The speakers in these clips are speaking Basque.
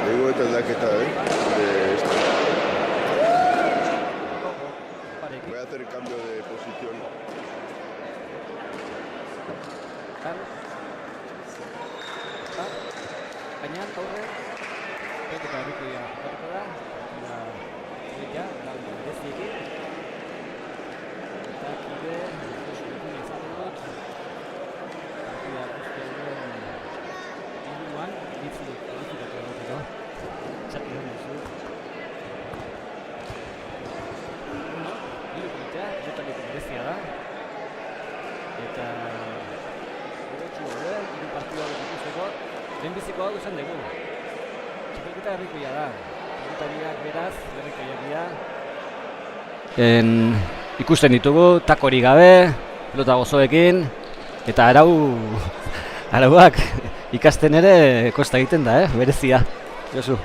Lehenengo eta aldaketa, Voy a hacer cambio de posición. Gainean, aurre, eta herrikoia jokatuko da, eta bereziekin. Eta kide, ikusten izan dut, partida guzti duen inguruan, ditzikatu egoteko, txatu duen duzu. Hiru komitea, jotaleko berezia da, eta horretxu hori, hiru partida hori ikusteko, lehenbiziko hau izan dugu. Txapelketa herrikoia da. Pilotariak beraz, herrikoiak dira. Ikusten ditugu, takori gabe, pelota gozoekin, eta arauak ikasten ere kosta egiten da, berezia. Josu.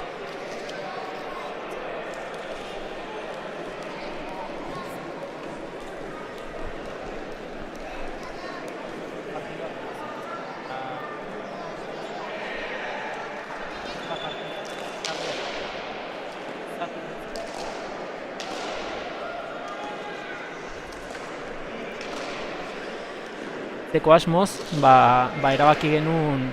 Asmoz, erabaki genuen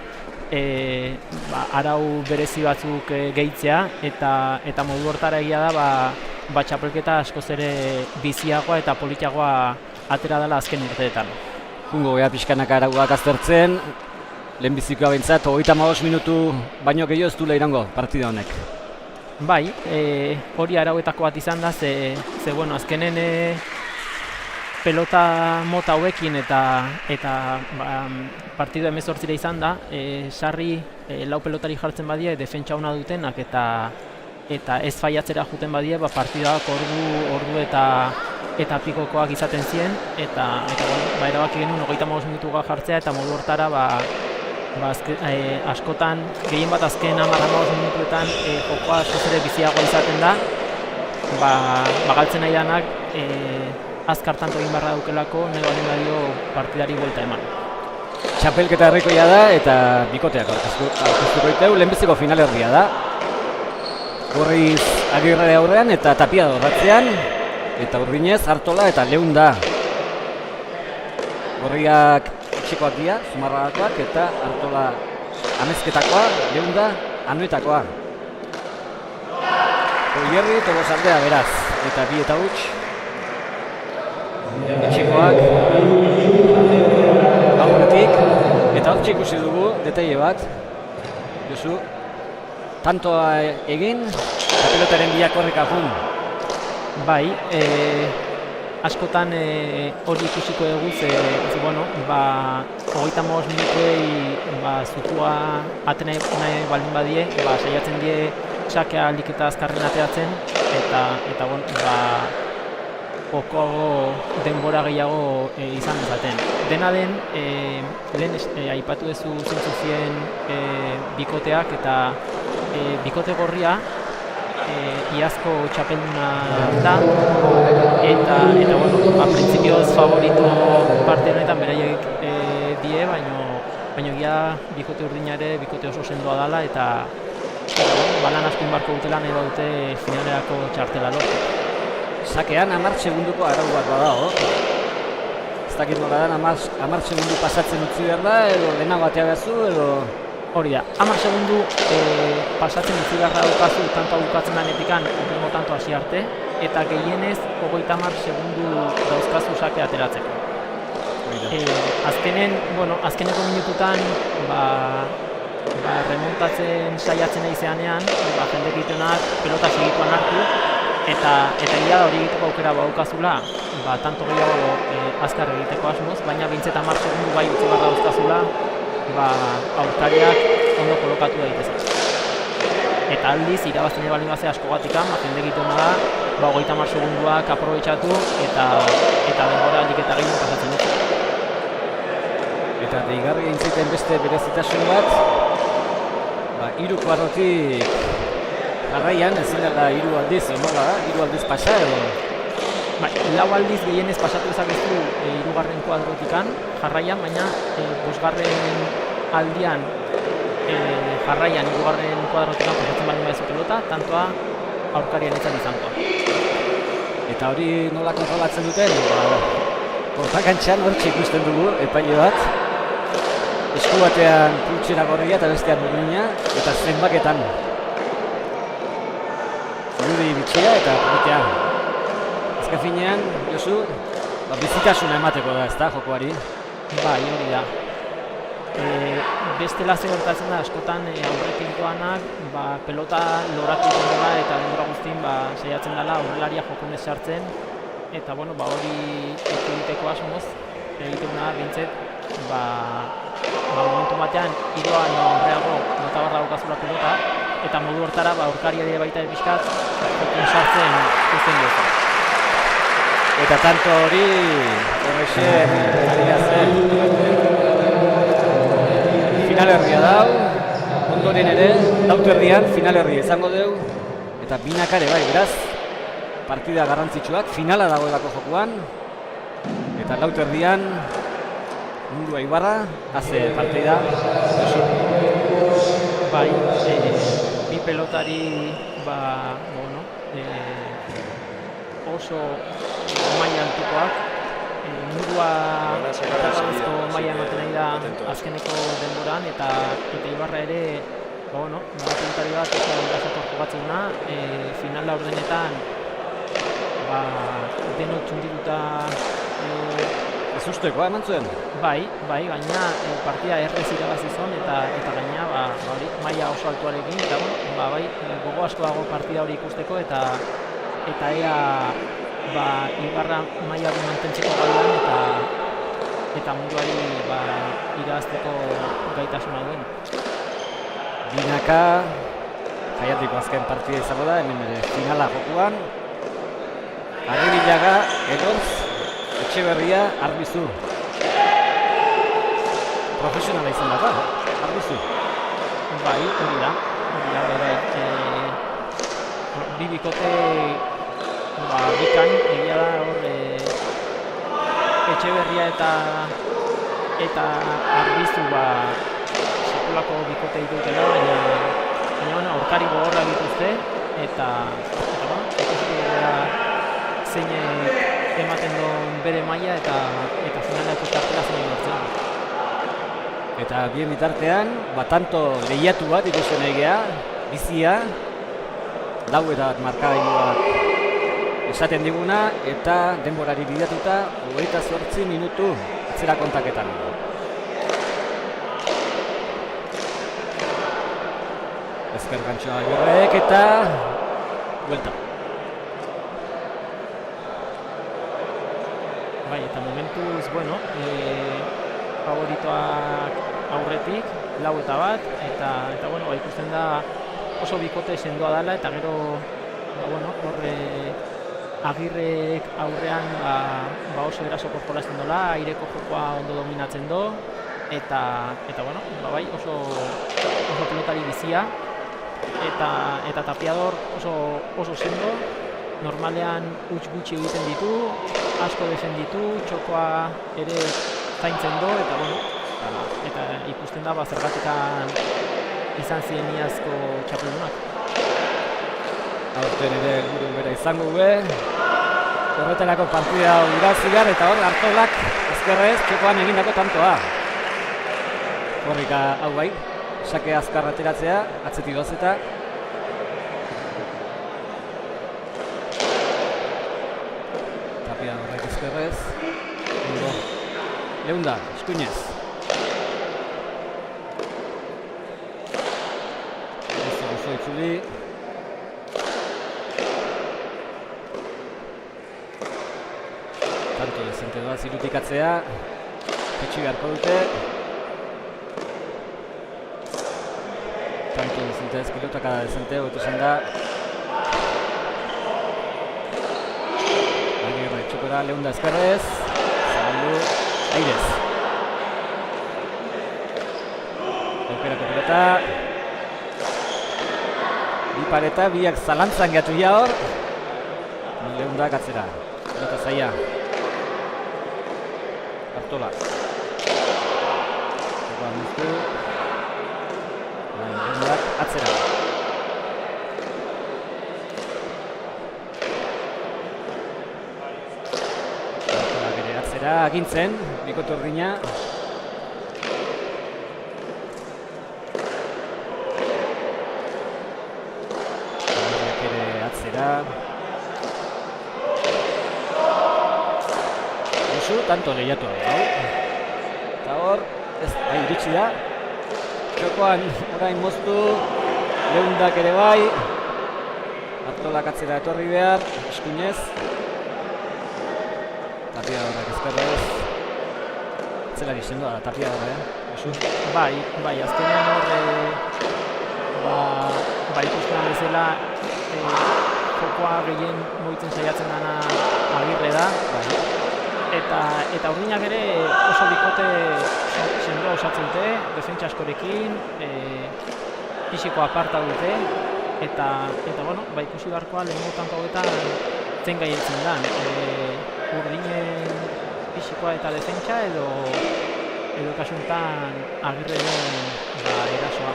arau berezi batzuk gehitzea eta modu hortara egia da txapelketa askoz ere biziagoa eta politiagoa atera dela azken urteetan. Jungo gea pixkanaka arauak aztertzen, lehenbizikoa behintzat, 35 minutu baino gehiago ez duela irango partida honek. Bai, hori arauetako bat izan da, ze azkenen pelota mota hauekin eta partidu 18 izan da, sarri lau pelotari jartzen badie defentsa ona dutenak eta ez faiatzera juten badie partidak ordu eta pikokoak izaten ziren eta erabaki genuen 35 minutuak jartzea eta modu hortara askotan gehien bat azken 10-15 minutuetan jokoa askoz ere biziagoa izaten da, galtzen nahi danak azkartanto egin barra dukelako, nahi baldin badio partidari buelta eman. Txapelketa herrikoia da eta bikoteak aurkeztuko ditu, lehenbiziko finalerdia da. Gorriz Agirre aurrean eta Tapia dorratzean, eta Urdinez, Artola eta Leunda. Gorriak txikoak dira, Zumarragakoak eta Artola amezketakoa, Leunda anuetakoa. Oierri Tolosaldea beraz, eta bi eta huts. Txikoak aurretik eta hor ikusi dugu detaile bat, Josu, tantoa egin eta pelotaren bilakorrika jun. Bai, askotan hori ikusiko dugu, 35 minutuei zukua atena nahi baldin badie, saiatzen die txakea alik eta azkarren ateratzen eta okoago denbora gehiago izan dezaten. Dena den, lehen aipatu duzu zentzu zien bikoteak eta bikote gorria iazko txapelduna da eta printzipioz favorito parte honetan beraiek die, baina egia bikote urdinare bikote oso sendoa dela eta lan asko inbarko dutela nahi dute finalerako txartela lortu. Sakean 10 segunduko arau bat badago. Ez dakit nola da, 10 segundu pasatzen utzi behar da, edo lehenago atea behazu, edo... Hori da, 10 segundu pasatzen utzi behar daukazu tantoa bukatzen danetikan, urrengo tanto hasi arte, eta gehienez 30 segundu dauzkazu sake ateratzeko. Azkeneko minututan, remontatzen saiatzen nahi zeanean, jendek egitenak pelota segituan hartu, eta egia da hori egiteko aukera baukazula, tanto gehiago azkar egiteko asmoz, baina 10 segundu bai utzi barra dauzkazula, aurkariak ondo kolokatu daitezen. Eta aldiz, irabazten baldin bazea asko batikan, jende egiten da, 30 segunduak aprobetxatu eta denbora aldik eta gehien pasatzen dut. Eta deigarri egin beste berezitasun bat, 3 kuadrotik jarraian, ezin dela 3 aldiz, nola da, 3 aldiz pasa edo? 4 aldiz gehienez pasatu ezakezu 3. kuadrotikan jarraian, baina 5. aldian jarraian hirugarren kuadrotekan pasatzen baldin baduzu pelota, tantoa aurkarien izango. Eta hori nola kontrolatzen duten, kortakantxan hortxe ikusten dugu, epaile bat. Esku batean pultsera gorria eta bestean urdina, eta zenbaketan. Irudi bitxia eta politea. Azken finean, Josu, bizitasuna emateko da, ezta, jokoari? Bai, hori da. Bestela ze gertatzen da, askotan aurretik doanak pelota loratu dela eta denbora guztien saiatzen dela aurrelaria jokonez sartzen, eta hori ekiditeko asmoz egituna bintzet momentu batean hiruan aurreago nota barra daukazula pelota, eta modu hortara aurkaria ere baita bizkat jokon sartzen uzten duzu. Eta tanto hori horrexe ari zen finalerria dau, ondoren ere, dauterdian finalerria izango deu, eta binakare bai, beraz, partida garrantzitsuak, finala dagoelako jokuan, eta lauterdian, Mundua Ibarra, haze partida, bai, bi pelotari, oso maila altukoak, Mundua garrantzko maila ematen ari da azkeneko denboran, eta Ibarra ere pelotari bat oso gasakor jokatzen da, final laurdenetan denok txundituta ez ustekoa eman zuen? Bai, gaina partida errez irabazizon eta gaina maila oso altuarekin, eta gogo asko dago partida hori ikusteko, eta ea Ibarra maila du mantentzeko gaian eta Munduari irabazteko gaitasuna duen. Binaka, jaiatiko azken partida izango da, hemen ere finala jokuan. Arribilaga, Egontz, Etxeberria, Arbizu. Profesionala izan da, Arbizu. Bai, hori da, bi bikote bikain, egia da hor Etxeberria eta Arbizu sekulako bikote ditutela, baina aurkari gogorra dituzte, eta zein ematen duen bere maila eta finaleko tartela zein lortzen. Eta bien bitartean, tanto lehiatu bat ikusten egea, bizia, lau eta markagailuak esaten diguna, eta denborari bidatuta 28 minutu atzera kontaketan. Ezker gantxoa Agirrek eta buelta. Bai, eta momentuz, favoritoak aurretik, 4-1, eta ikusten da oso bikote sendoa dela, eta gero, horre Agirrek aurrean oso eraso korporazten dola, aireko jokoa ondo dominatzen do, eta oso pelotari bizia, eta Tapiador oso sendo, normalean huts gutxi egiten ditu, asko defenditu, txokoa ere zaintzen do, eta ikusten da zergatikan izan ziren iazko txapeldunak. Aurten ere gure bera izango gue, horretarako partida irazigar, eta hor Artolak ezkerrez txokoan egindako tantoa. Horrika hau bai, sake azkar ateratzea, atzetik dozeta. Tapia horrek ezkerrez. Leunda, eskuinez. Oso itzuli. Tanto dezente doaz irutikatzea. Petxi beharko dute. Tanto dezente ez pilotaka dezente, hobetu zen da. Agirre txokora, Leunda ezkerrez. Zabaldu, Airez. Aukerako pilota. Bi pareta, biak zalantzan gatu ja hor. Leunda gatzera. Pilota zaia. Artola. Jokoan muztu. Artolak atzera. Artolak ere atzera agintzen, bikote urdina. Artolak ere atzera. Oso, tanto lehiatu hau. Eta hor, ez, iritsi da. Txokoan orain moztu, Leundak ere bai. Artolak atzera etorri behar, eskuinez. Tapia horrek ezkerrez. Atzelari sendoa da, tapia horre, Bai, azkenean hor ikusten bezala jokoa gehien mugitzen saiatzen dana Agirre da. Eta urdinak ere oso bikote sendoa osatzen dute, defentsa askorekin, fisiko aparta dute, eta bueno, ikusi beharkoa lehenengo tanto hauetan zen gaietzen da. Urdinen fisikoa eta defentsa edo kasuntan Agirreren erasoa.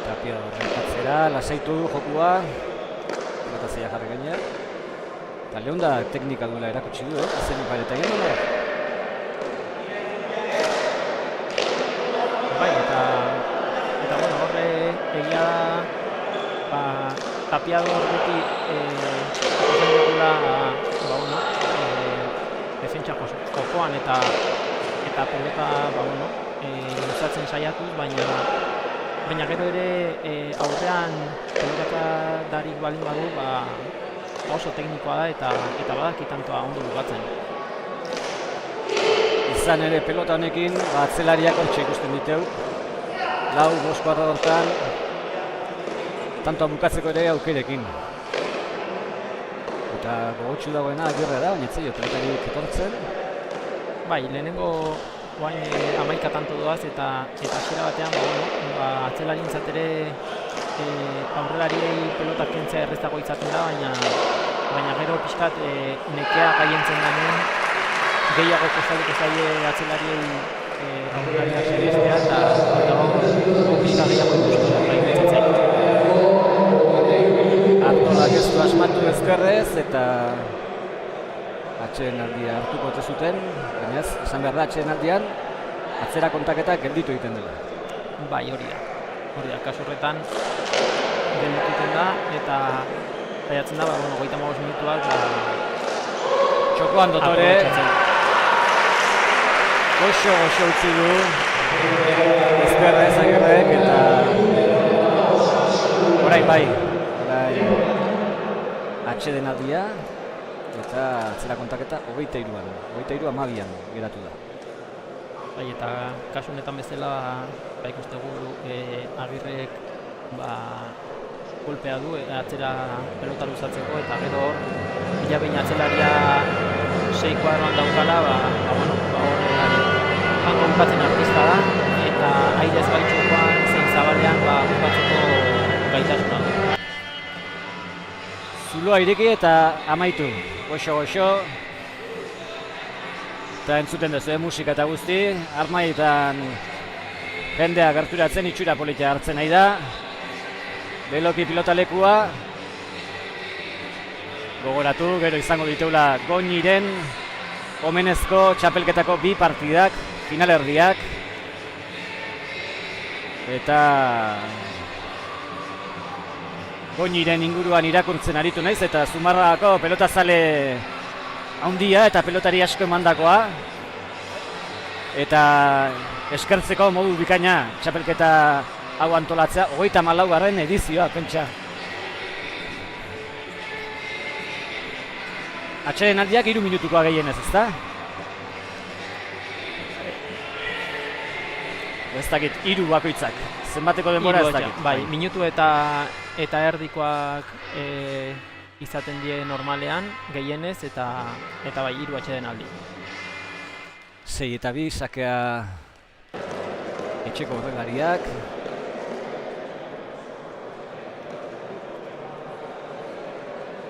Tapia horrek atzera, lasaitu du jokua. Eta zeia jarri gainera. Eta Leunda teknika duela erakutsi du, zen ipareta egin duela. Bai, eta bueno, horre egia da, Tapiador beti ikusten dugula, defentsa jokoan eta pelota, luzatzen saiatuz, baina gero ere aurrean pelotadarik balin badu, oso teknikoa da eta badaki tantoa ondo bukatzen. Izan ere pelota honekin, atzelariak hortxe ikusten diteu. 4-5 hortan, tantoa bukatzeko ere aukerekin. Eta gogotsu dagoena Agirre da, baina etzaio pelotarik etortzen. Bai, lehenengo guain 11 tanto doaz eta hasiera batean atzelarintzat ere aurrelariei pelotak kentzea erreztago izaten da, baina gero pixkat nekea gaientzen denean gehiago kostatuko zaie atzelariei aurrelariak saihestea eta pixka gehiago ikusten da gaientzen zaio. Artolak ez du asmatu ezkerrez eta atsedenaldia hartuko ote zuten, baina ez, esan behar da atsedenaldian atzera kontaketak gelditu egiten dela. Bai, hori da, kasu horretan geldituten da eta saiatzen da, 35 minutuak txokoan dotore goxo utzi du ezkerrez Agirrek eta orain bai atsedenaldia eta atzera kontaketa 23-12an geratu da. Bai, eta kasu honetan bezala ikustegu Agirrek golpea du atzera pelota luzatzeko eta gero hor behin atzelaria 6 kuadroan daukala, hor hango bukatzen artista da eta airez baitxokoan zein zabalean bukatzeko gaitasuna du. Zuloa ireki eta amaitu, goxo. Eta entzuten duzu musika eta guzti, armaietan jendea gerturatzen itxura politia hartzen nahi da. Beloki pilotalekua. Gogoratu, gero izango diteula Goñiren omenezko txapelketako 2 partidak, finalerdiak. Eta Goñiren inguruan irakurtzen aritu naiz eta Zumarragako pelotazale handia eta pelotari asko emandakoa. Eta eskertzeko modu bikaina txapelketa hau antolatzea, 34. edizioa, pentsa. Atsedenaldiak 3 minutukoa gehienez, ezta? Ez dakit, 3 bakoitzak. Zenbateko denbora ez dakit. Bai, minutu eta erdikoak izaten die normalean, gehienez, eta bai, 3 atsedenaldi. 6-2 sakea etxeko horregariak.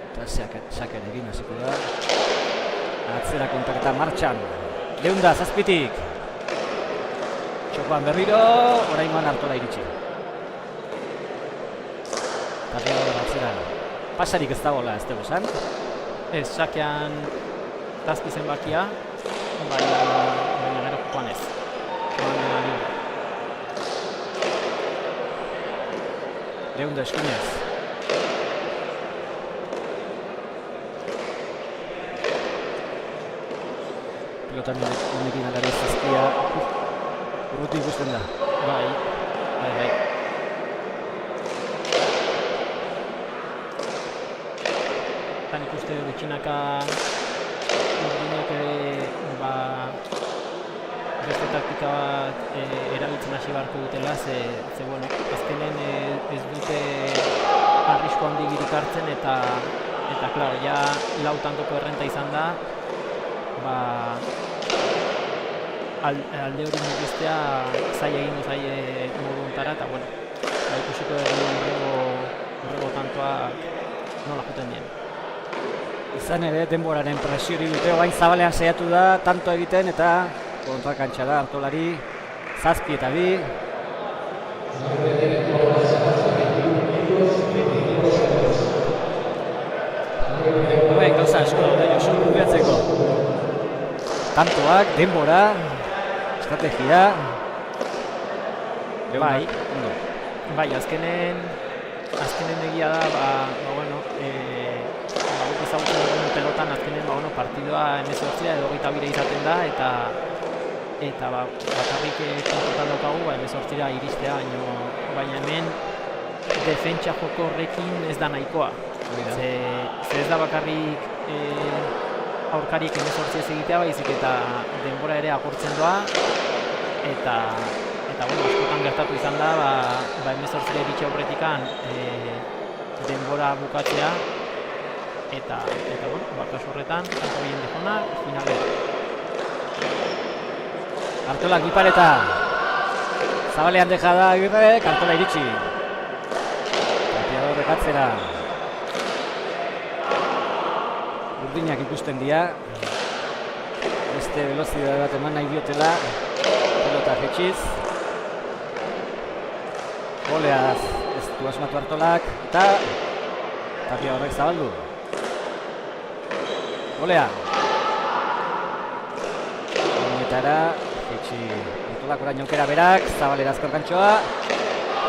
Eta sakearekin hasiko da. Atzera kontaketa martxan. Leunda, zazpitik. Txokoan berriro, oraingoan Artola iritsi. Tapiador atzera. Pasarik ez dagoela, ez dugu esan. Ez, sakean zazpi zenbakia, baina gero jokoan ez. Joan libre. Leunda eskinez. Pilotan honekin alare zazpia urruti ikusten da. Bai. Tan ikuste gutxinaka urdinak beste taktika bat erabiltzen hasi beharko dutela, ze bueno, azkenen ez dute arrisku handigirik hartzen eta claro, ja lau tantoko errenta izan da, alde hori murriztea zaila egingo zaie modu ontara, eta bueno, ikusiko urrego tantoak nola juten dien. Izan ere, denboraren presiori dute, orain zabalean saiatu da, tanto egiten eta kontrakantxa da Artolari, 7 eta 2. Gauza asko daude, Josu gubiatzeko. Tantoak, denbora, estrategia. Bai, azkenen egia da, bueno, ezagutzen dugun pelotan azkenen partidua 18 edo 22 izaten da, eta bakarrik kontutan daukagu 18 iristea, baina hemen defentsa joko horrekin ez da nahikoa. Ze ez da bakarrik aurkariek 18 ez egitea, baizik eta denbora ere agortzen doa, eta bueno, askotan gertatu izan da, 18 iritsi aurretikan denbora bukatzea, eta bueno, kasu horretan, kanpo bien dejona, finalera. Artolak bipareta. Zabalean deja da Agirre, Artola iritsi. Tapiador rekatzera. Urdinak ikusten dira. Beste velozidade bat eman nahi diotela. Pelota jetxiz. Goleaz ez du asmatu Artolak. Eta Tapiadorrek zabaldu. Golea. Honetara, jetxi Artolak orain aukera berak, Zabalera azkar gantxoa.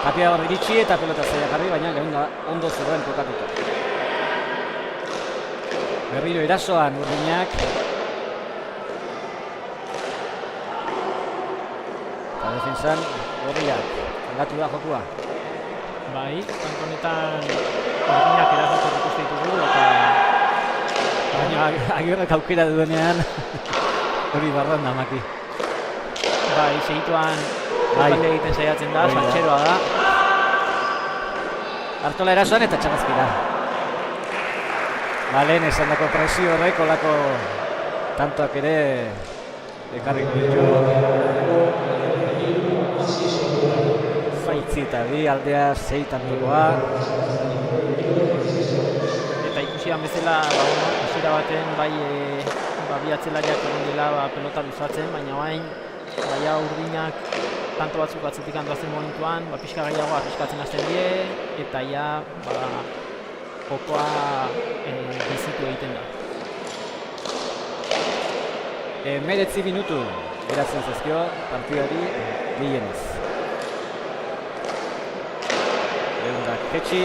Tapiador iritsi eta pelota zaila jarri, baina Leunda ondo zegoen kokatuta. Berriro erasoan Urdinak. Eta defensan Gorriak, aldatu da jokua. Bai, kanto honetan Urdinak erasotu ikusten ditugu, baina Agirrek aukera duenean hori barran da maki. Bai, segituan balde egiten saiatzen da, saltxeroa da. Artola erasoan eta txamazkira. Lehen esan dako presio horrek, olako tantoak ere ekarriko ditu. Zaitzi eta 2, aldea 6 tantokoa. Eta ikusian bezala, hasiera baten, bi atzelariak egon dela pelota luzatzen, baina orain Urdinak tanto batzuk atzetik handoazen momentuan, pixka gehiago arriskatzen hasten die, eta jokoa bizitu egiten da. 19 minutu geratzen zaizkio partidari gehienez. Leundak jetxi,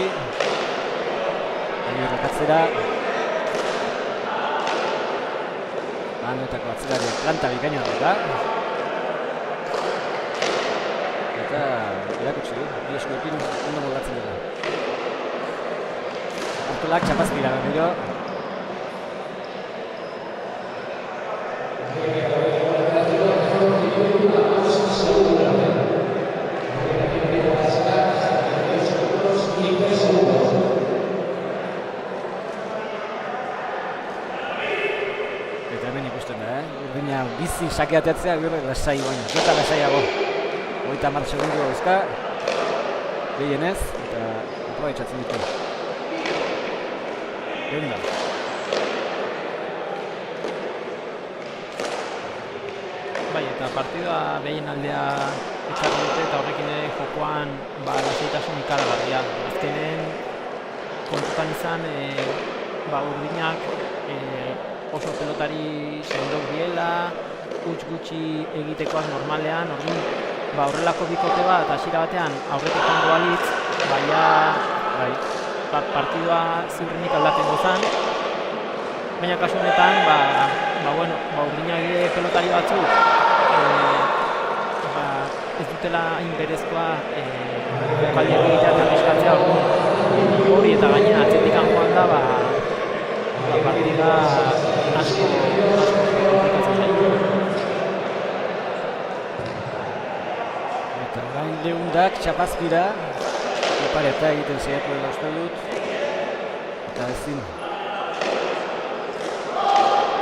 Agirre katzera. Anetako atzelariak planta bikaina da. Eta erakutsi, bi eskuekin ondo moldatzen dela. Artolak txapazkira berriro. Eta hemen ikusten da, Urdina bizi sakeateatzea Agirre lasai baina, jota lasaiago. 30 segundu dauzka, gehienez, eta aprobetxatzen ditu. Leunda. Bai, eta partidua behien aldea ekarri dute eta horrekin ere jokoan lasaitasun ikaragarria. Azkenen kontutan izan urdinak oso pelotari sendok diela, huts gutxi egitekoak normalean, orduan horrelako bikote bat hasiera batean aurretik joango balitz, partidua ziurrenik aldatzen gozan, baina kasu honetan urdinak ere pelotari batzuk ez dutela hain berezkoa jokaldiak egitea eta arriskatzea, hori eta gainera atzetikan joan da partida asko komplikatzen zaitu. Eta gain leundak txapazkira ipareta egiten zeiatu dela uste dut eta ezin.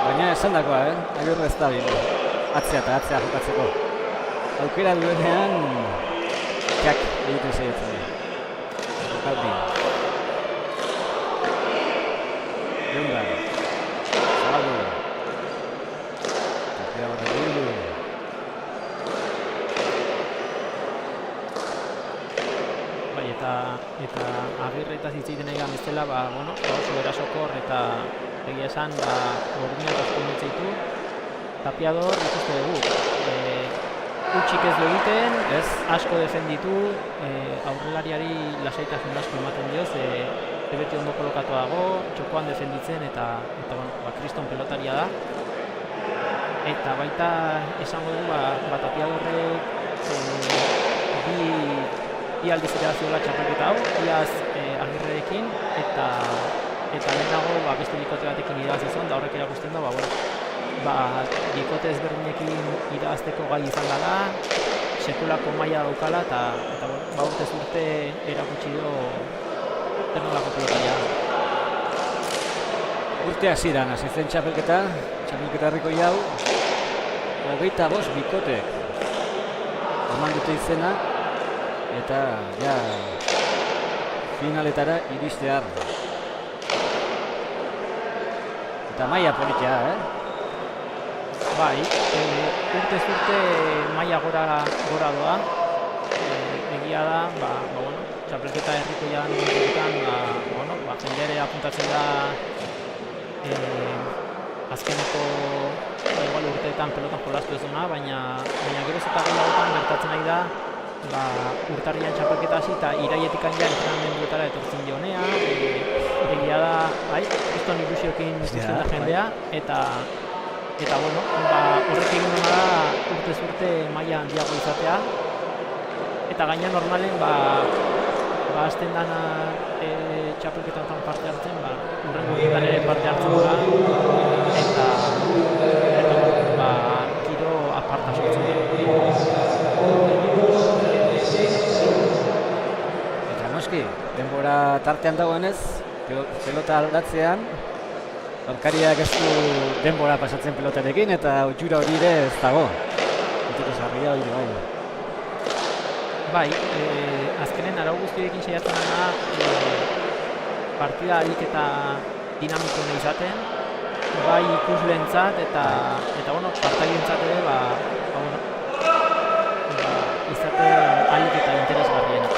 Baina esan dagoa, Agirre ez da bine. Atzea jokatzeko. Aukera duenean txak egiten zeiatzen dira. Jokaldi. Leundak. Zabaldu. Takera bat egin. Eta Agirretaz hitz egiten egan bezala, oso erasokor eta egia esan gordinak asko nintzen ditu. Tapiador ikuste dugu. Hutsik ez du egiten, asko defenditu, aurrelariari lasaitasun asko ematen dioz, beti ondo kolokatu dago, txokoan defenditzen eta kriston pelotaria da. Eta baita esango dugu, Tapiadorrek bi aldiz iterazioela txapelketa hau, iaz Agirrerekin, eta lehenago beste bikote batekin irabazizon, da horrek erakusten da, bikote ezberdinekin irabazteko gai izan dela, sekulako maila daukala, eta urtez urte erakutsi do nolako pelotaria. Urte hasieran hasi zen txapelketa herriko hau, 25 bikotek eman dute izena, eta finaletara iristear. Eta maila politia, urtez urte maila gora doa. Egia da, txapelketa herriko jendere apuntatzen da azkeneko urteetan pelotan jolastu ez duna, baina geroz eta gehiagotan gertatzen nahi da urtarrian txapelketa hasi eta iraietik entrenamenduetara etortzen dionea, egia da, kriston ilusioekin ikusten da jendea, eta horrek egin duna da urtez urte maila handiago izatea, eta gaina normalen hasten dana txapelketan parte hartzen, urrengo urtetan ere parte hartzen dira, eta giro aparta sortzen da. Eta noski, denbora tartean dagoenez, pelota aldatzean, aurkariak ez du denbora pasatzen pelotarekin eta utxura hori ere ez dago. Enteko sarria hori azkenen arau guztiekin saiatzen dena partida ahalik eta dinamikoena izaten, ikusleentzat eta partaientzat ere izaten ahalik eta interesgarriena.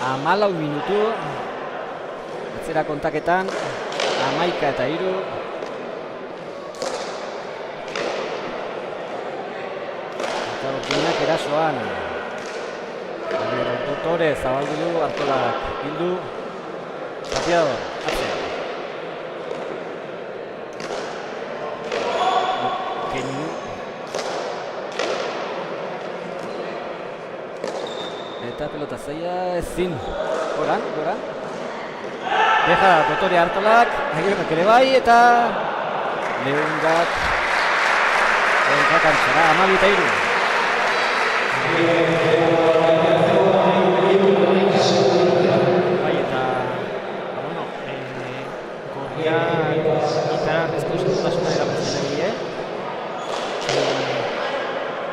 14 minutu, atzera kontaketan, 11 eta 3. Eta urdinak erasoan. Dotore zabaldu du, Artolak bildu. Tapiador, atzera. Eta pelota zaila ezin. Goran. Deja Dotore Artolak, Agirrek ere bai, eta Leundak kantzara, 12 eta 3. Gorria gitarrezko zentzutasuna erakusten egie.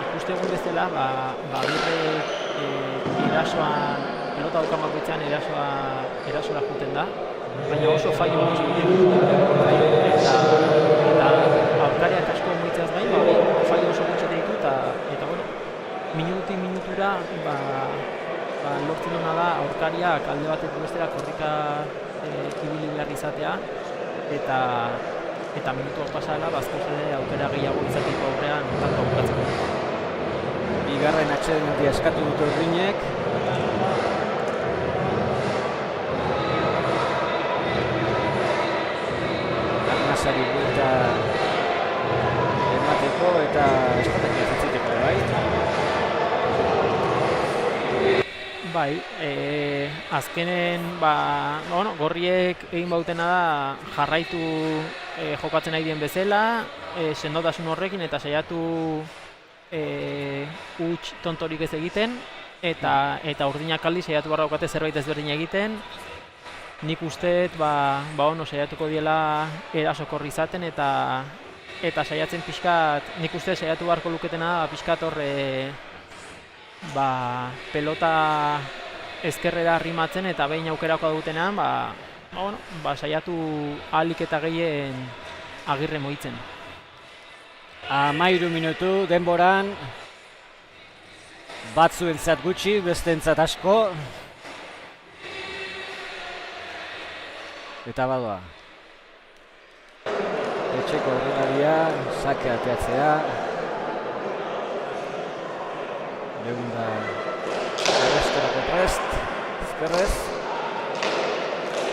Ikuste egun bezala, Agirre erasoan, pelota daukan bakoitzean erasora juten da, baina oso fallo gutxi egiten. Eta aurkariak asko moitzeaz gain, fallo oso gutxi ditu eta minutura lortzen duna da aurkariak alde batetik bestera korrika ibili behar izatea eta minutuak pasala bazkoz ere aukera gehiago izateko aurrean tanto bukatzeko. Bigarren atsedenaldia eskatu dute Urdinek. Arnasari buelta emateko eta estrategia zitziteko, bai? Bai, azkenen gorriek egin bautena da jarraitu jokatzen nahi dien bezala, sendotasun horrekin eta saiatu huts tontorik ez egiten eta Urdinak aldiz saiatu behar daukate zerbait ezberdin egiten. Nik usteet saiatuko diela erasokorri izaten eta saiatzen pixkat, nik uste saiatu beharko luketena pixkat hor pelota ezkerrera arrimatzen eta behin aukerako dutenean saiatu ahalik eta gehien Agirre moitzen. 13 minutu denboran batzuentzat gutxi, besteentzat asko. Eta badoa. Etxeko aurrelaria, sake ateatzea. Legunda erresterako prest, ezkerrez.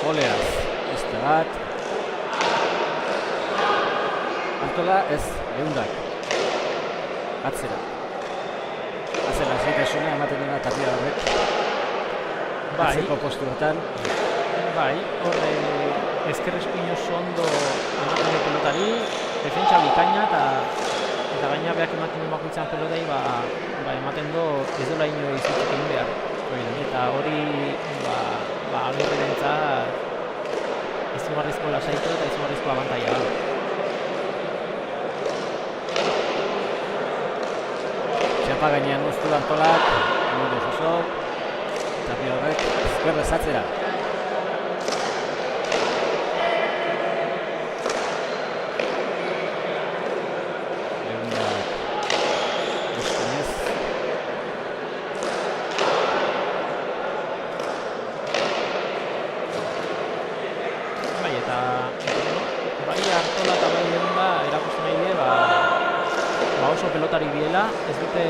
Oleaz, beste bat. Artola ez, Leundak. Atzera. Atzera zaitasuna ematen dena Tapia horrek. Atzeko postuetan. Bai, horre ezkerrezpin oso ondo ematen dut pelotari, defentsa bikaina eta gaina behak ematen dut bakoitzan pelotari ematen du ez dola inoiz egin behar. Eta hori Agirrerentzat izugarrizko lasaitu eta izugarrizko abantaia da. Txapa gainean moztu Artolak, mundu oso, Tapia horrek ezkerrez atzera. Pelotari biela, ez dute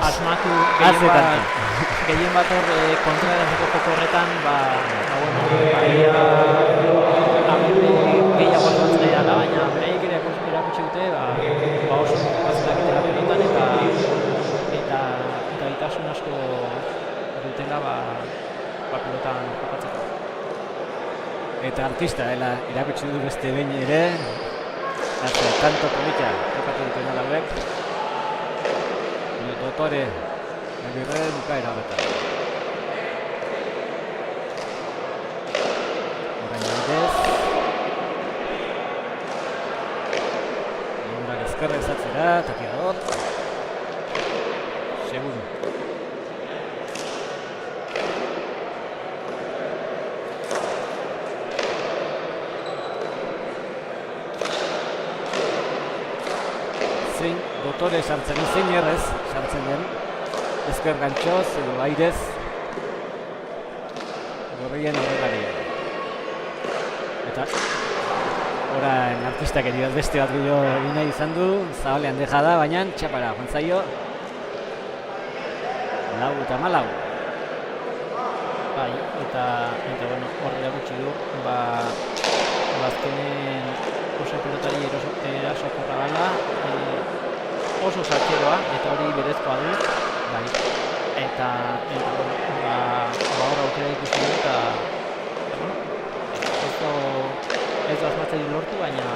asmatu gehien bat kontra erantzeko joko horretan gehiago asmatzen nahi dela, baina beraiek ere erakutsi dute oso kazetak itela pelotan eta gaitasun asko dutela pelotan jokatzeko. Eta artista dela erakutsi du beste behin ere. Tanto polita jokatu duten alauek. Dotore Agirre bukaera horretan. Orain bidez. Leundak ezkerra ezatzera, Tapia dut. Seguro. Dotore sartzen zein errez sartzen den ezker gantxoz edo airez gorrien aurrelaria. Eta orain artistak edioz beste bat gehiago egin nahi izan du, zabalean deja da, baina txapara joan zaio 4-4. Bai, eta horri gutxi du, azkenen oso pelotari erasokorra gala, oso saltzeroa, eta hori berezkoa du, bai. Eta hor aukera ikusi du, eta ez du asmatzeri lortu, baina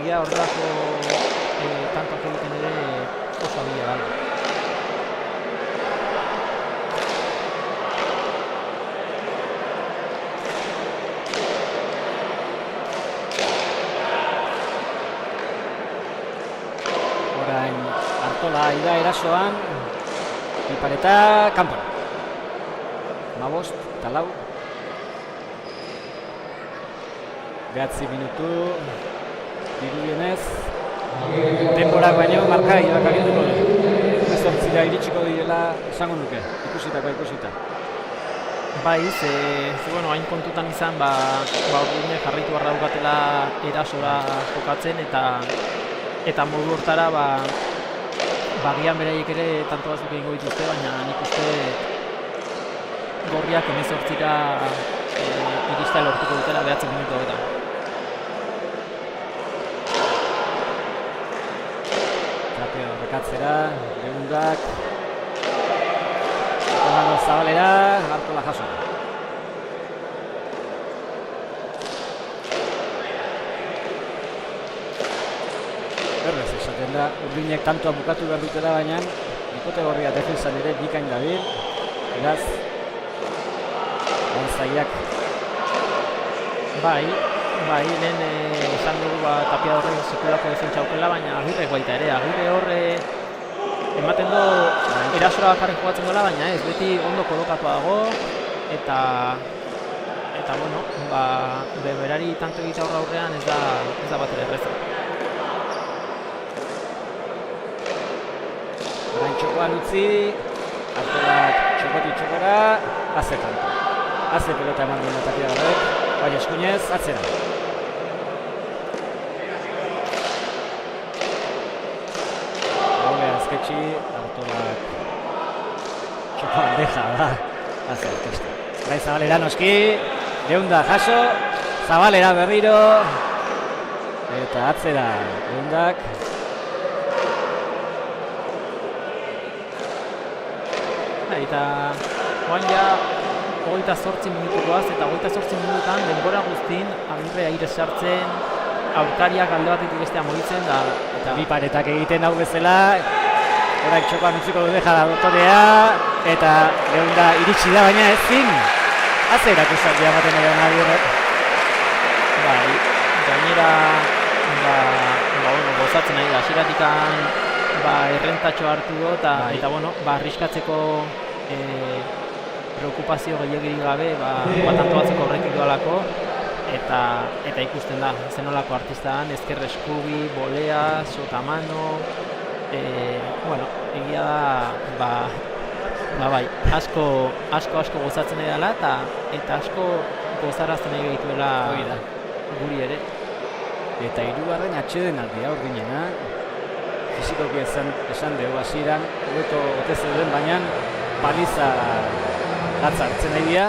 egia horrelako tantoak egiten ere oso abila gala. Artola ida erasoan, Ipareta kanpon. 15-4. 9 minutu, dirudienez, denborak baino marka irak aginduko du. 18 iritsiko direla esango nuke, ikusita. Bai, bueno, hain kontutan izan, urdine jarraitu barra daukatela erasora jokatzen eta modu hortara, gian beraiek ere tanto batzuk egingo dituzte, baina nik uste gorriak 18ra iristea lortuko dutela 9 minutu hauetan. Tapia horrekatzera, Leundak, Fernando Zabalera, Artola jaso. Berrez esaten da, urdinek tantoa bukatu behar dutela, baina bikote gorria defensan ere bikain dabil, beraz, zaiak. Bai, lehen esan dugu Tapia horre sekulako defentsa aukela, baina Agirre baita ere. Agirre horre ematen du erasora bakarrik jokatzen dola, baina ez, beti ondo kolokatua dago, eta bueno, berari tanto egitea aurrean ez da bat ere erreza. Orain txokoan utzi, Artolak txokora, azetan. Haze pelota eman duen Tapia horrek, baina eskuinez, atzera. Gaube azketxi, Artolak txokoan deja da. Haze orkesta. Bai Zabalera noski, Leunda jaso, Zabalera berriro, eta atzera Leundak. Eta oan ja 28 minutukoaz, eta 28 minututan denbora guztin Agirre aire sartzen, aurkariak alde batetik bestea mugitzen da. Eta bi paretak egiten hau bezala, orain txokoan utziko du deja da Dotorea, eta Leunda iritsi da, baina ezin. Haze erakustaldia ematen edo Agirre. Bai, gainera, gozatzen nahi da, hasieratikan errentatxo hartu du, eta bueno, arriskatzeko preokupazio gehiagirik gabe, tanto batzeko horretik doalako, eta ikusten da, zenolako artistaan, ezker eskubi, bolea, sotamano, bueno, egia da, bai, asko gozatzen nahi dela, eta asko gozarazten nahi gehituela guri ere. Eta hirugarren atxeden aldia Urdinena, fizikoki esan dugu hasieran, hobeto ote zeuden, baina paliza gatza hartzen nahi dira,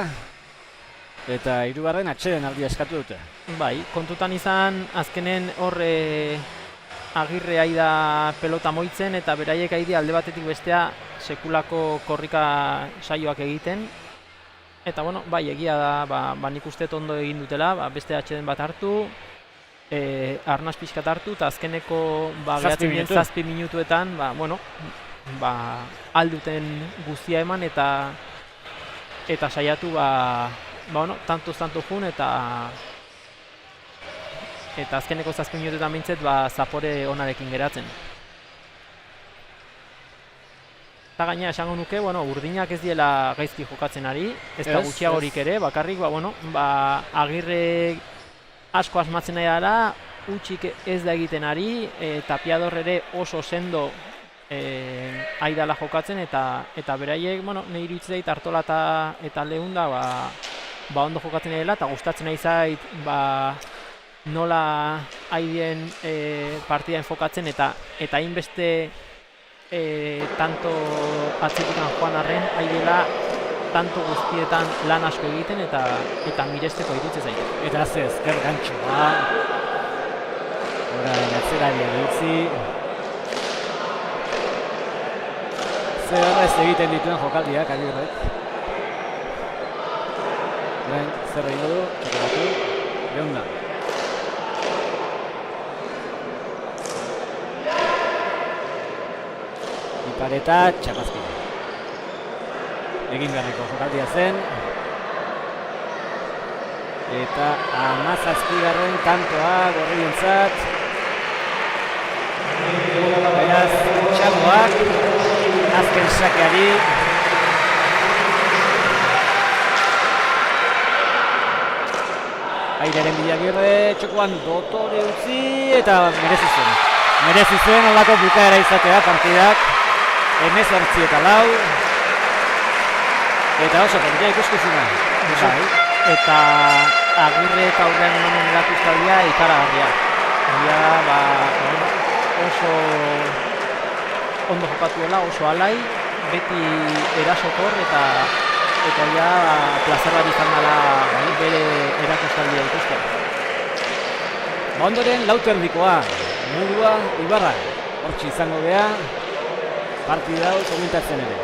eta hirugarren atxeden aldia eskatu dute. Bai, kontutan izan, azkenen horre Agirre aida pelota moitzen, eta beraiek aidi alde batetik bestea sekulako korrika saioak egiten. Eta bueno, bai, egia da, nik uste ondo egin dutela, beste atxeden bat hartu, arnaz pixkat hartu, eta azkeneko gehatzen dien 7 minutuetan, alduten guztia eman, eta saiatu, tantuz jun, eta azkeneko 7 minutuetan bintzet, zapore onarekin geratzen. Eta gaina esango nuke, Urdinak ez diela gaizki jokatzen ari, ez da gutxiagorik ere, bakarrik, Agirre asko asmatzen nahi dela, utxik ez da egiten ari, Tapiador ere oso sendo aidala jokatzen, eta beraiek, nahi iruditzen zait, Artola eta Leunda ondo jokatzen dela, eta gustatzen nahi zait, nola aidien partida enfokatzen, eta hainbeste tanto atzetikan joan arren, aidela tanto guztietan lan asko egiten, eta miresteko iruditzen zait. Eta ze ezker gantxoa, orain atzerari edutzi, zer horrez egiten dituen jokaldiak, Agirrek. Orain zer egin du, txokolatu, Leunda. Ipareta, txapazkide. Egin beharreko jokaldia zen, eta 17. kantoa gorrientzat. Beraz, txagoak, azken sakeari. Aireren bila Agirre, txokoan Dotore utzi, eta merezi zen. Merezi zuen olako bukaera izatea partidak. 18-4. Eta oso kontia ikuskizuna. Bai. Eta Agirre eta aurrean emanen erakustaldia ikaragarria. Oso ondo jokatuela, oso alai, beti erasokor eta plazer bat izan dela bere erakustaldia ikustea. Ondoren lauterdikoa, Mudua Ibarra. Hortxe izango beha, partida hau komentatzen ere.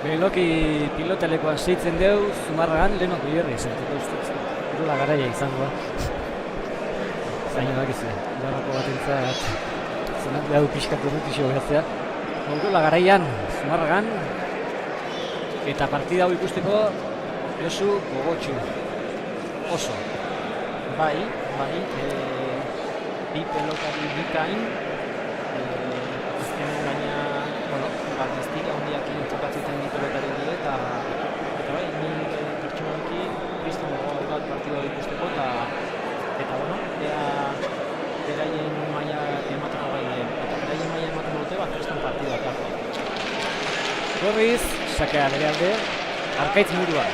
Beloki pilotalekoan seitzen deu, Zumarragan lehenok biherri zentiko ustez. Urula garaia izango da. Zaino dakizu, Ibarrako batentzat zenak behar pixkat errutixo behaztea. Urula garaian, Zumarragan, eta partida hau ikusteko Josu gogotxu. Oso. Bai, bi pelotari bikain, azkenen gaina, diztira hondiak intzokatzen di pelotari die, eta bai, ni pertsonalki kriston gogoa bat partidua ikusteko, eta beraien maila emateko gai den, eta beraien maila ematen dute bat kriston partidua eta. Gorriz, sakea bere alde, Arkaitz Murua.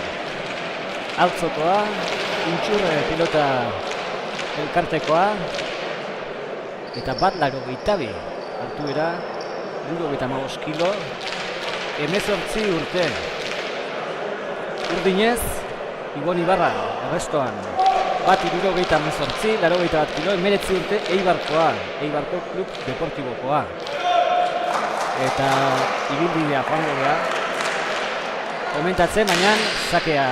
Altzokoa, Intxurre pilota elkartekoa, eta bat 82 altuera, 75 kilo, 18 urte. Urdinez, Ibon Ibarra, errestoan, bat 78, 81 kilo, 19 urte, Eibarkoa, Eibarko Klub Deportibokoa. Eta ibilbidea joango da. Komentatzen, baina sakea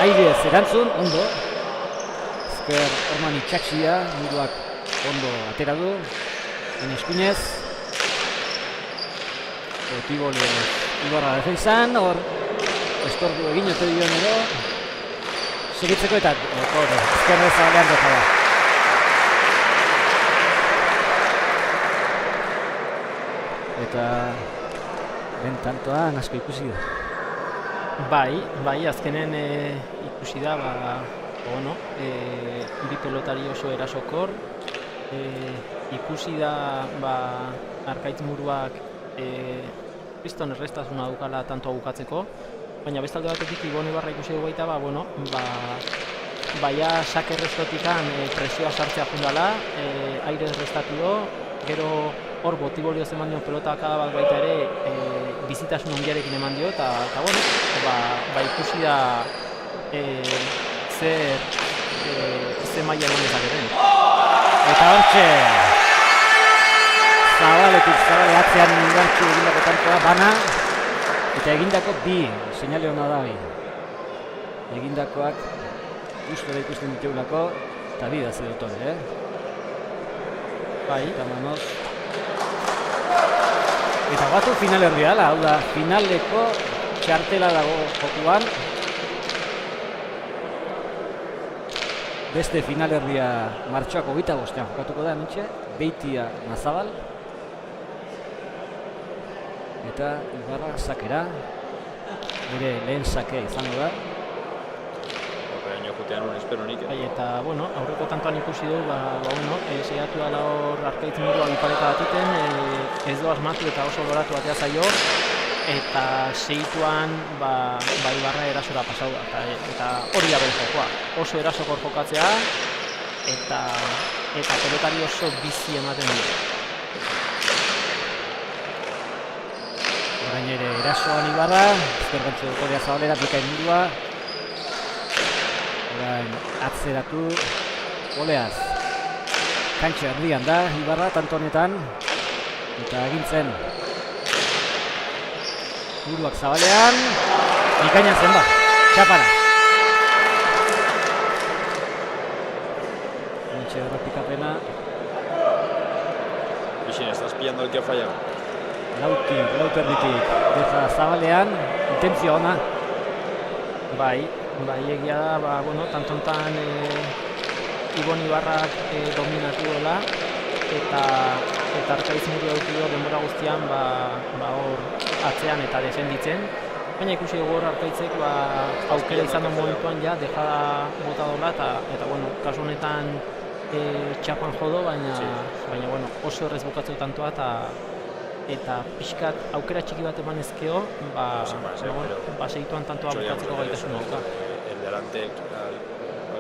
airez erantzun, ondo. Ezker orman itxatxia, Muruak ondo atera du. Eskuinez. Otibole Ibarra defensan, hor estordu egin ote dion edo. Segitzeko eta ezkerrez zabalean doka da. Eta ben tantoan asko ikusi da. Bai, azkenen ikusi da, bi pelotari oso erasokor, ikusi da Arkaitz Muruak kriston errestasuna dukala tantoa bukatzeko, baina bestalde batetik Ibon Ibarra ikusi dugu baita, baina sake errestotikan presioa sartzea jundala, aire errestatu do, gero hor Botibolio eman dio pelota akada bat baita ere bizitasun handiarekin eman dio, eta ikusi da ze maila eman dezaketen. Eta hortxe, zabale atzean indartxu egindako tantoa bana, eta egindako bi, seinale hona da bi. Egindakoak gustora ikusten ditugulako, eta bi da zidotore, Bai. Eta manoz. Eta batu finalerdia da, hau da, finaleko txartela dago jokuan. Beste finalerdia martxoak 25 jokatuko da hementxe, Beitia Mazabal. Eta Ibarra sakera, bere lehen sakea izango da. Horreaino jutean hori espero nik. Bai, eta, aurreko tantoan ikusi du, seiatu dela hor Arkaitz Murua bipareta batiten, ez du asmatu eta oso loratu batea zaio, eta seituan, Ibarra erasora pasau da, eta hori da bere jokoa. Oso erasokor jokatzea, eta pelotari oso bizi ematen du. Orain ere erasoan Ibarra, ezker gantzu Korea Zabalera, bikain Murua. Orain atzeratu, oleaz. Kantxa erdian da Ibarra tanto honetan, eta egintzen Muruak Zabalean, bikainan zen ba, txapara. Mentxe errepikapena. Bixen, estás pillando el que ha fallado. Lauterditik, deja Zabalean, intentzio ona. Bai, egia da, tanto honetan Ibon Ibarrak dominatu dela, eta Arkaitz Murua eduki denbora guztian hor atzean eta defenditzen, Baina ikusi dugu hor Arkaitzek aukera izan da momentuan ja dejada bota dola eta bueno, kasu honetan txapan jodo, baina bueno, oso errez bukatzeko tantoa eta pixkat aukera txiki bat eman ezkeo, segituan tantoa bukatzeko gaitasun dauka. El delante al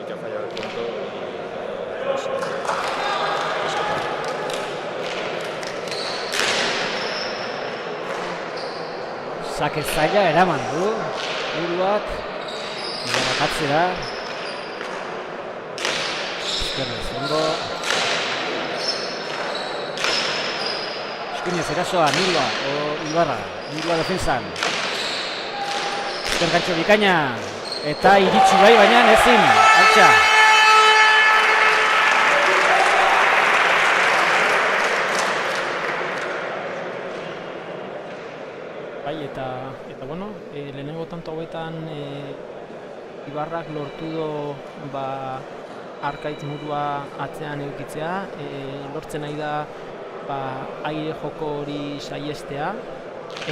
que ha fallado el punto Sake zaila eraman du, buruak, bakatzera. Ezkerrez, ondo. Eskuinez erasoa, Nilua defensan. Ezker gantxo bikaina, eta iritsi bai, baina ezin, altxa. Eta bueno, lehenengo tanto hauetan Ibarrak lortu du Arkaitz murua atzean edukitzea, lortzen nahi da aire joko hori saihestea,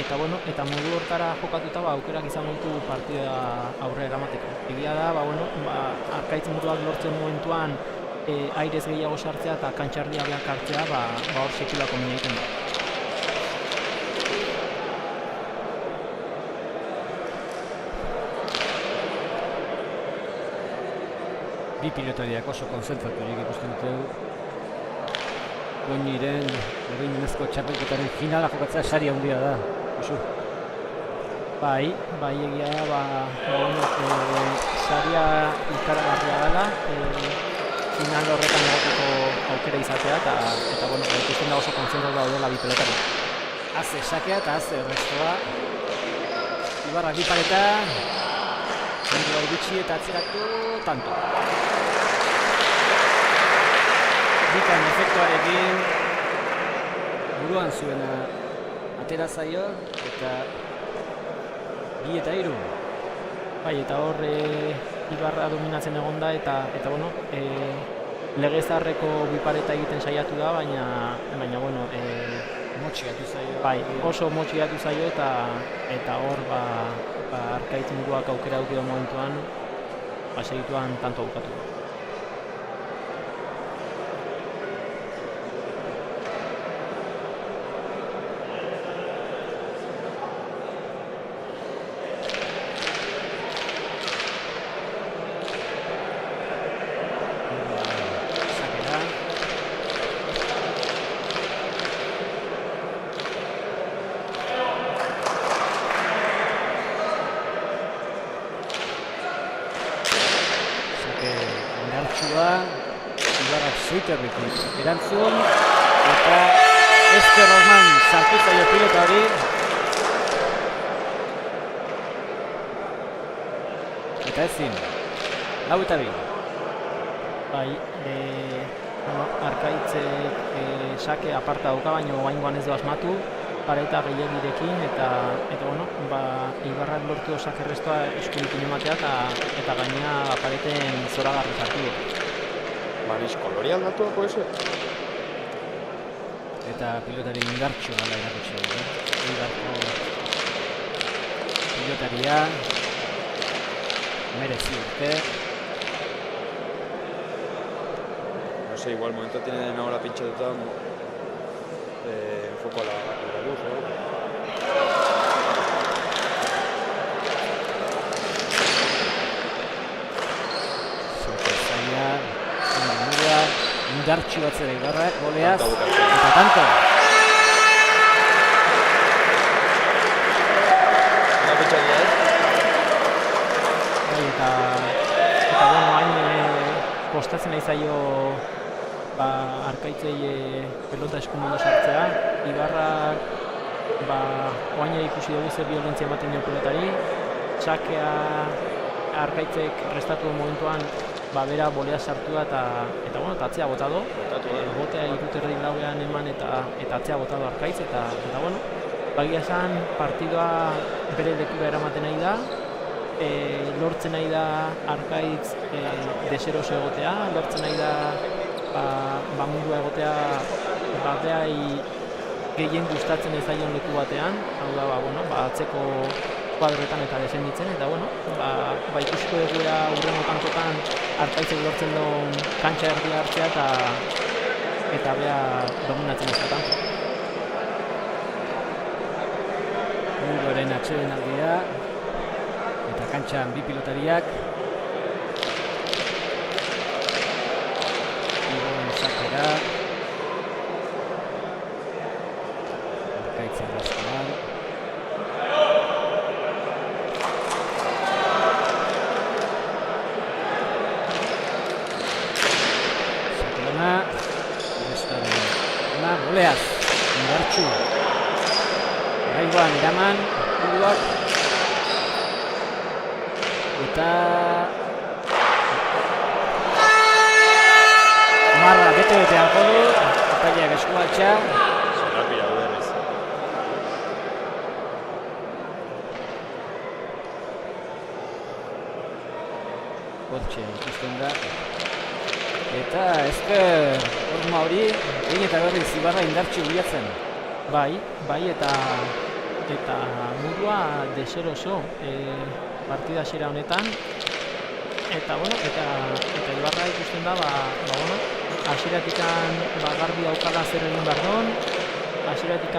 eta bueno, eta modu hortara jokatuta aukerak izango ditu partida aurrera eramateko. Egia da, Arkaitz muruak lortzen momentuan airez gehiago sartzea eta kantxarria behar hartzea, hor sekulako mina egiten da. Bi pilotariak oso konzentraturik ikusten dute. Goñiren erdinezko txapelketaren finala jokatzea sari handia da. Bai, egia da, saria ikaragarria dela, final horretan egoteko aukera izatea, eta bueno, ikusten da oso konzentratu daudela bi pelotari. Haze sakea eta haze errestoa. Ibarra bi pareta, zendua iritsi eta atzeratu tanto. Bikan efektuarekin buruan zuena atera zaio eta 2 eta 3. Bai, eta hor Ibarra dominatzen egon da eta bueno, legezarreko bi pareta egiten saiatu da, baina bueno, motxiatu zaio. Bai, oso motxiatu zaio eta hor Arkaitz muruak aukera duki momentuan segituan tanto bukatu. Ibarrak Zuiterritik erantzun eta Ezker Osman sartu zaio pilota hori. Eta ezin, 4 eta 2. Bai, Arkaitzek sake aparta dauka, baina oraingoan ez du asmatu, pareta gehiegirekin eta bueno, Ibarrak lortu sake errestoa eskubikin ematea eta gainera pareten zoragarri sartu du. Maris kolori aldatua, puede ser? Eta pilotari indartxo gala erakutsi dugu. Ibarko pilotaria merezi urte. No sé, igual momento tienen ahora pinchada enfoco a la luz, ¿no? Indartxu batzera Ibarrak, goleaz, eta tanto. Eta bueno, hain kostatzen nahi zaio Arkaitzei pelota eskumondo sartzea. Ibarrak oain ikusi dugu zer violentzia ematen dio pelotari. Txakea Arkaitzek restatu momentuan bera bolea sartu da eta bueno, atzea bota do. Botea 3:4 eman eta atzea bota do Arkaitz eta bueno, bagia esan partidua bere lekura eramaten nahi da. Lortzen nahi da Arkaitz deseroso egotea, lortzen nahi da mundua egotea beai gehien gustatzen ez zaion leku batean, hau da, bueno, atzeko kuadroetan eta defenditzen, eta bueno, ba ikusiko dugu urrengo tantotan Arkaitzek lortzen duen kantxa erdia hartzea eta bea dominatzen ez da tanto. Mugoren atxeden aldea eta kantxan bi pilotariak. Ibon sakera. Arkaitzen gaztean. Sakelona. Restaurena. Boleaz. Indartxu. Oraingoan iraman, buruak. Eta marra bete-betean jodu, epaileak eskualtxa. Zorrapia berriz. Hortxe ikusten da. Eta ezker horma hori, egin eta berriz Ibarra indartxu bilatzen. Bai, eta mundua deseroso partida hasiera honetan, eta bueno, eta Ibarra ikusten da, bueno, hasieratik garbi daukala zer egin behar duen, hasieratik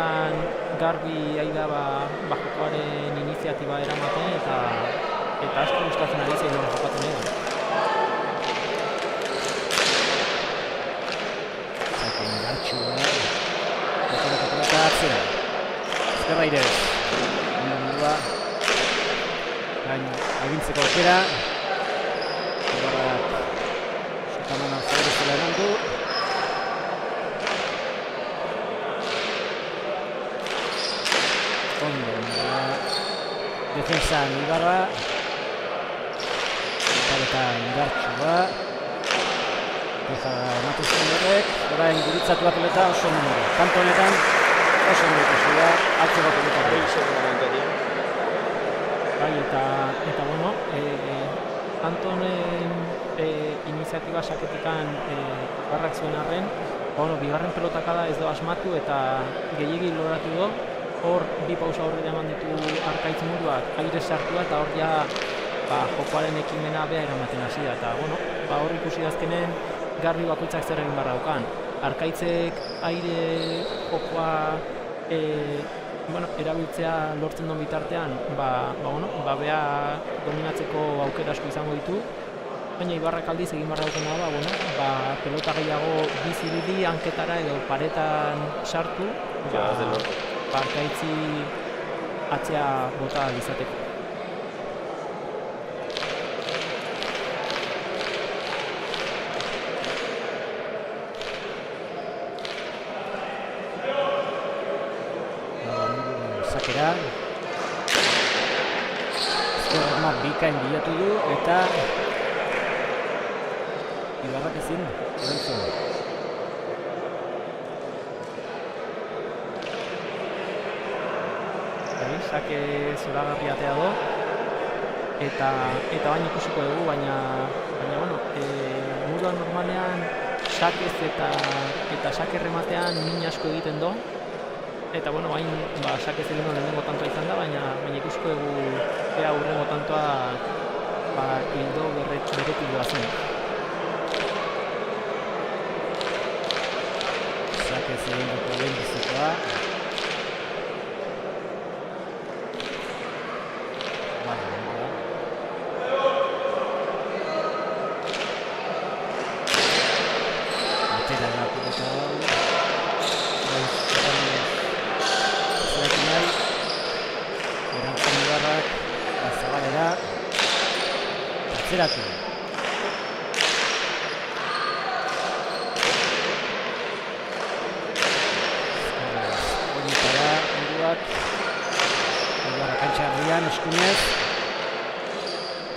garbi ari da jokoaren iniziatiba eramaten, eta asko gustatzen ari zein nola jokatzen edo. Zaten indartxua, eta atzera. Ezkerra irez. Mundua. Gain agintzeko aukera. Ibarrak sotaman alzaberezela eman du. Ondo, defensan Ibarra. Eta indartxua. Deja ematuzten horrek. Orain gurutzatu pelota oso numero. Kanto honetan oso ondo ikusi da, atzeko pelota. Bai, eta bueno, Antonen iniziatiba saketikan Ibarrak zuen arren, bueno, bigarren pelotakada ez da asmatu eta gehiegi loratu du. Hor bi pausa aurrera eman ditu Arkaitz Muruak aire sartua eta hor ja jokoaren ekimena bea eramaten hasi da. Eta bueno, hor ikusi azkenen garbi bakoitzak zer egin barra daukan. Arkaitzek aire jokoa erabiltzea lortzen duen bitartean, bea dominatzeko aukera asko izango ditu, baina Ibarrak aldiz egin barra daukena da, pelota gehiago bizibili hanketara edo paretan sartu, Arkaitzi atzea bota izateko. Sakera. Ezkerra bikain bilatu du eta Ibarrak ezin erantzun. Sake zoragarri atea do eta baina ikusiko dugu, baina bueno, Muruan normalean sakez eta sake rematean min asko egiten do. Eta bueno, bain sakez egin lehenengo tantoa izan da, baina ikusiko dugu ea urrengo tantoa hildo beretik doazen. Sakez egin duko lehen bizikoa. Atera da pelota hau. Erantzun Ibarrak zabalera atzeratu. Horietara Muruak Ibarra kantxa herrian eskunez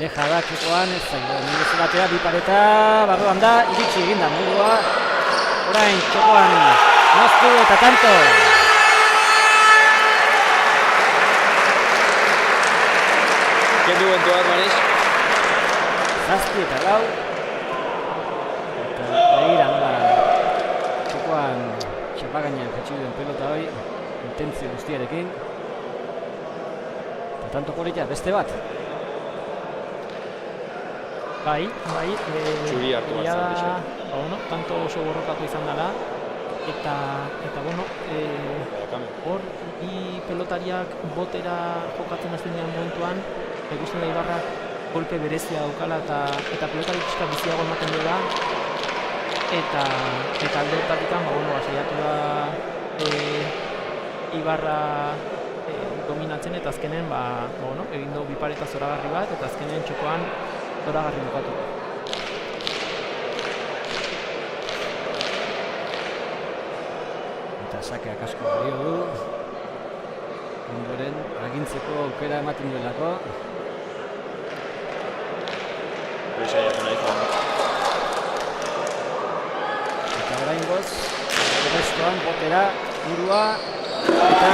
deja da txokoan, ez zailo nire zelatea bi pareta barruan da, iritsi eginda Murua orain txokoan moztu eta tanto. Kendu bentuak, Maris? Zazpi eta lau. Eta begira nola txokoan txapagainan jetxi duen pelota hori intentzio guztiarekin. Eta tanto polita, beste bat. Bai, Txuri hartu egia bat da, zen, bueno, tanto oso borrokatu izan dela, eta bueno, hor bi pelotariak botera jokatzen hasten diren momentuan, ikusten da Ibarrak golpe berezia daukala eta pelotari pixka biziago ematen duela, eta alde hortatik saiatu da Ibarra dominatzen, eta azkenen egin du bi pareta zoragarri bat, eta azkenen txokoan zoragarri bukatu. Eta sakeak asko balio du. Ondoren agintzeko aukera ematen duelako. Eta oraingoz, restoan botera, burua, eta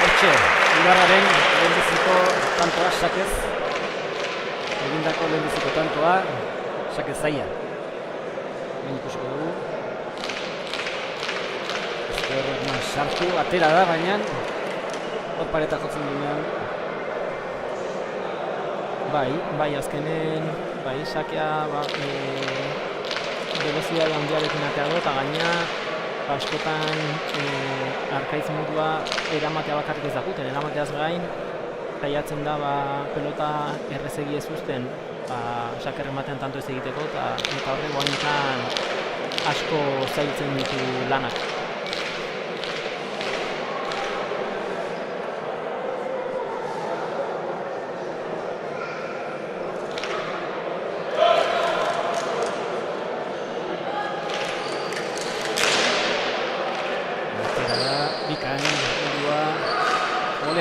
hortxe, Ibarraren lehenbiziko tantoa sakez, egindako lehenbiziko tantoa sakez zaila. Hemen ikusiko dugu. Ezkerrean sartu, atera da, baina hor pareta jotzen duenean. Bai, azkenen, sakea velozitate handiarekin atea du, eta gaina askotan arkaitz modua eramatea bakarrik ez dakuten, eramateaz gain, saiatzen da pelota errezegi ez uzten, saker ematen tanto ez egiteko, eta horrek guaintan asko zailtzen ditu lanak.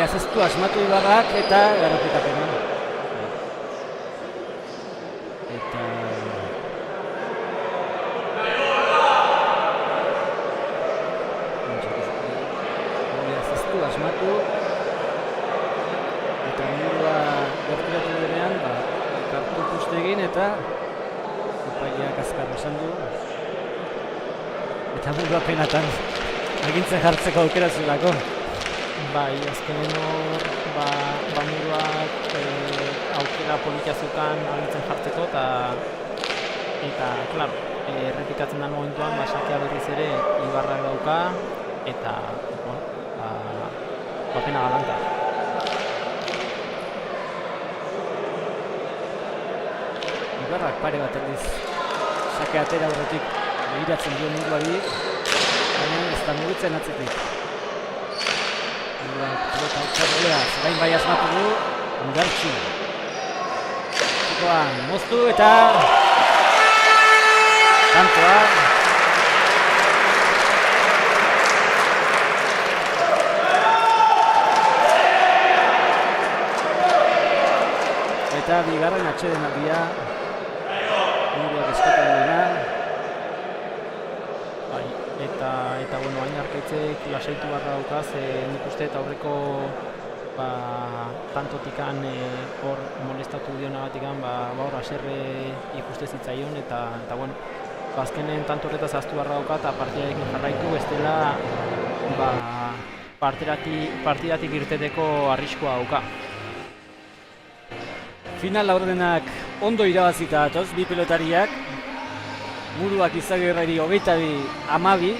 Azestu asmatu Ibarrak eta errepikapena. Eta azestu asmatu eta mundua gerturatu denean kartu puste egin eta epaileak azkar esan du eta mundua penatan agintzen jartzeko aukera zuelako. Bai, azkenen hor, muruak aukera politia zeukan agintzen jartzeko, eta klaro, errepikatzen den momentuan, sakea berriz ere Ibarrak dauka, eta, pena galanta. Ibarrak pare bat aldiz, sakea atera horretik begiratzen dio muruari, baina ez da mugitzen atzetik. Zerain bai asmatu du, Ungartxu. Txikoan, moztu eta kantoa. Eta bigarren atxeden aldia, munduak eskatu duena. Eta hain arkaitzek lasaitu barra daukaz, nik uste eta aurreko tantotikan hor molestatu dionagatikan hor aserre ikuste zitzaion, eta azkenen tanto horretaz ahaztu barra dauka eta partidarekin jarraitu bestela partidatik irteteko arriskua dauka. Final laurdenak ondo irabazita datoz, bi pelotariak. Muruak Izagirreri 22-12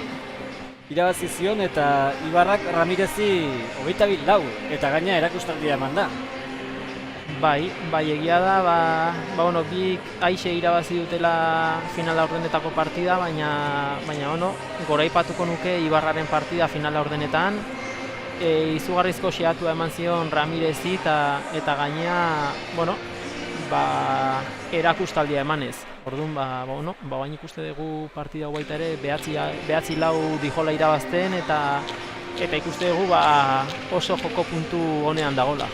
irabazi zion eta Ibarrak Ramirezi 22-4 eta gaina erakustaldia eman da. Bai, egia da, bik aixe irabazi dutela final laurdenetako partida, baina goraipatuko nuke Ibarraren partida final laurdenetan. Izugarrizko xeatua eman zion Ramirezi eta gaina, erakustaldia emanez. Orduan, baina ikuste dugu partida hau baita ere 9-4 dijola irabazten eta ikuste dugu oso joko puntu honean dagola.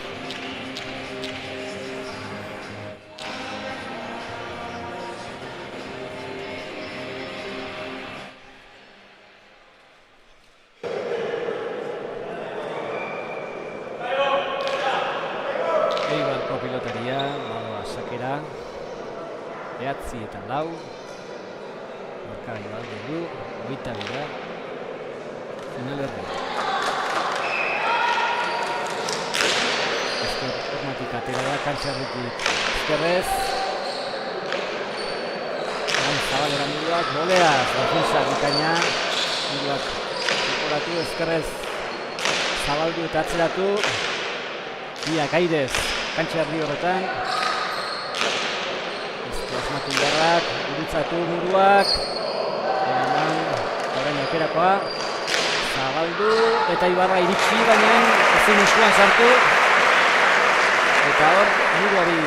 Eibarko pilotaria, sakera. 9-4, marka Ibarra du, 22, finalerdi. Formatik atera da kantxarritik ezkerrez. Zabalera Muruak, boleaz, defensa bikaina. Muruak dekoratu ezkerrez. Zabaldu eta atzeratu. Biak airez, kantxarri horretan. Asmatu jarrak, gurutzatu Muruak. Eman, orain aukerakoa. Zabaldu eta Ibarra iritsi, baina ezin eskuan sartu. Eta hor, Muruari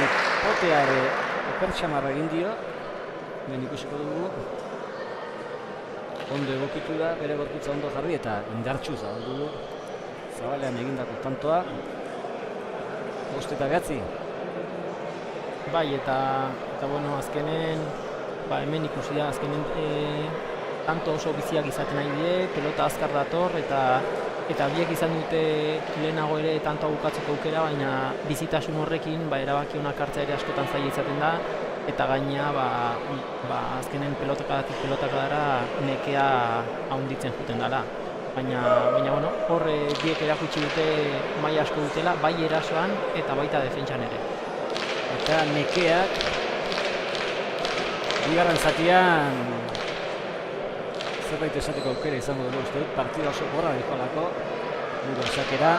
poteare okertxamarra egin dio. Ben ikusiko dugu. Ondo egokitu da, bere gorputza ondo jarri eta indartxu zabaldu du. Zabalean egindako tantoa. 5-9. Bai, eta bueno, azkenen, hemen ikusi da, azkenen tanto oso biziak izaten nahi die, pelota azkar dator, eta biek izan dute lehenago ere tantoa bukatzeko aukera, baina bizitasun horrekin erabaki onak hartzea ere askotan zaila izaten da, eta gaina azkenen pelotakatik pelotakadara nekea haunditzen juten dela. Baina bueno, hor biek erakutsi dute maila asko dutela, bai erasoan eta baita defentsan ere. Eta nekeak bigarren zatian zerbait esateko aukera izango dugu uste dut, partida oso gorra dikolako. Muro esakera.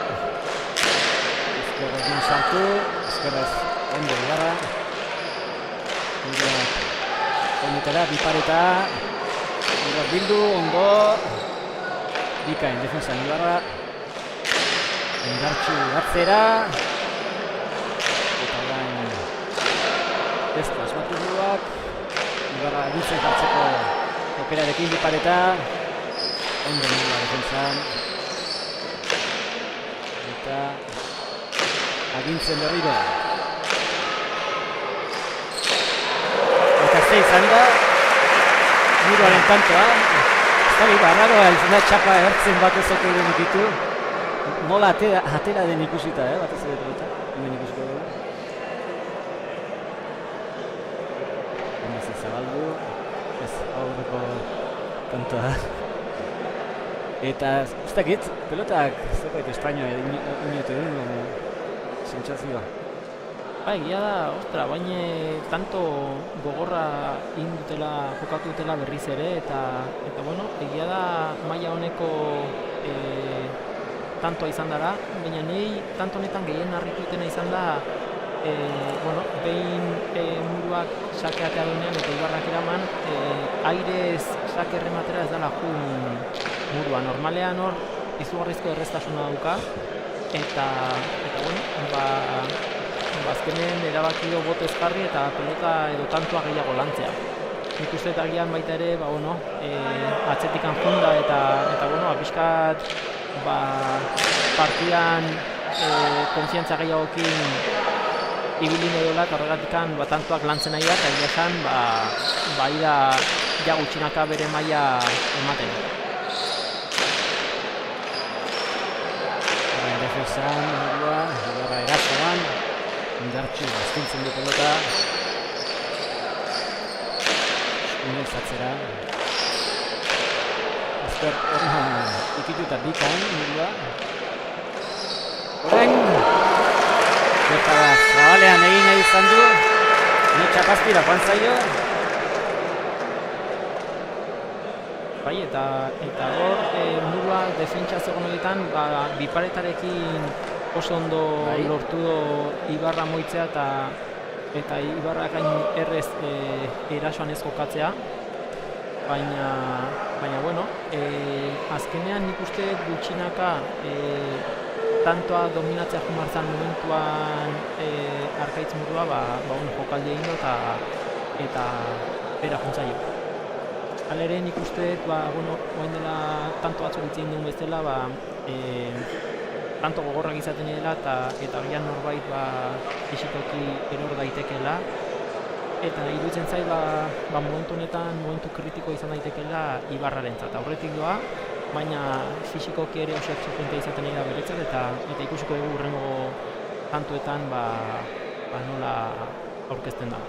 Ezkerrekin sartu, ezkerrez ondo Ibarra. Muruak onetara, bipareta. Muruak bildu, ondo. Bikain defensan Ibarra. Indartxu atzera. Eta orain ez da asmatu Muruak. Ibarra biltzen jartzeko aukerarekin bipareta. Ondo Murua defensan. Eta agintzen berriro. Eta ze izan da Muruaren tantoa. Zari barraroa izan da txapa ertzen bat ezoko ere nikitu. Nola atera den ikusita, batez ere pelota. Hemen ikusiko dugu. Hemen zabaldu. Ez aurreko tantoa. Eta ez dakit, pelotak zerbait estrañoa inote duen sentsazioa. Egia da, baina tanto gogorra jokatu dutela berriz ere, eta bueno, egia da maila honeko tantoa izan dara, baina nahi tanto honetan gehien harritu dutena izan da, behin Muruak sakeatea duenean eta Ibarrak eraman, airez sake errematera ez dela jun Murua. Normalean hor izugarrizko erreztasuna dauka, eta bueno, azkenen erabakio botez jarri eta pelota edo tantoa gehiago lantzea. Nik uste eta agian baita ere, atzetikan junda eta pixkat partidan konfiantza gehiagokin ibili edola eta horregatikan tantoak lantzen nahi da, eta egia esan, ira gutxinaka bere maila ematen. Horrein defensan, Murua, Ibarra erasoan, indartxu astintzen du pelota. Eskunez atzera. Ezker horrein ikitu eta bikain Murua. Horrein Zabalean egin nahi izan du. Txapaztira joan zaio. Bai, eta hor Murua defentsa zegoen horietan biparetarekin oso ondo lortu du Ibarra moitzea eta Ibarrak hain errez erasoan ez jokatzea. Baina bueno, azkenean nik uste gutxinaka tantoa dominatzea jumartzan momentuan Arkaitz Murua jokaldi egin du eta bera juntzaio. Halere nik uste, oain dela tanto batzuk itzien duen bezala, tanto gogorrak izaten dela eta agian norbait fisikoki eror daitekeela. Eta iruditzen zait, momentu honetan, momentu kritiko izan daitekeela Ibarrarentzat. Aurretik doa, baina fisikoki ere oso exigente izaten da beretzat eta ikusiko dugu hurrengo tantoetan nola aurkezten da.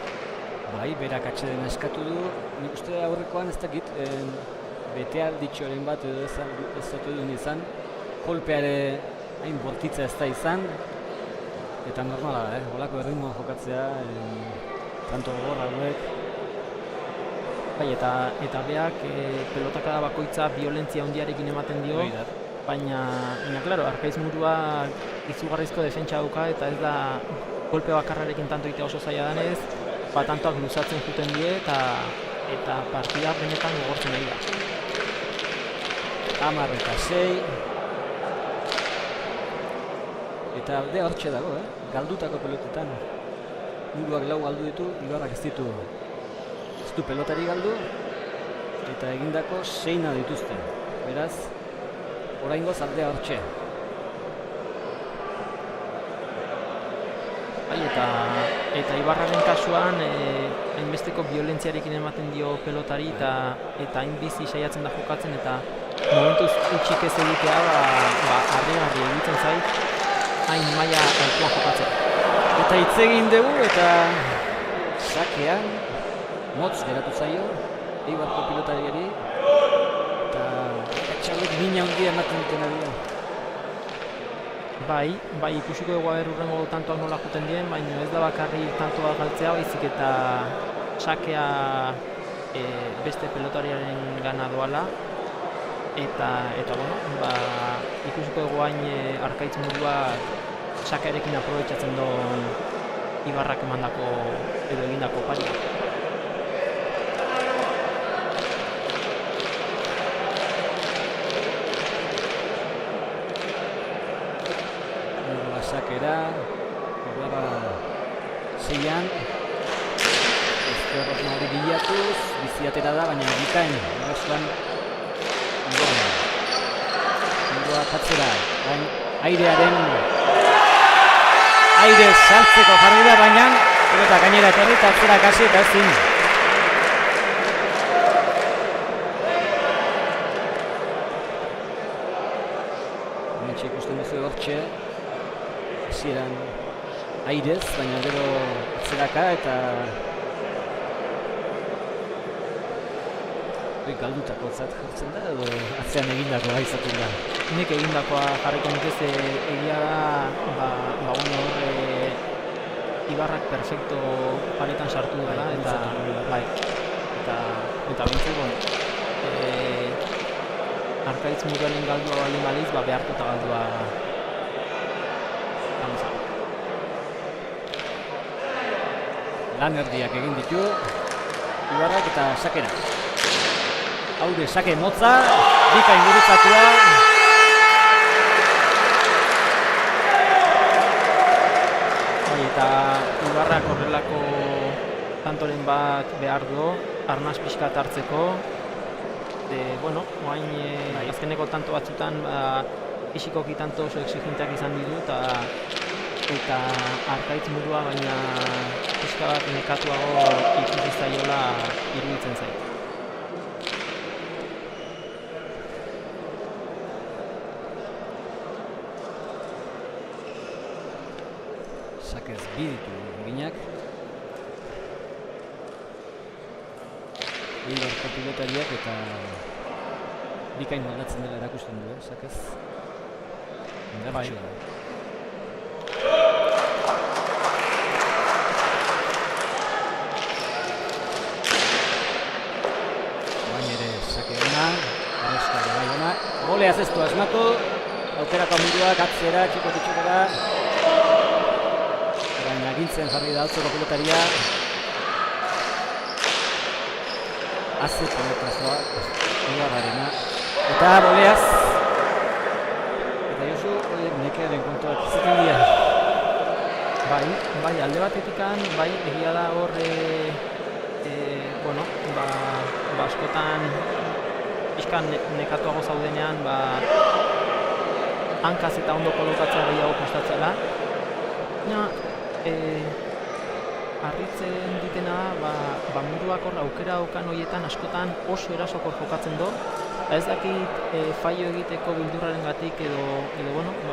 Bai, berak atxeden eskatu du, nik uste aurrekoan ez dakit, betealditxoren bat edo ez zatu duen izan, kolpeare hain bortitza ez da izan, Eta normala da, holako erritmoa jokatzea, tanto gogor hauek. Bai, eta beak pelotakada bakoitza violentzia handiarekin ematen dio, baina claro, Arkaitz Murua izugarrizko defentsa dauka eta ez da golpe bakarrarekin tanto egitea oso zaila danez, tantoak luzatzen juten die eta partida benetan gogortzen ari da. 10-6. Eta alde hortxe dago, galdutako pelotetan. Muruak 4 galdu ditu, Ibarrak ez ditu. Ez du pelotari galdu, eta egindako 6 dituzte. Beraz, oraingoz aldea hortxe. Bai, eta Ibarraren kasuan hainbesteko violentziarekin ematen dio pelotari eta hain bizi saiatzen da jokatzen eta momentuz utxik ez egitea harrigarri egiten zait hain maila altua jokatzen. Eta hitz egin dugu eta sakean motz geratu zaio Eibarko pilotariari eta katxalek mina handia ematen duten ari da. Bai, ikusiko dugu urrengo tantoak nola juten dien, baina ez da bakarrik tantoa galtzea, baizik eta sakea beste pelotariaren gana doala. Eta bueno, ikusiko dugu hain Arkaitz Murua sakearekin aprobetxatzen duen Ibarrak emandako edo egindako paria. Sakera, Ibarra 6an, ezkerrok hori bilatuz, biziatera da, baina bikain, horrezuan Murua katzera, aire sartzeko jarri da, baina pelota gainera etorri eta atzera kasi eta ezin. Mentxe ikusten duzu hortxe, hasieran airez, baina gero atzeraka eta galdutako zat jartzen da edo atzean egindakoa izaten da? Nik egindakoa jarriko nukez egia da Ibarrak perfecto paretan sartu dela eta bintzut Arkaitz Muruaren galdua baldin baliz, behartuta galdua lan erdiak egin ditu Ibarrak eta sakera. Haude sake motza, bikain gurutzatua. Eta Ibarrak horrelako tantoren bat behar du, arnaz pixkat hartzeko. Oain azkeneko tanto batzutan fisikoki tanto oso exigenteak izan ditu eta Arkaitz Murua baina pixka bat nekatuago ikusi zaiola iruditzen zait. Sakez bi ditu eginak. Eibarko pilotariak eta bikain moldatzen dela erakusten du, Sakez. Indartxua da. Baina ere sake ona, arrezkari bai ona. Goleaz ez du asmatu, aukerako Muruak atzera, txikotitxukera. Baina gintzen jarri da altzeko pilotaria. Aze pelotazoa, Ibarrarena. Eta boleaz. Eta Josu, nekearen kontuak izaten dira. Bai, alde batetikan, egia da hor, askotan pixkan nekatuago zaudenean, hankaz eta ondo kolokatzea gehiago kostatzela. Baina, harritzen ditena, Muruak hor aukera daukan horietan askotan oso erasokor jokatzen du. Ez dakit faio egiteko bildurraren gatik edo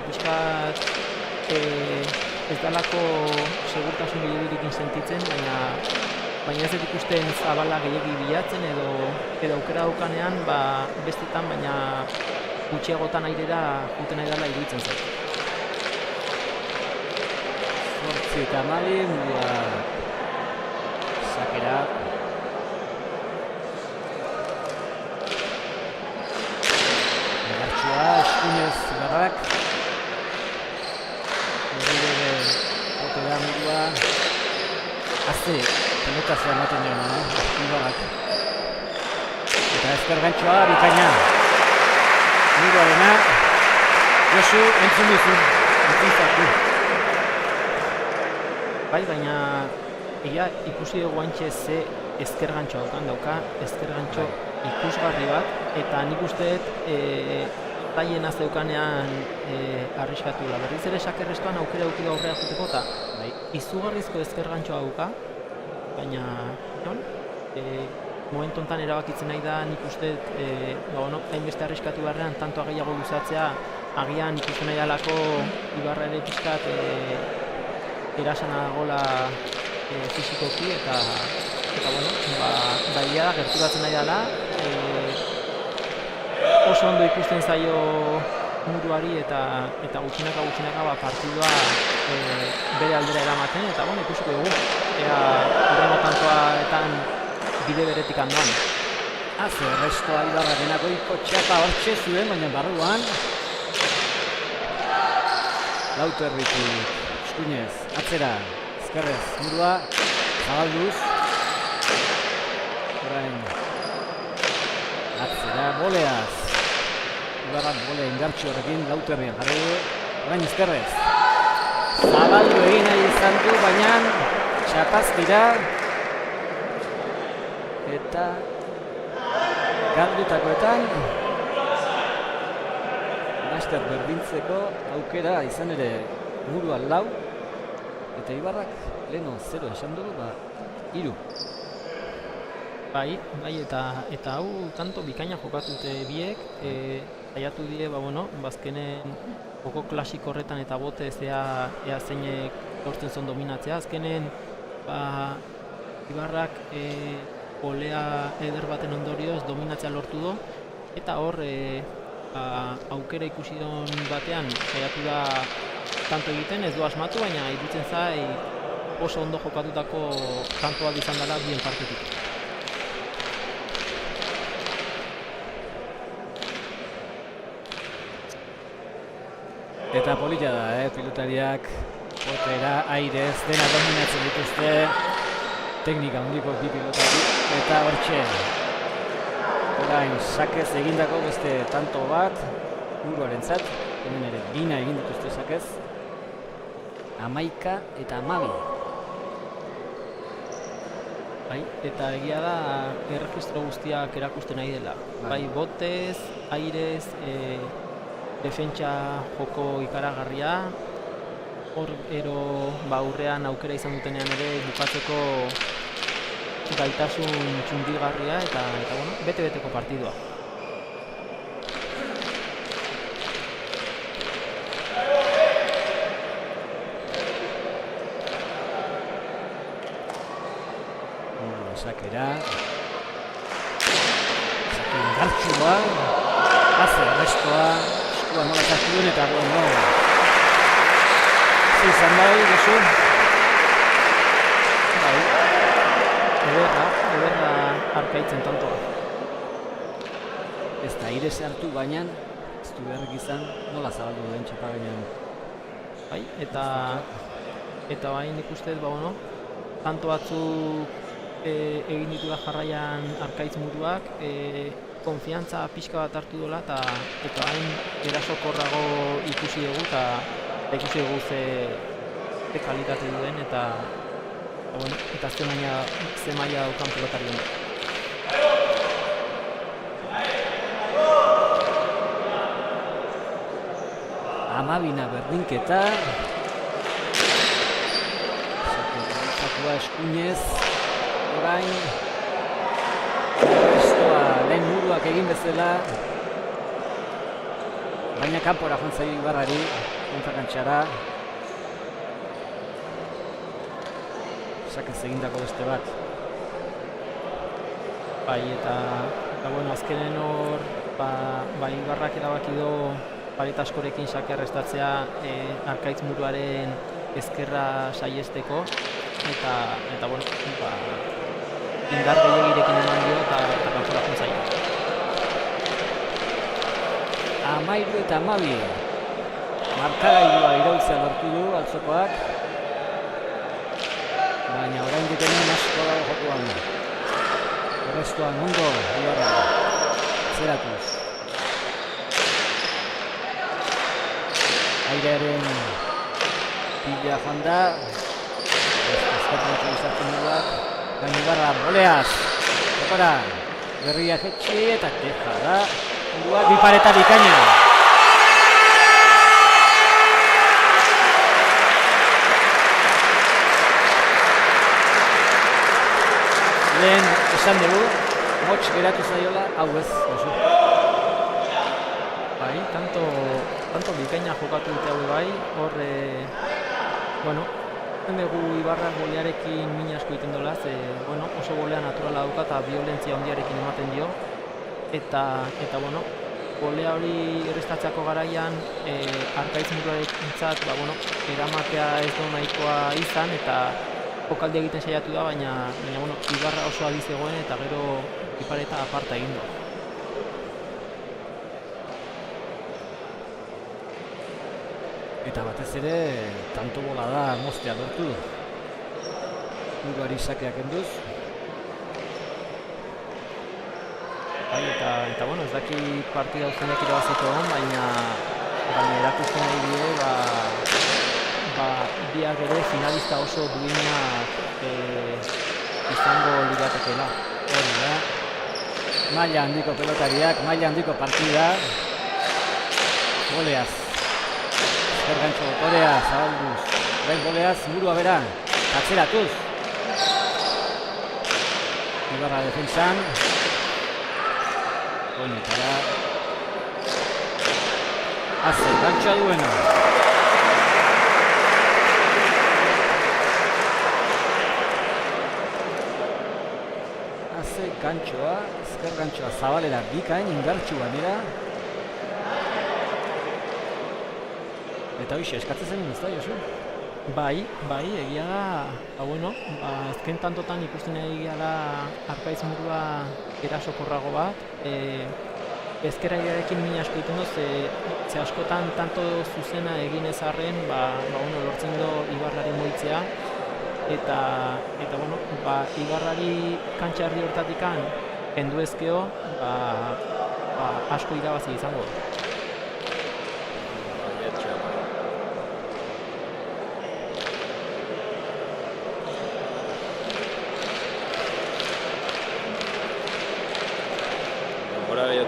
pixkat ez dalako segurtasun gehiagirikin sentitzen, baina ez dut ikusten zabala gehiagi bilatzen edo aukera daukanean bestetan, baina gutxiagotan airera juten nahi dela iruditzen zait. eta Mali, mundua sakera. Gartxua, eskunez Ibarrak. Horrire bote da mundua. Azte, pelotazea ematen dira, Ibarrak. Eta ezker gantxoa, bikaina. Munduarena, Josu, entzun duzu, entzun zatu. Bai, baina egia ikusi dugu antxe ze ezker gantxo dauka, ezker gantxo ikusgarri bat, eta nik uste taien azeukanean arriskatu da. Berriz ere sakerrestuan aukera auki aurrea juteko eta izugarrizko ezker gantxoa dauka, baina momentu honetan erabakitzen nahi da nik uste hainbeste arriskatu beharrean tantoa gehiago luzatzea, agian ikusten nahi dalako Ibarra ere pixkat erasana dagoela fizikoki eta egia da gerturatzen nahi dela, oso ondo ikusten zaio muruari eta gutxinaka partidua bere aldera eramaten eta ikusiko dugu ea hurrengo tantoaetan bide beretik handoan. Aze, restoa Ibarra denako ikotxeaka hortxe zuen, baina barruan Lauterritik, eskuinez, atzera, ezkerrez, murua, zabalduz. Orain, atzera, boleaz. Ibarra bole indartxu horrekin, Lauterrian jarri du. Orain ezkerrez. Zabaldu egin nahi izan du, baina txapaztira. Eta galdutakoetan laster berdintzeko aukera izan ere murua 4 eta Ibarrak leno 0 esan dugu, 3. Bai, eta hau tanto bikaina jokatute biek, saiatu die, azkenen joko klasiko horretan eta botez ea zeinek lortzen zon dominatzea. Azkenen Ibarrak olea eder baten ondorioz dominatzea lortu du, eta hor aukera ikusi duen batean saiatu da tanto egiten, ez du asmatu, baina iruditzen zai oso ondo jokatutako kantoa izan dela bien partetik. Eta polita da, pilotariak potera, airez, dena dominatzen dituzte. Teknika handiko bi pilotari eta hortxe orain sakez egindako beste tanto bat muruarentzat, hemen ere bina egin dituzte sakez, 11 eta 12. Bai, eta egia da erregistro guztiak erakusten nahi dela. Bai, botez, airez, defentsa joko ikaragarria, hor aurrean aukera izan dutenean ere bukatzeko gaitasun txundigarria eta bete-beteko partidua. Sakera indartsua, haze restoa, eskua nola sartu duen eta izan bai, Josu? Bai, ederra arkaitzen tantoa. Ez da aire hartu, baina ez du beharrik izan nola zabaldu duen txapa gainean. Bai, eta bain ikusten, tanto batzuk egin ditu da jarraian arkaitz muruak, konfiantza pixka bat hartu dola eta bain erasokorrago ikusi dugu eta ikusi dugu ze kalitate duen eta ze maila daukan pelotarien. Amabina berdinketa. Zakua eskuinez. Orain. Restoa lehen muruak egin bezala. Baina kanpora joan zaio Ibarrari. Kontakantxara. Sakez egindako beste bat. Bai, eta azkenen hor Ibarrak erabaki du paret askorekin sake arrestatzea arkaitz muruaren ezkerra saiesteko eta bueno, indar gehiagirekin eman dio eta kanpora joan zaio. 13 eta 12. Markagailua iraultzea lortu du altzokoak. Baina oraindik hemen asko dago jokoan. Errestuan ondo Ibarra zeratuz. Airearen pila joan da. Ezkerreko izartzen duak. Baina Ibarra boleaz. Jokora berria jetxi eta keja da. Bipareta bikaina. Lehen esan dugu, motx geratu zaiola, hau ez, oso. Bai, tanto bikaina jokatu dute hau bai, hor, bueno, dugu Ibarra golearekin min asko egiten dola, bueno, oso golea naturala dauka eta violentzia handiarekin ematen dio. Eta bueno, golea hori errestatzeako garaian Arkaitz Muruarentzat, bueno, eramatea ez du nahikoa izan eta jokaldi egiten saiatu da, baina bueno, Ibarra oso adi zegoen eta gero Ipareta aparta egin du. Eta batez ere, tanto bola da moztea lortu. Muruari sakeak enduz. Bai, eta bueno, ez daki partida uzenek irabaziko hon, baina erakusten nahi die, biak ere finalista oso duinak izango ligatekeela. Hori da. Maila handiko pelotariak, maila handiko partida. Goleaz. Zergantxo Korea zabalduz. Bai goleaz, burua bera. Atzeratuz. Ibarra defensan. Oinetara. Aze, gantxoa duena. Aze, gantxoa, ezker gantxoa zabalera bikain, indartxu ganera. Eta hoxe, eskatzen zen ez da, Josu? Bai, egia da, bueno, azken tantotan ikusten egia da Arkaitz Murua erasokorrago bat. Ezkerraiarekin min asko egiten du, ze askotan tanto zuzena egin ezarren, bueno, lortzen du Ibarrari moitzea. Eta bueno, Ibarrari kantxarri hortatikan kendu ezkeo, asko irabazi izango.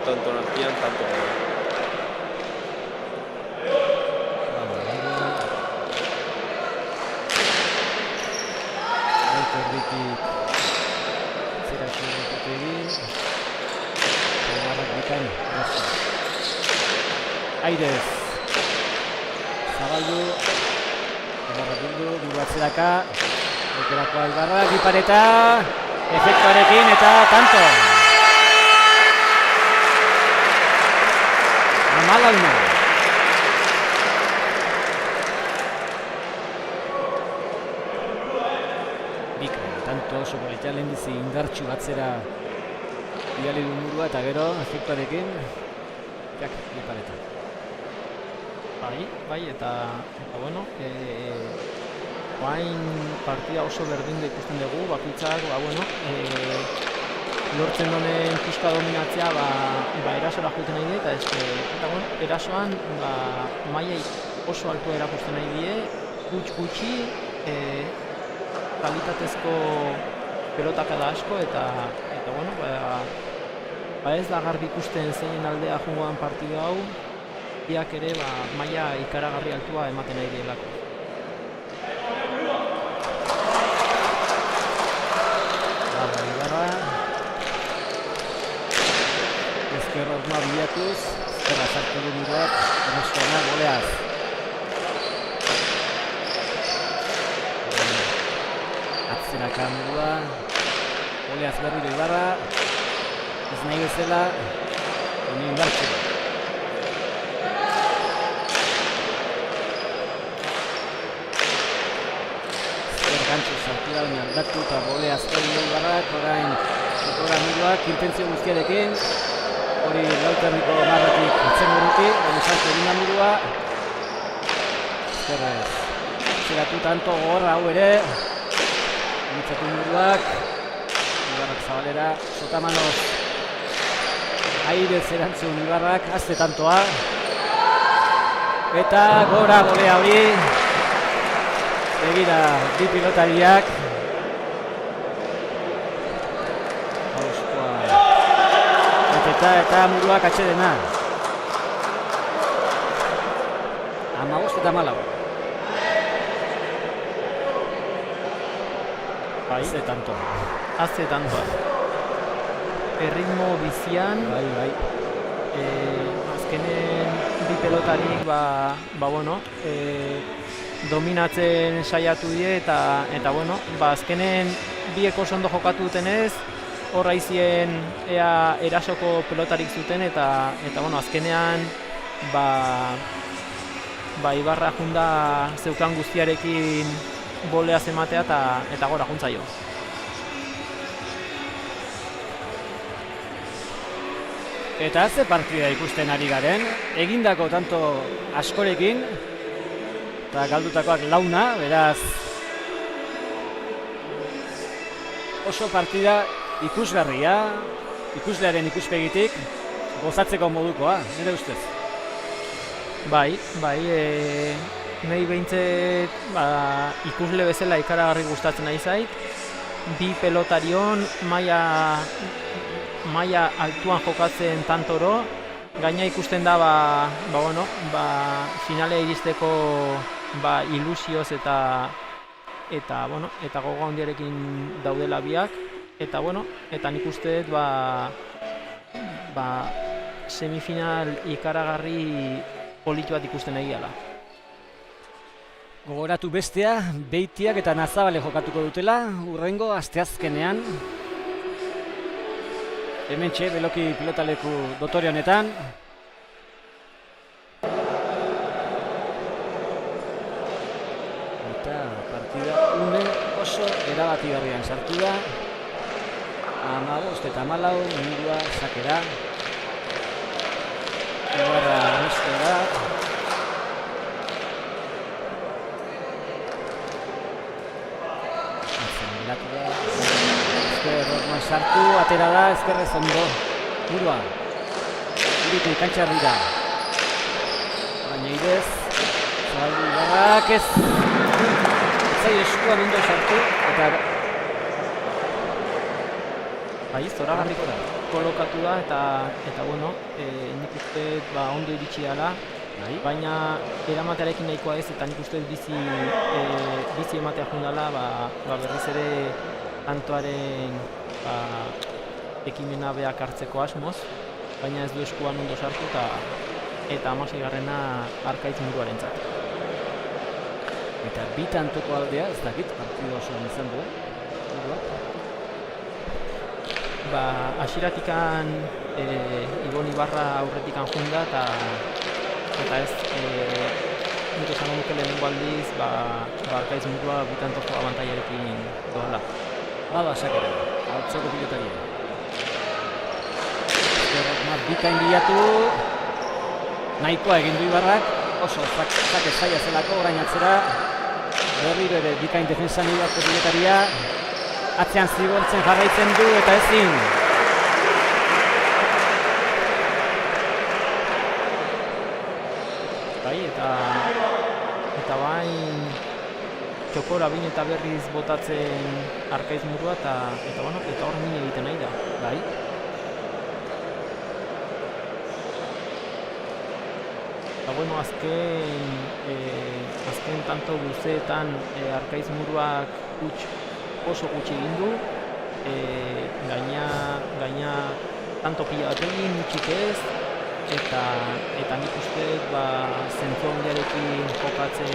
Tanto nartian, tanto Aitorritik zera xerretutu egin. Zagarrak bikain, oso. Airez. Zabaldu. Ibarra bildu, biru atzeraka. Ekerakoa Ibarra, Bipareta. Efektuarekin eta tanto. Amalalno. Bikain, tanto oso politia lehenbizi indartxu atzera biali du Murua eta gero efektuarekin Bipareta. Bai, eta bueno, guain partida oso berdindu ikusten dugu, bakoitzak, bueno, lortzen honen pixka dominatzea, erasora joiten nahi die, eta bueno, erasoan, maila oso altua erakusten nahi die, gutxi, kalitatezko pelotaka da asko, eta bueno, ez da garbi ikusten zein aldea jungoan partidu hau, biak ere maila ikaragarri altua ematen nahi dielako. Ibarra ezkerra orma bilatuz, ezkerra sartu du Muruak, errestuana goleaz. Atzeraka Murua, goleaz berriro Ibarra, ez nahi bezala, honi indartxu. Kantxo sartu da, aldatu eta bole azkari Eibarrak, orain Jokora Muruak intentzio guztiarekin, hori Lauterriko marratik itzen buruti, hori sartu egin da Murua, ezkerrez, zeratu tanto gogorra hau ere, initzatu Muruak, Eibarrak zabalera, Sotamanos, aire zerantzun Eibarrak, azte tantoa, eta gora golea hori, begira bi pilotariak, eta Muruak atxedena. 15 eta 14. Haze tanto. Erritmo bizian, Bai. azkenen bi pelotarik dominatzen saiatu die eta azkenen biek oso ondo jokatu dutenez, hor aizien ea erasoko pelotarik zuten eta azkenean Ibarra junda zeukan guztiarekin bolea zematea eta gora juntzaio. Eta ze partida ikusten ari garen, egindako tanto askorekin eta galdutakoak launa, beraz oso partida ikusgarria, ikuslearen ikuspegitik gozatzeko modukoa, nire ustez. Bai, nahi behintzet ikusle bezala ikaragarri gustatzen nahi zait. Bi pelotarion maila altuan jokatzen tantoro, gaina ikusten da finalea iristeko ilusioz eta gogo handiarekin daudela biak. Eta nik uste semifinal ikaragarri politu bat ikusten nahi gala. Gogoratu bestea, Beitiak eta Nazabale jokatuko dutela, hurrengo asteazkenean. Hementxe, Beloki pilotaleku dotore honetan. Eta partida une oso erabakigarrian sartu da. 15 eta 14, Murua sakera. Ibarra bestera. Ezker sartu, atera da, ezkerrez ondo. Murua. Iritu, kantxarri da. Baina idez. Zabaldu Ibarrak ez. Etzai eskuan ondo sartu. Eta zoragarriko kolokatu da eta nik uste ondo iritsi dela, baina eramatearekin nahikoa ez eta nik uste bizi ematea jundala berriz ere Antoaren ekimena beak hartzeko asmoz, baina ez du eskuan ondo sartu eta 16garrena Arkaitz Muruarentzat. Eta bi tantoko aldea, ez dakit, partidu osoan izan du, Muruak. Hasieratikan Ibon Ibarra aurretikan junda eta ez nik esango nuke lehenengo aldiz Arkaitz Murua bitantoko abantaiarekin doala. Sakera, altzoko pilotaria. Bikain bilatu, nahikoa egin du Ibarrak, oso zake zaila zelako orain atzera, berriro ere bikain defensan Ibarko pilotaria, atzean zigortzen jarraitzen du eta ezin. Eta bain txokora bain eta berriz botatzen Arkaitz Murua eta hor min egiten nahi da. Bai. Azken tanto luzeetan Arkaitz Muruak oso gutxi egin du, gaina tanto pila bat egin, utxik ez, eta nik uste zentzu handiarekin jokatzen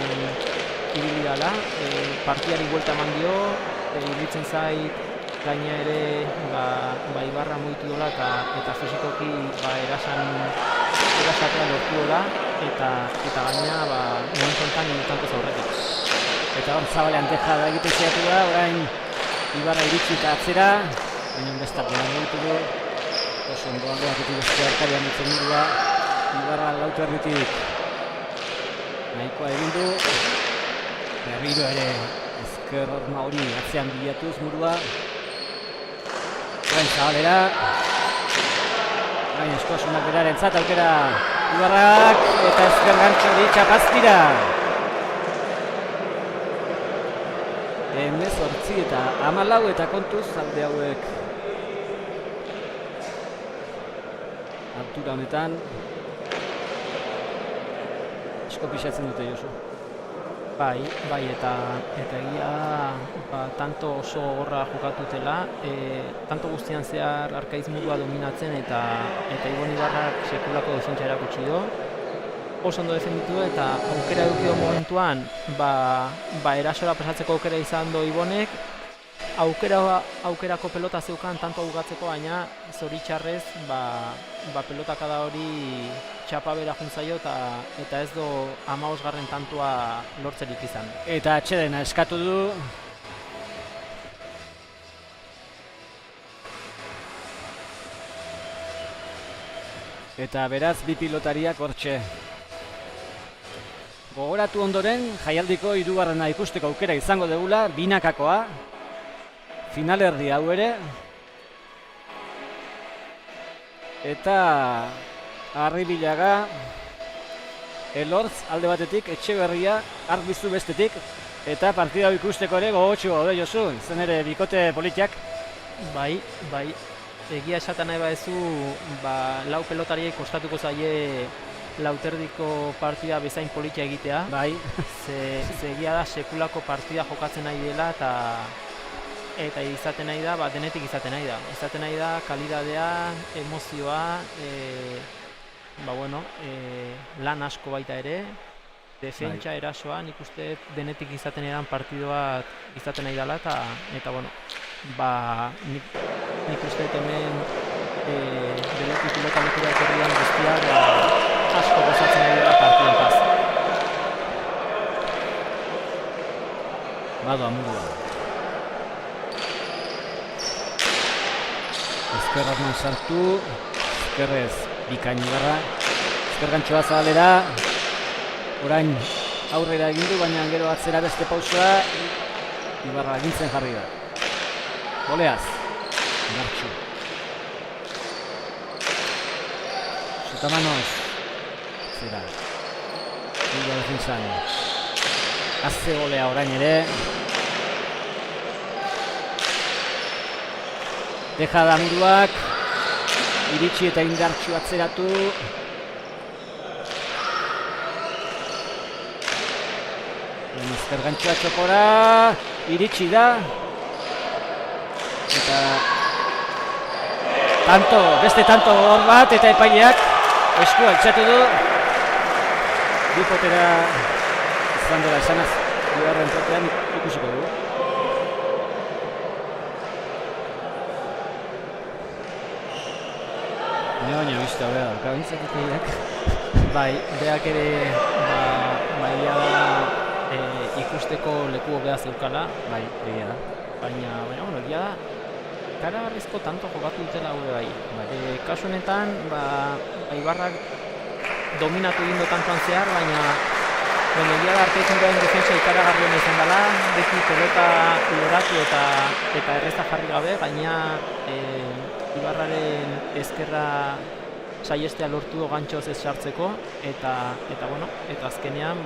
ibili dela, partidari buelta eman dio, iruditzen zait gaina ere Ibarra mugitu dola eta fizikoki erasatea lortu dola eta gaina momentu enten minutanko zaurretik. Eta hor Zabalean Tejada egiten saiatu da, orain Ibarra iritsi eta atzera, baina bestak behar dutu du. Oso ondo aldeaketik beste arkarian ditzen murua, Ibarra Lauterritik nahikoa egin du. Berriro ere ezker horma hori atzean bilatuz murua. Orain Zabalera. Orain eskoasunak berarentzat aukera Ibarrak eta ezker gantxo hori txapaztira. 18 eta 14 eta kontuz alde hauek altura honetan asko pixatzen dute Josu. Bai, eta egia tanto oso gogorra jokatutela, tanto guztian zehar Arkaiz mundua dominatzen eta Ibon Ibarrak sekulako defentsa erakutsi du. Oso ondo defenditu eta aukera edukido momentuan erasora pasatzeko aukera izan du Ibonek. Aukerako pelota zeukan tanto ugatzeko, baina zoritxarrez pelotakada hori txapa bera juntzaio eta ez du 15. tantua lortzerik izan. Eta atsedena eskatu du. Eta beraz bi pilotariak hortxe. Gogoratu ondoren, jaialdiko 3. ikusteko aukera izango dugula, binakakoa. Finalerdi hau ere. Eta Arribilaga, Elortz alde batetik, Etxeberria, Arbizu bestetik. Eta partida hau ikusteko ere gogotxu gaude Josu, izan ere bikote politiak. Bai. Egia esaten nahi badezu, lau pelotariei kostatuko zaie Lauterdiko partida bezain politia egitea. Bai. Ze egia da sekulako partida jokatzen nahi dela eta izaten nahi da, denetik izaten nahi da. Izaten nahi da kalidadea, emozioa, lan asko baita ere, defentsa, erasoa, nik uste denetik izaten edan partidoa izaten nahi dela eta nik uste hemen beletik pilota lekura etorrian guztiak asko gozatzen nahi dela partidoetaz. Bado amurua. Ezkerrazman sartu, ezkerrez bikain Ibarra, ezker gantxoa Zabalera, orain aurrera egin du, baina gero atzera beste pausoa, Ibarra egintzen jarri da. Boleaz, Gartxu. Sotamanos, zera, Iba defensan. Azze golea orain ere. Tejada muruak, iritsi eta Indartxu atzeratu. Ezker gantxoa txokora, iritsi da. Eta beste tanto hor bat eta epaileak eskua altxatu du. Bipotera izan dela esanaz, bigarren trotean ikusiko dugu. Baina bizta hobea dauka bintzat epaileak. Bai, beak ere egia da ikusteko leku hobea zeukala. Bai, egia da. Baina, egia da, karagarrizko tanto jokatu dutela gure bai. Kasu honetan, Ibarrak dominatu egin tantoan zehar, baina egia da Arkaiz defensa ikaragarriena izan dela, beti pelota loratu eta erreza jarri gabe, baina Ibarraren ezkerra saiestea lortu gantxoz ez sartzeko, eta azkenean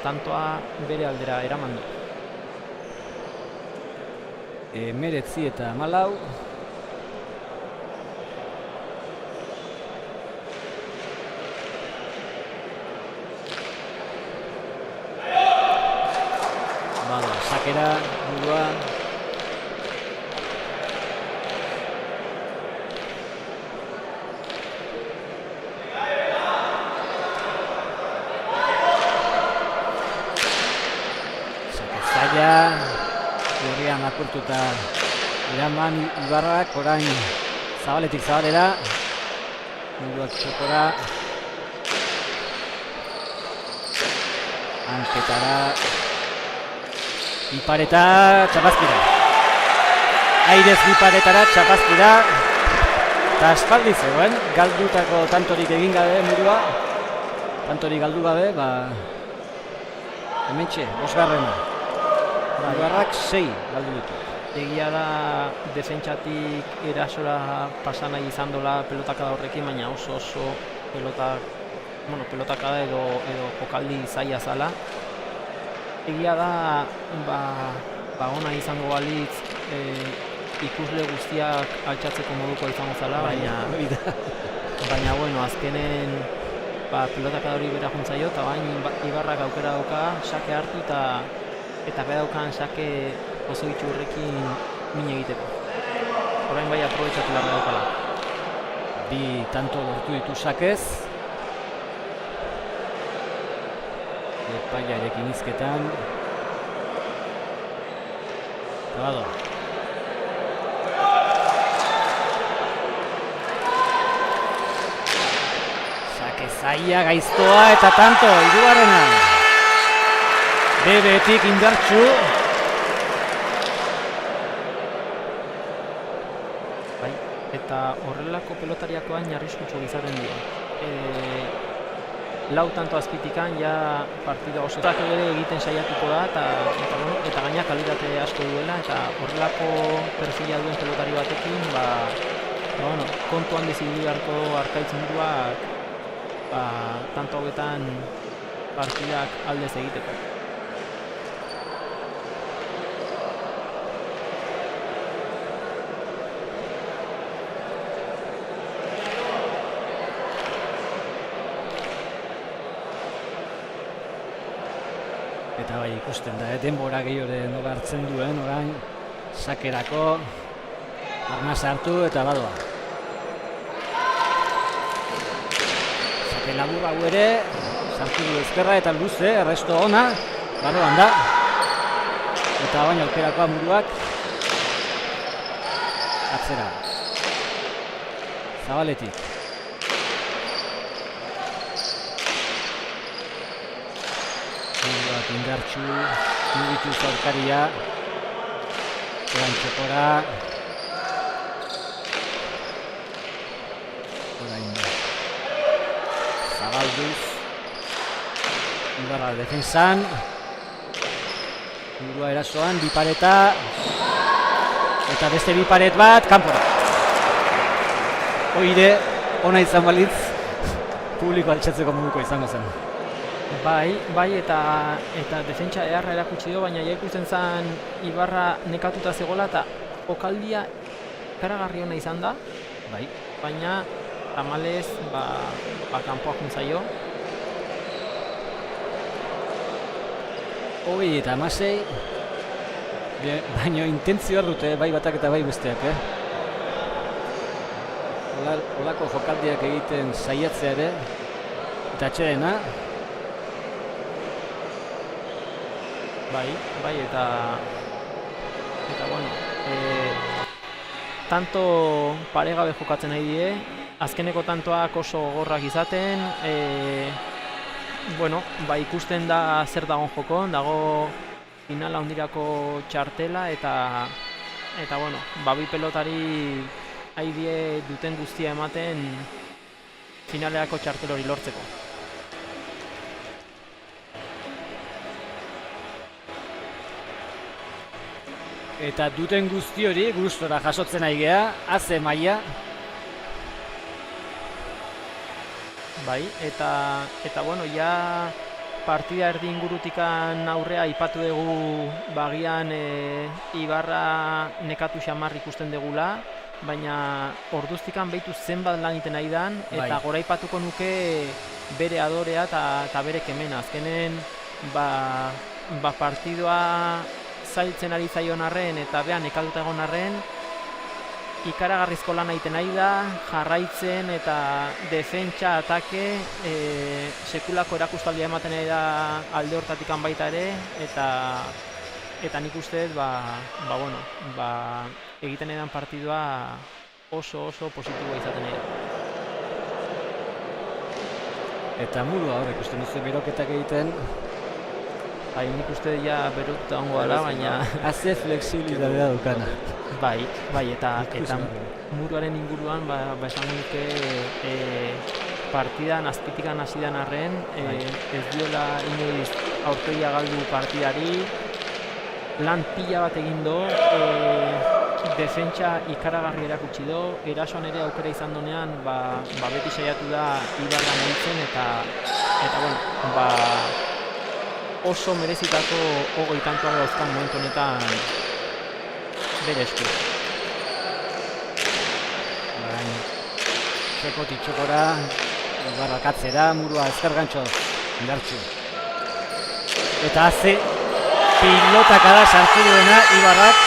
tantoa bere aldera eraman du. 19 eta 14. Sakera, murua. Zaila, berrian apurtuta eraman Ibarrak, orain Zabaletik Zabalera, muruak txokora, Anketara, Ipareta txapazkira. Airez Iparetara txapazkira. Eta aspaldi zegoen, galdutako tantorik egin gabe murua. Tantorik galdu gabe, hementxe, 5. Mugarrak 6 galdu ditu. Egia da defentsatik erasora pasan nahi izan dola pelotakada horrekin, baina oso pelotakada edo jokaldi zaila zala. Egia da ona izango balitz ikusle guztiak altxatzeko moduko izango zala, baina bueno, azkenen pelotakada hori bera juntzaio, eta bain Ibarrak aukera dauka sake hartu eta bera daukan sake oso itxurrekin min egiteko. Orain bai aprobetxatu larra daukala. Bi tanto lortu ditu sakez. Epaiarekin izketan. Grado. Sake zaila gaiztoa eta tanto, hirugarrena. Bebetik indartsu. Eta horrelako pelotariakoan arriskutsua izaten dira. Lau tanto azpitikan ja partida osotak ere egiten saiatuko da eta gaina kalitate asko duela eta horrelako perfila duen pelotari batekin kontuan bizidu beharko Arkaitz muruak tanto hauetan partidak aldez egiteko. Eta bai ikusten da, denbora gehiore nola hartzen duen, orain sakerako arnaz hartu eta badoa. Sake labur hau ere, sartu du ezkerra eta luze, erresto ona, barroan da. Eta baina aukerakoa muruak atzera. Zabaletik. Indartxu, mugitu zaurkaria, orain txokora, orain zabalduz, Ibarra defensan, murua erasoan, bipareta, eta beste biparet bat, kanpora. Oire, ona izan balitz, publiko altxatzeko moduko izango zen. Bai, eta defentsa eharra erakutsi dio, baina ikusten zen Ibarra nekatuta zegoela eta jokaldia ikaragarri ona izan da, baina tamalez kanpoa juntzaio. 26, baina intentzioa dute, bai batak eta bai besteak, Olako jokaldiak egiten saiatzea ere, eta atxedena. Bai, eta bueno, tanto paregabe jokatzen nahi die, azkeneko tantoak oso gogorrak izaten, ikusten da zer dagoen jokon, dago finala hundirako txartela eta bi pelotari haidie duten guztia ematen finaleako txartel hori lortzeko. Eta duten guzti hori gustora jasotzen ari gea, aze maila. Eta ja partida erdi ingurutikan aurrea aipatu dugu bagian Ibarra nekatu xamar ikusten degula, baina orduztikan behitu zenbat lan iten nahi dan, eta gora aipatuko nuke bere adorea eta bere kemena. Azkenen partidoa zailtzen ari zaion arren eta behan nekatuta egon arren, ikaragarrizko lan egiten nahi da, jarraitzen eta defentsa, atake, sekulako erakustaldia ematen nahi da alde hortatikan baita ere, eta nik uste egiten edan partidua oso positiboa izaten nahi da. Eta murua hor ikusten duzu beroketak egiten, Bai, nik uste ja berututa ongo dela, baina Haze flexibilitatea dukana. bai, eta muruaren inguruan, esango nuke partidan, azpitikan hasi den arren, ez diola inoiz aurpegia galdu partidari, lan pila bat egin do, defentsa ikaragarri erakutsi do, erasoan ere aukera izan donean, beti saiatu da Ibarra mugitzen eta bueno, oso merezitako 20 tantoak dauzkan momentu honetan bere esku. Txokotik txokora, Ibarra katzera, murua ezker gantxo indartsu. Eta haze pilotakada sartu duena Ibarrak.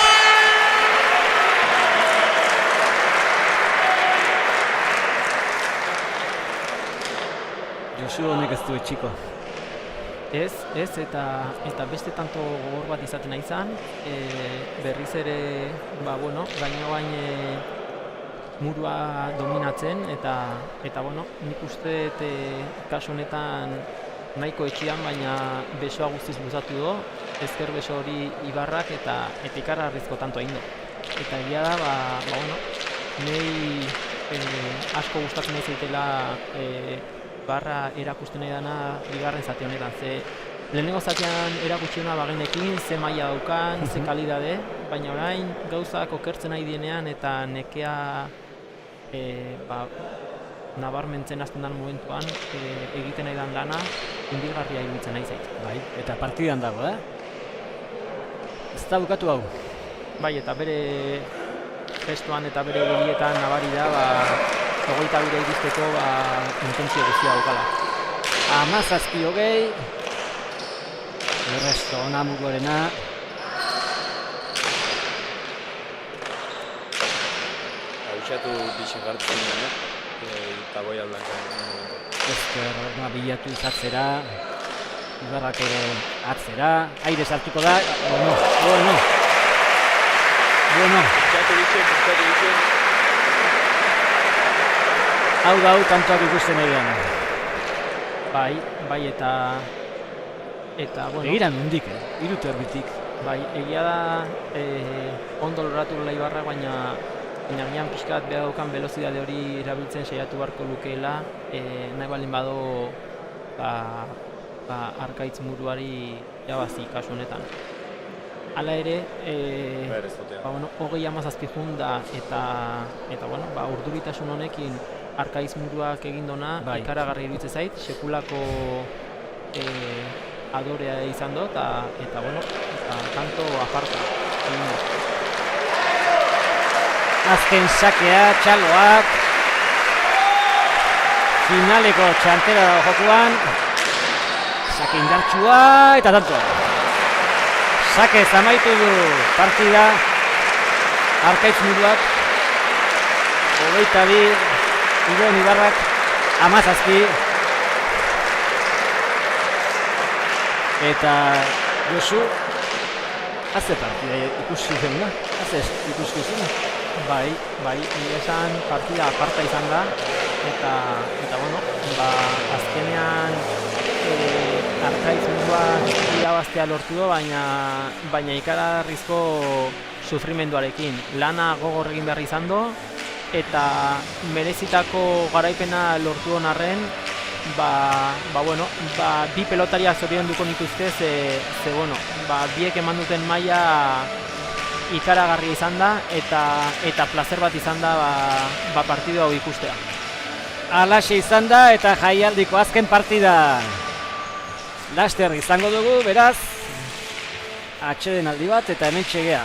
Josu honek ez du etxiko. Ez, eta beste tanto gogor bat izaten izan, berriz ere, gaino murua dominatzen, eta nik uste kasu honetan nahiko etxian, baina besoa guztiz luzatu do, ezker beso hori Ibarrak eta ikaragarrizko tanto egin do. Eta egia da, nahi asko gustatzen nahi zaitela Ibarra erakusten nahi dana bigarren zati honetan, ze lehenengo zatean erakutsiona bagenekin, ze maila daukan, ze kalidade, baina orain gauzak okertzen nahi dienean eta nekea nabarmentzen hasten den momentuan egiten nahi den lana indigarria iruditzen nahi zait. Bai, eta partidan dago, Ez da bukatu hau. Bai, eta bere gestuan eta bere begietan nabari da, 22 iristeko intentzio guztia daukala. 17-20. Erresto ona muruarena. Abixatu bixen gartzen duen, eta boia blanka. Ezker bilatu izatzera. Ibarrak ere atzera. Aire sartuko da. Bueno. Bixatu bixen. Hau tantoak ikusten egian. Bai, eta Egira nondik, irutu erbitik. Bai, egia da ondo loratu dela Ibarra, baina gian pixkat behar daukan velozidade hori erabiltzen saiatu beharko lukeela, nahi baldin bado Arkaitz muruari jabazi kasu honetan. Hala ere, 27 junda eta urduritasun honekin Arkaitz muruak egin dona, ikaragarri iruditzen zait, sekulako adorea izan do, eta tanto aparta. Azken sakea, txaloak. Finaleko txantera dago jokuan. Sake indartsua eta tantoa. Sake zamaitu du partida. Arkaitz muruak. 22, Ibon Ibarrak, 17. Eta Josu, haze partida ikusi zen da? Haze ikusi zen? Bai, esan partida aparta izan da, eta azkenean Arkaitz muruak irabaztea lortu du, baina ikaragarrizko sufrimenduarekin. Lana gogor egin behar izan du, eta merezitako garaipena lortu honarren, bi pelotariak zorionduko nituzke, biek eman duten maila ikaragarri izan da, eta plazer bat izan da partidu hau ikustea. Alaxe izan da, eta jaialdiko azken partida. Laster izango dugu, beraz, atsedenaldi bat, eta hemen txegea.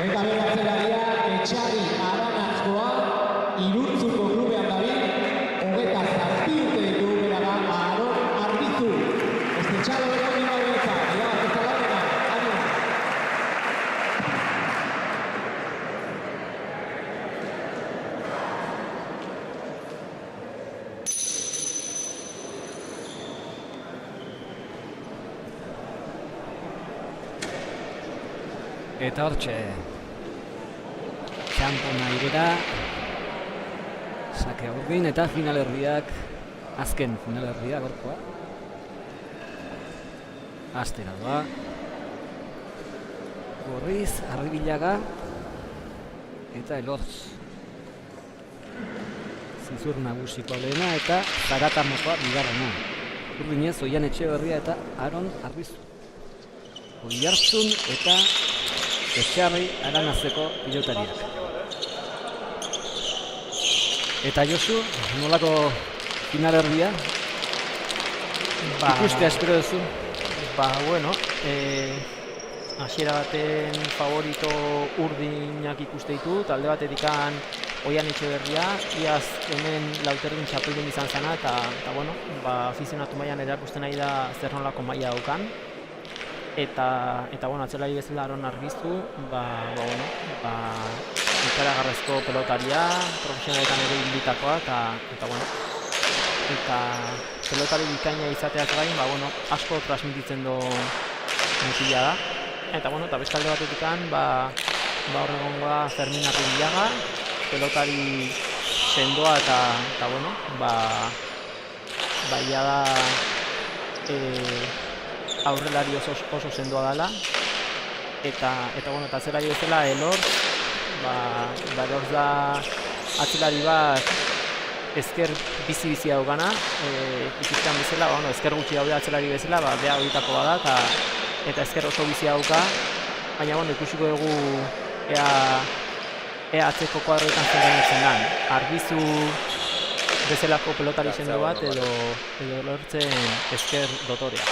Eta bera zelaria, Etxarri Aranazkoa, Irurtzuko klubean dabil, 27 urte ditu bera da, Aron Arbizu. Estetxalo bera nima beretza, irabaz ez alarrena, anima. Eta hortxe, txampona irera, sake urdin eta finalerdiak, azken finalerdia gorkoa. Astera doa. Gorriz, Arribilaga eta Elorz. Zizur nagusiko lehena eta Zaratamokoa bigarrena. Urdinez, Oian Etxeberria eta Aron Arbizu. Oiartzun eta Etxarri Aranazeko pilotariak. Eta Josu, nolako finalerdia? Ikustea espero duzu? Bueno, hasiera baten favorito urdinak ikuste ditu, talde batetikan Oian Etxeberria, iaz hemen Lauterdin txapeldun izan zena, eta bueno, afizionatu mailan erakusten nahi da zer nolako maila daukan. Eta bueno, atzelari bezala Aron Arbizu, ikaragarrezko pelotaria, profesionaletan ere hilditakoa, eta pelotari bikaina izateaz gain, asko transmititzen du mutila da. Eta beste alde batetikan, hor egongoa Fermin Arribilaga, pelotari sendoa eta ia da aurrelari oso sendoa dela. Eta atzelari bezala Elorz, Elorz da atzelari bat ezker bizi daukana, ikusten bezala, ezker gutxi daude atzelari bezala, beha horietako bada, eta ezker oso bizi dauka, baina ikusiko dugu ea atzeko kuadroetan zer gainetzen den. Arbizu bezalako pelotari sendo bat edo Elortzen ezker dotorea.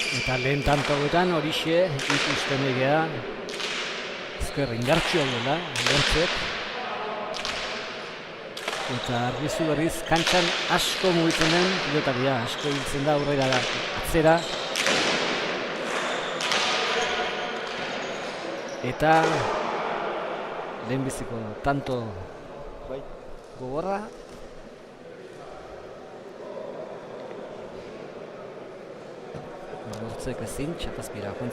Eta lehen tantoetan horixe ikusten egea ezker indartxua duela, Elortzek. Eta Arbizu berriz kantxan asko mugitzen den pilotaria, asko hiltzen da aurrera da, atzera. Eta lehenbiziko tanto gogorra. Elortzek ezin, txapazpira joan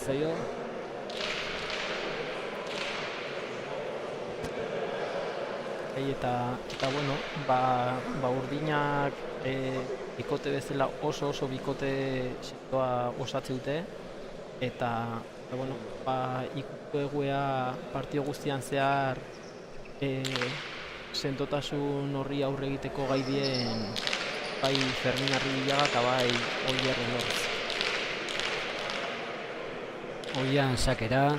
Eta urdinak bikote bezala oso bikote sektoa osatze dute, eta ikutu eguea partio guztian zehar sendotasun horri aurre egiteko gai dien bai Fermin Arribilaga eta bai Oier Elorz. Oian sakera.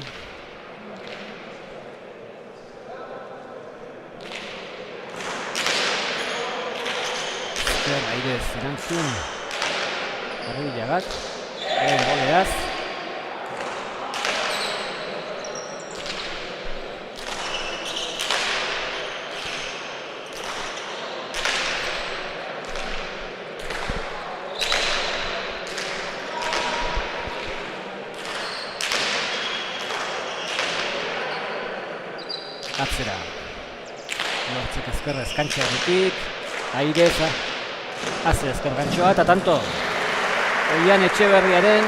Airez erantzun Arribilagak, goleaz. atzera. Lortzek ezkerra eskantxa erretik, aire haze ezker gantxoa eta tanto. Oian Etxeberriaren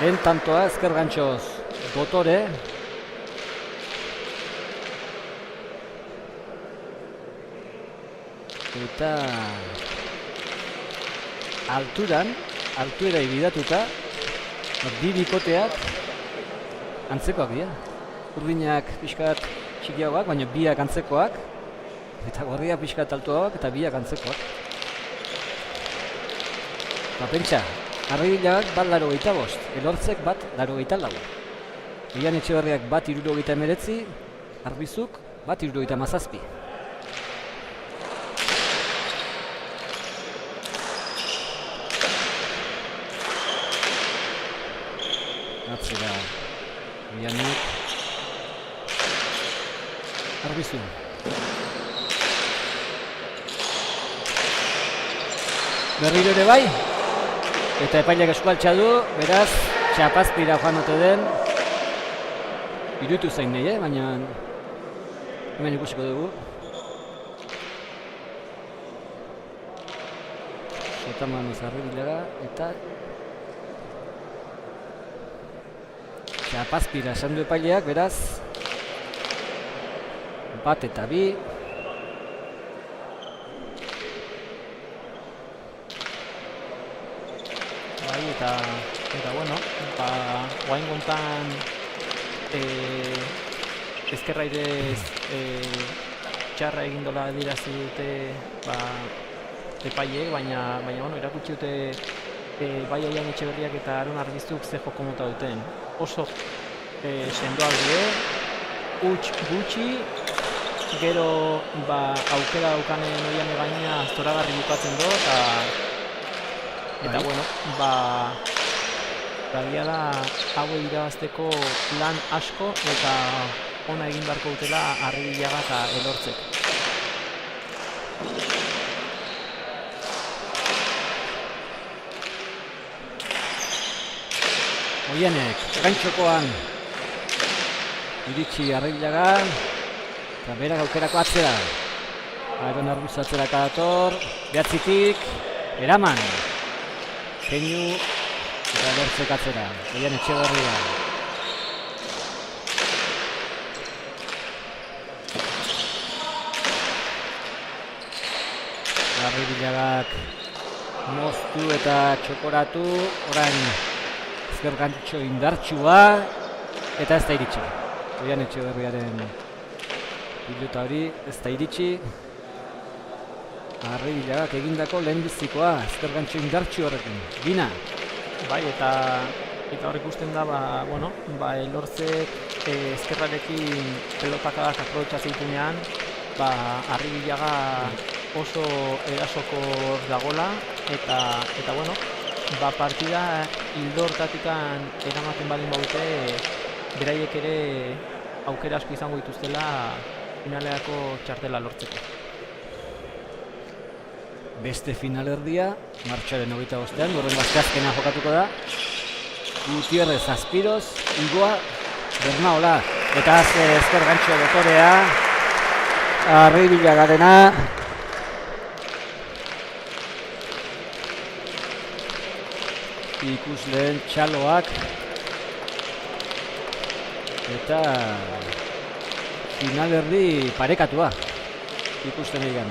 lehen tantoa ezker gantxoz Dotore. Eta altuera ibidatuta, bi bikoteak antzekoak dira. Urdinak pixkat txikiagoak, baina biak antzekoak. Eta gorria pixkat altuagoak eta biak antzekoak. Pentsa, Arribilagak bat 85, Elortzek bat 84. Oian Etxeberriak bat 79, Arbizuk bat 77. Atzera, Oianik, Arbizu. Berriro ere bai, eta epaileak eskualtza du, beraz, txapazpira joan ote den. Irutu zain nahi, baina hemen ikusiko dugu. Sotamanoz Arribilaga, eta txapazpira esan du epaileak, beraz, bat eta bi. Eta bueno, guain gontan ezkerra irez txarra egindola dirazi dute epaileek, baina bueno, erakutsi dute bai Oian Etxeberriak eta Aron Arbizuk ze joko mota duten. Oso sendoak die, huts gutxi, gero aukera daukanen Oian gaina zoragarri bukatzen do, eta bueno, egia da hauei irabazteko lan asko eta ona egin beharko dutela Arribilaga eta Elortzek. Oianek, gantxokoan iritsi Arribilaga eta berak aukerako atzera. Aron Arbuz atzeraka dator, behatzitik, eraman. Keinu eta Elortzek atzera, Oian Etxeberria. Arribilagak moztu eta txokoratu, orain ezker gantxo indartsua eta ez da iritsi. Oian Etxeberriaren pilota hori ez da iritsi. Arribilagak egindako lehenbizikoa, ezker gantxo indartsu horrekin. Bina. Bai, eta hor ikusten da, Elortzek ezkerrarekin pelotakadak aprobetxaz ditunean, Arribilaga oso erasokor dagola, eta bueno, partida hildo hortatikan eramaten baldin baute, beraiek ere aukera asko izango dituztela finaleako txartela lortzeko. Beste finalerdia, martxoaren 25-ean, horren azkena jokatuko da. Gutierrez Azpiroz, Igoa, Bernaola, eta ezker gantxo Dotorea, Arribilagarena. Ikusleen txaloak, eta finalerdi parekatua ikusten egin.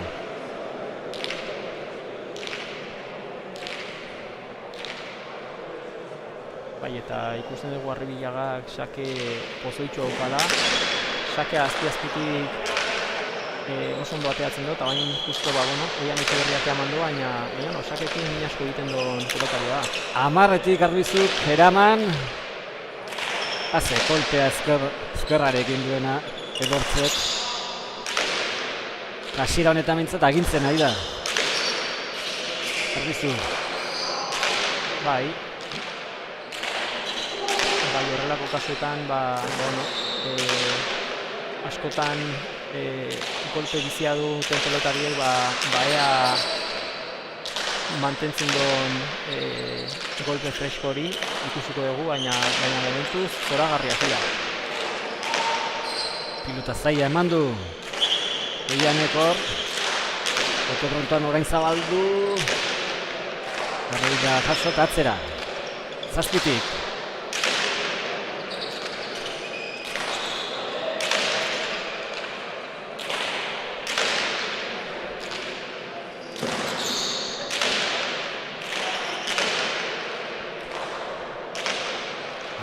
Bai, eta ikusten dugu Arribilagak sake pozoitxo daukala, sake azpi-azpitik oso ondo ateatzen du, eta bain justo Oian Etxeberriak eman du, baina sakekin min asko egiten duen pelotaria da. 10etik Arbizuk eraman, haze kolpea ezkerrarekin duena Elortzek. Hasiera honetan mintzat agintzen ari da. Arbizuk. Bai, horrelako kasuetan, askotan golpe bizia duten pelotariek, ea mantentzen duen golpe fresko hori ikusiko dugu, baina momentuz zoragarria zela. pilota zaila eman du. Oianek hor. Bote prontoan orain zabaldu. Arrebila jaso eta atzera. Zazpitik.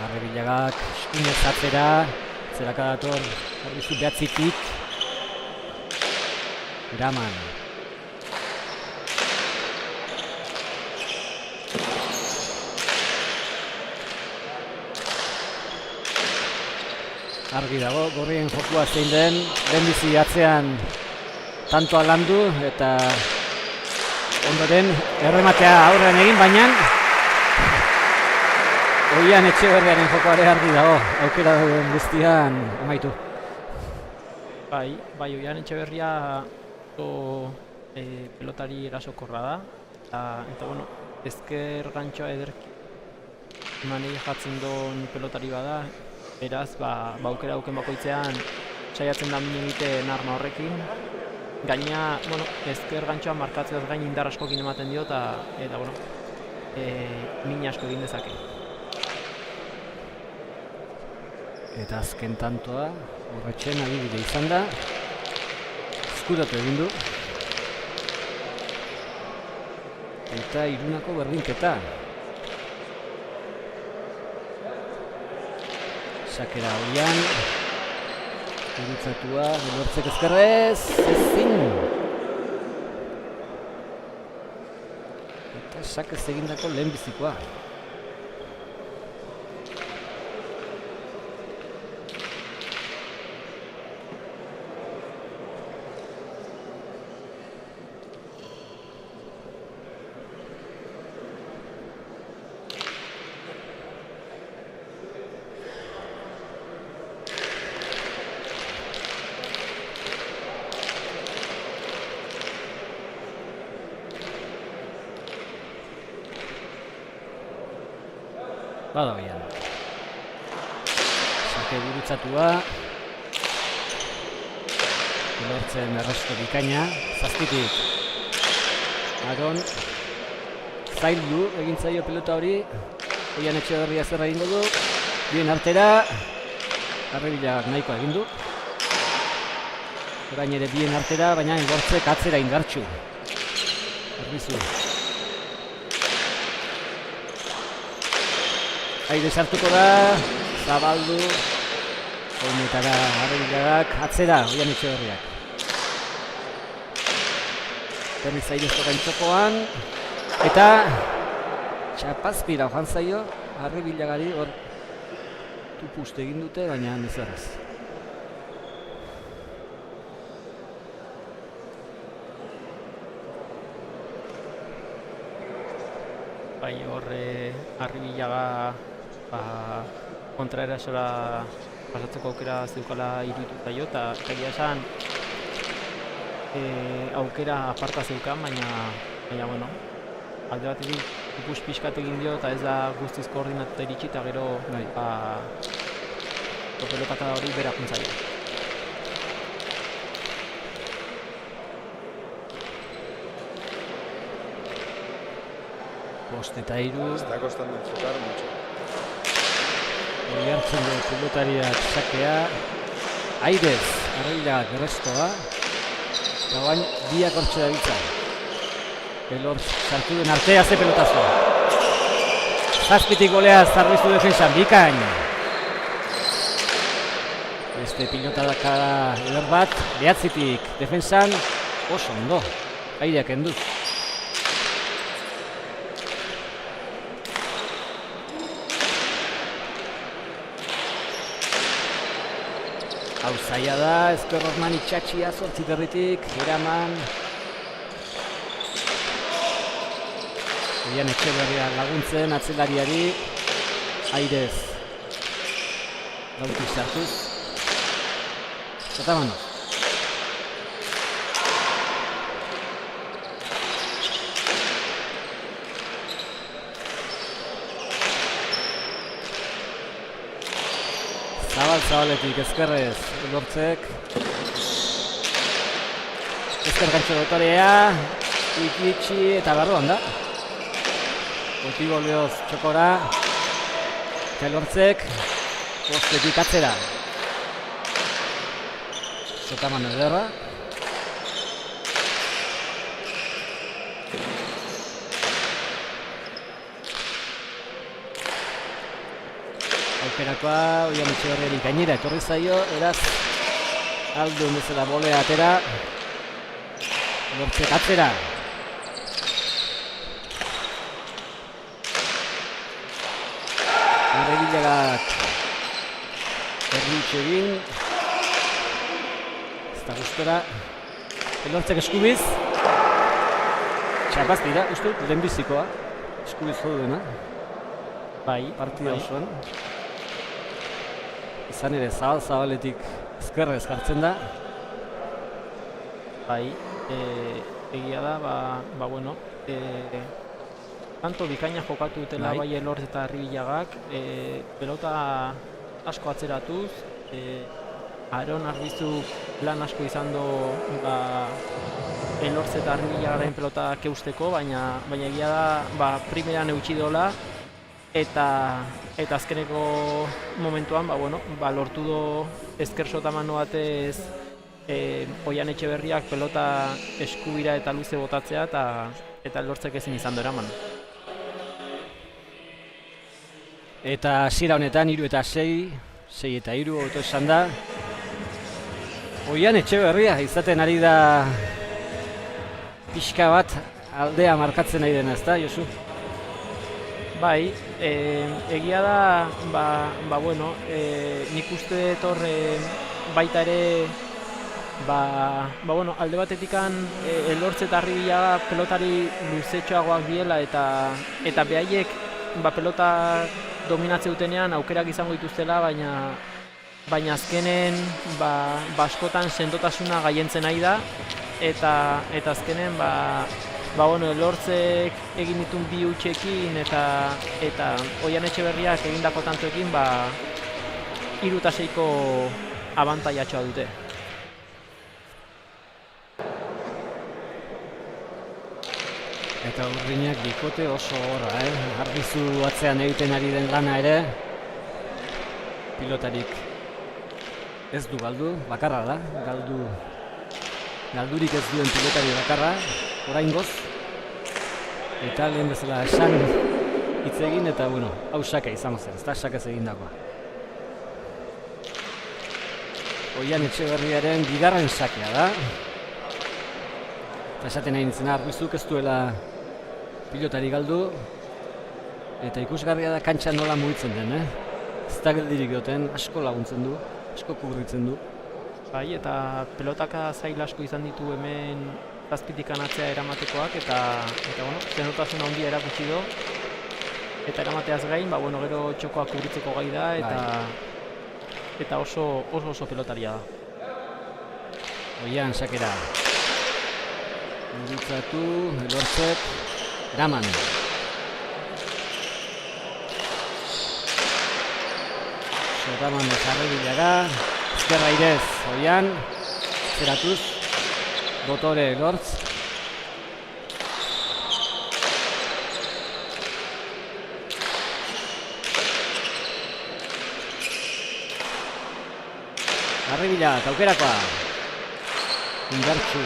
Arrebilagak eskuinez atzera. Zeraka dator Arbizu behatzitik. Eraman. Argi dago, gorrien jokua zein den, lehenbizi atzean tantoa landu eta ondoren errematea aurrean egin, baina Oian Etxeberriaren jokoare argi dago, aukera dauden guztian amaitu. Bai, Oian Etxeberria pelotari erasokorra da, eta bueno, ezker gantxoa ederki manei jatzen duen pelotari bada, beraz, aukera auken bakoitzean saiatzen da min egiten arma horrekin. Gaina, bueno, ezker gantxoa markatzeaz gain indar askokin ematen dio eta bueno, min asko egin dezake. Eta azken tantoa, horretxen adibide izan da, eskuratu egin du. Eta Irunako berdinketa. Sakera Oian, gurutzatua, Belortzek ezkerrez, ezin. Eta sakez egindako lehenbizikoa. Bada Oian. Sake gurutzatua. Belortzen erresto bikaina. Zazpitik. Aron. Zaildu egin zaio pelota hori. Oian Etxeberria zer egingo du. Bien artera. Arrebila nahikoa egin du. Orain ere bien artera, baina Belortzek atzera indartsu. Arbizu. Aire sartuko da, zabaldu, oinetara Arrebilagak, atzera, Oian Etxeberriak. Berriz airezko gaintzokoan, eta txapazpira joan zaio, Arrebilagari hor tupuste egin dute, baina nezerrez. Bai, horre Arrebilaga kontraerasora pasatzeko aukera zeukala iruditu zaio, eta egia esan aukera aparta zeukan, baina bueno, alde batetik ikus pixkat egin dio eta ez da guztiz koordinatuta iritsi eta gero pelotakada hori bera juntzaio. Bost eta hiru. Está costando enfocar mucho. Hori hartzen du pilotariak sakea. Airez, Arrebilagak errestoa. Eta bain, biak hortxe da bitza. Belortz sartu den artea ze pelotazo. Zazpitik golea zarriztu defensan, bikain. Beste pilotadaka eder bat, behatzitik defensan, oso ondo. Aireak enduz. Hau zaila da, ezker Osman itxatxia zortzi berritik, eraman. Oian Etxeberria laguntzen atzelariari, Airez. Gautik sartuz. Eta manoz. zabaletik ezkerrez lortzek. Ezker gantxo dotorea, ikitxi eta barruan da. Otigo lioz txokora, eta lortzek, postetik atzera. Sotaman ederra. Aukerakoa, Oian Etxeberriari gainera etorri zaio, eraz, aldu bezala bolea atera, lortzek atzera. Arrebilagak errutxe egin, ez da gustora, lortzek eskubiz, txapaz dira, uste dut, lehenbizikoa, eskubiz jodu dena, Bai, partida osoan. Izan ere zabaletik ezkerrez jartzen da. Bai, egia da, bueno, tanto bikaina jokatu dutela bai Elortz eta Arribilagak, pelota asko atzeratuz, Aron Arbizu lan asko izan du Elortz eta Arribilagaren pelota keusteko, baina egia da, primeran eutxi dola, eta azkeneko momentuan, lortu do ezker sotamano batez Oian Etxeberriak pelota eskubira eta luze botatzea eta Elortzek ezin izan du eraman. Eta hasiera honetan 3 eta 6, 6 eta 3 hobeto esan da. Oian Etxeberria izaten ari da pixka bat aldea markatzen nahi dena, ezta, Josu? Bai, egia da, bueno, nik uste etor baita ere, bueno, alde batetikan Elortz eta Arribilaga pelotari luzetxoagoak diela eta behaiek pelota dominatze dutenean aukerak izango dituztela, baina azkenen askotan sendotasuna gaientzen nahi da eta azkenen bueno, Elortzek egin ditun 2 hutsekin eta Oian Etxeberriak egindako tantoekin 3 eta 6ko abantaiatxoa dute. Eta Urdinak bikote oso horra, Arbizu atzean egiten ari den lana ere, pilotarik ez du galdu, bakarra da, galdurik ez duen pilotari bakarra, oraingoz, eta lehen bezala esan hitz egin eta, bueno, hau saka izango zen, ez da sakaz egindakoa. Oian Etxeberriaren 2. sakea da, eta esaten nahi nintzen Arbizuk ez duela pilotari galdu, eta ikusgarria da kantxan nola mugitzen den, ez da geldirik duten, asko laguntzen du, asko kubritzen du. Bai, eta pelotaka zail asko izan ditu hemen zazpitik anatzea eramatekoak, eta bueno, zenotasuna handia erakutsi do, eta eramateaz gain, bueno, gero txokoak kubritzeko gai da, eta oso pelotaria da. Oian sakera. Gurutzatu, Elortzek, eraman. Sotaman Arrebilaga, ezkerra irez, Oian, zeratuz, dotore Elortz. Arrebilaga, aukerakoa. Indartxu.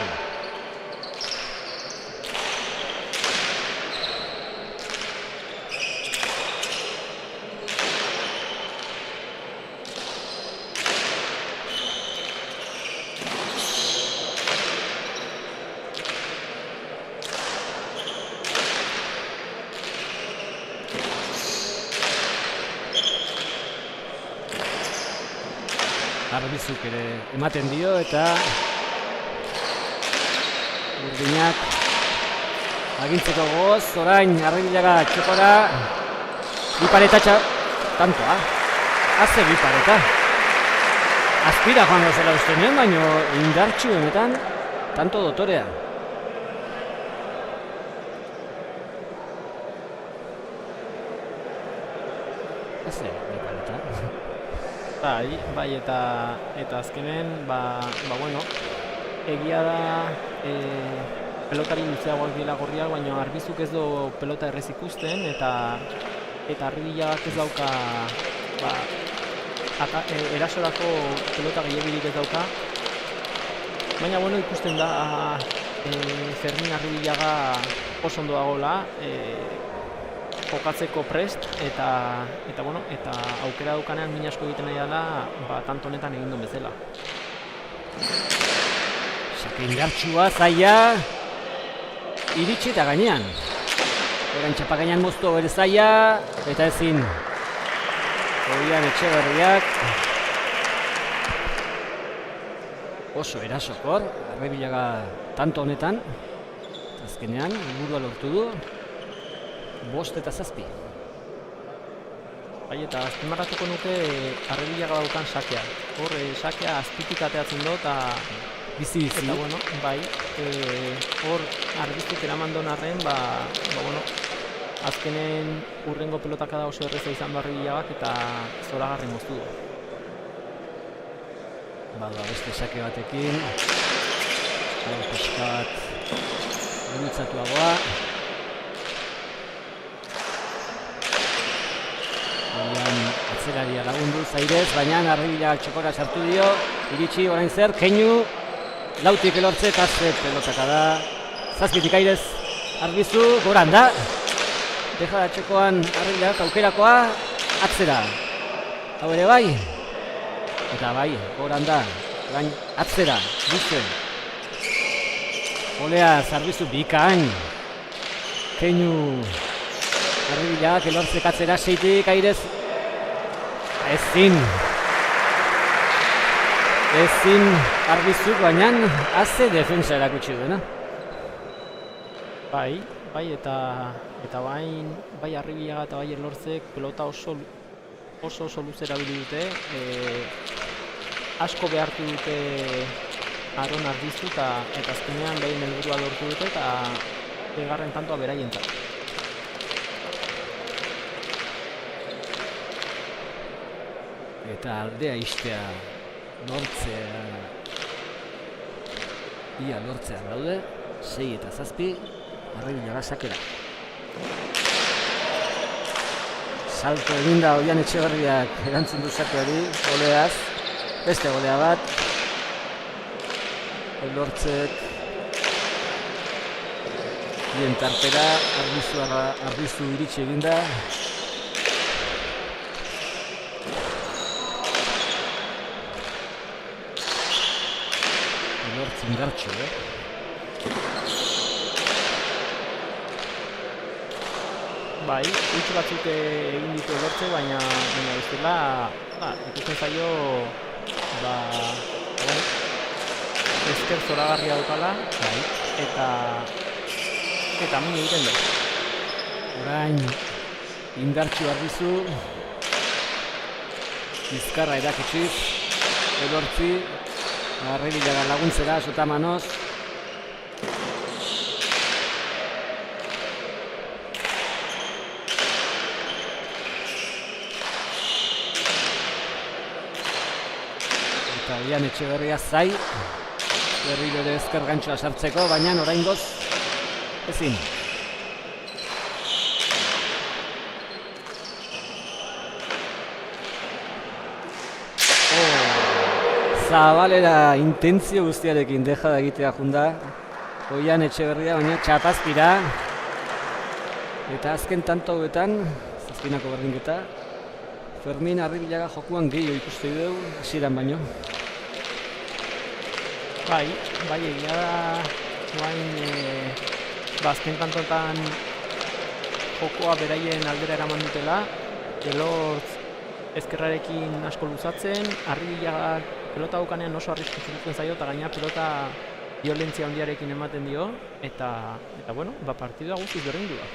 Arbizuk ere ematen dio eta Urdinak agintzeko goz, orain Arrebilaga txokora, bipareta tantoa, haze bipareta. Azpira joango zela uste nuen, baina indartxu honetan tanto dotorea. Haze bipareta. Bai, eta azkenen, bueno, egia da pelotari luzeagoak dira gorriak, baina Arbizuk ez du pelota errez ikusten, eta Arribilagak ez dauka erasorako pelota gehiagirik ez dauka. Baina, bueno, ikusten da Fermin Arribilaga oso ondo dagoela, jokatzeko prest, eta aukera daukanean min asko egiten nahi dela, tanto honetan egin duen bezala. Sake indartsua, zaila, iritsi eta gainean. Orain txapa gainean moztu bere zaila, eta ezin. Oian Etxeberriak. Oso erasokor, Arribilaga tanto honetan. Azkenean, helburua lortu du. 5 eta 7. Bai, eta azpimarratuko nuke Arribilaga daukan sakea. Hor, sakea azpitik ateatzen du, eta bizi. Eta, bueno, bai, hor Arbizuk eraman duen arren, bueno, azkenen urrengo pelotakada oso erreza izan du Arribilagak, eta zoragarri moztu du. Beste sake batekin. Pixka bat gurutzatuagoa. Atzeraria lagundu Zairez, baina Arribilagak txokora sartu dio. Iritsi orain zer, keinu. Lautik elortze eta pelotaka da. 7 Airez, Arbizu, goran da. Deja da txekoan Arribilagak aukerakoa, atzera. Hau ere bai. Eta bai, goran da. Gain atzera, Buzen. Olea, Arbizu bikain. Keinu. Arribilagak elortzek atzera 6 Airez. Ezin Arbizuk, baina haze defensa erakutsi duena. Bai, eta bai Arribilaga eta bai Elortzek pelota oso luze erabili dute. Asko behartu dute Aron Arbizu, eta azkenean behin helburua lortu dute, eta bigarren tantoa beraientzat. Eta aldea istea lortzean daude, 6 eta 7, Arribilaga sakera. Salto eginda Oian Etxeberriak erantzun du sakeari, goleaz, beste golea bat. Lortzek bien tartera, Arbizu iritsi eginda. Indartxo, Bai, huts batzuk egin ditu Elortze, baina bestela, ikusten zaio, ezker zoragarria daukala, eta min egiten du. Orain, indartxo Arbizu, bizkarra erakutsiz, Elortzi, Arribilaga laguntzera, sotamanoz. Eta Oian Etxeberria zai. Berriro ere ezker gantxoa sartzeko, baina oraingoz ezin. Zabalera intentzio guztiarekin deja da egitea junda Oian Etxeberria, baina txapazpira. Eta azken tanto hauetan, zazpinako berdinketa, Fermin Arribilaga jokuan gehiago ikuste dugu, hasieran baino. Bai, egia da, azken tantoetan jokoa beraien aldera eraman dutela, Elortz ezkerrarekin asko luzatzen, Arribilagak pelota daukanean oso arriskutzen zaio, eta gaina pelota violentzia handiarekin ematen dio, eta bueno, partidua guztiz berdindu da.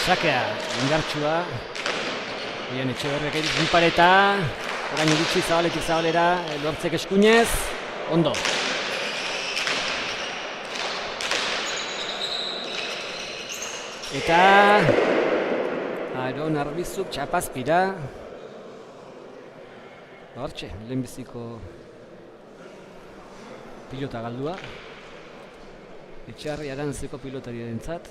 Sakea, indartsua, Oian Etxeberriak egin pareta, orain iritsi zabaletik zabalera, Elortzek eskuinez, ondo. Eta Aron Arbizuk txapazpira. Hortxe, lehenbiziko pilota galdua. Etxarri Arantzeko pilotariarentzat.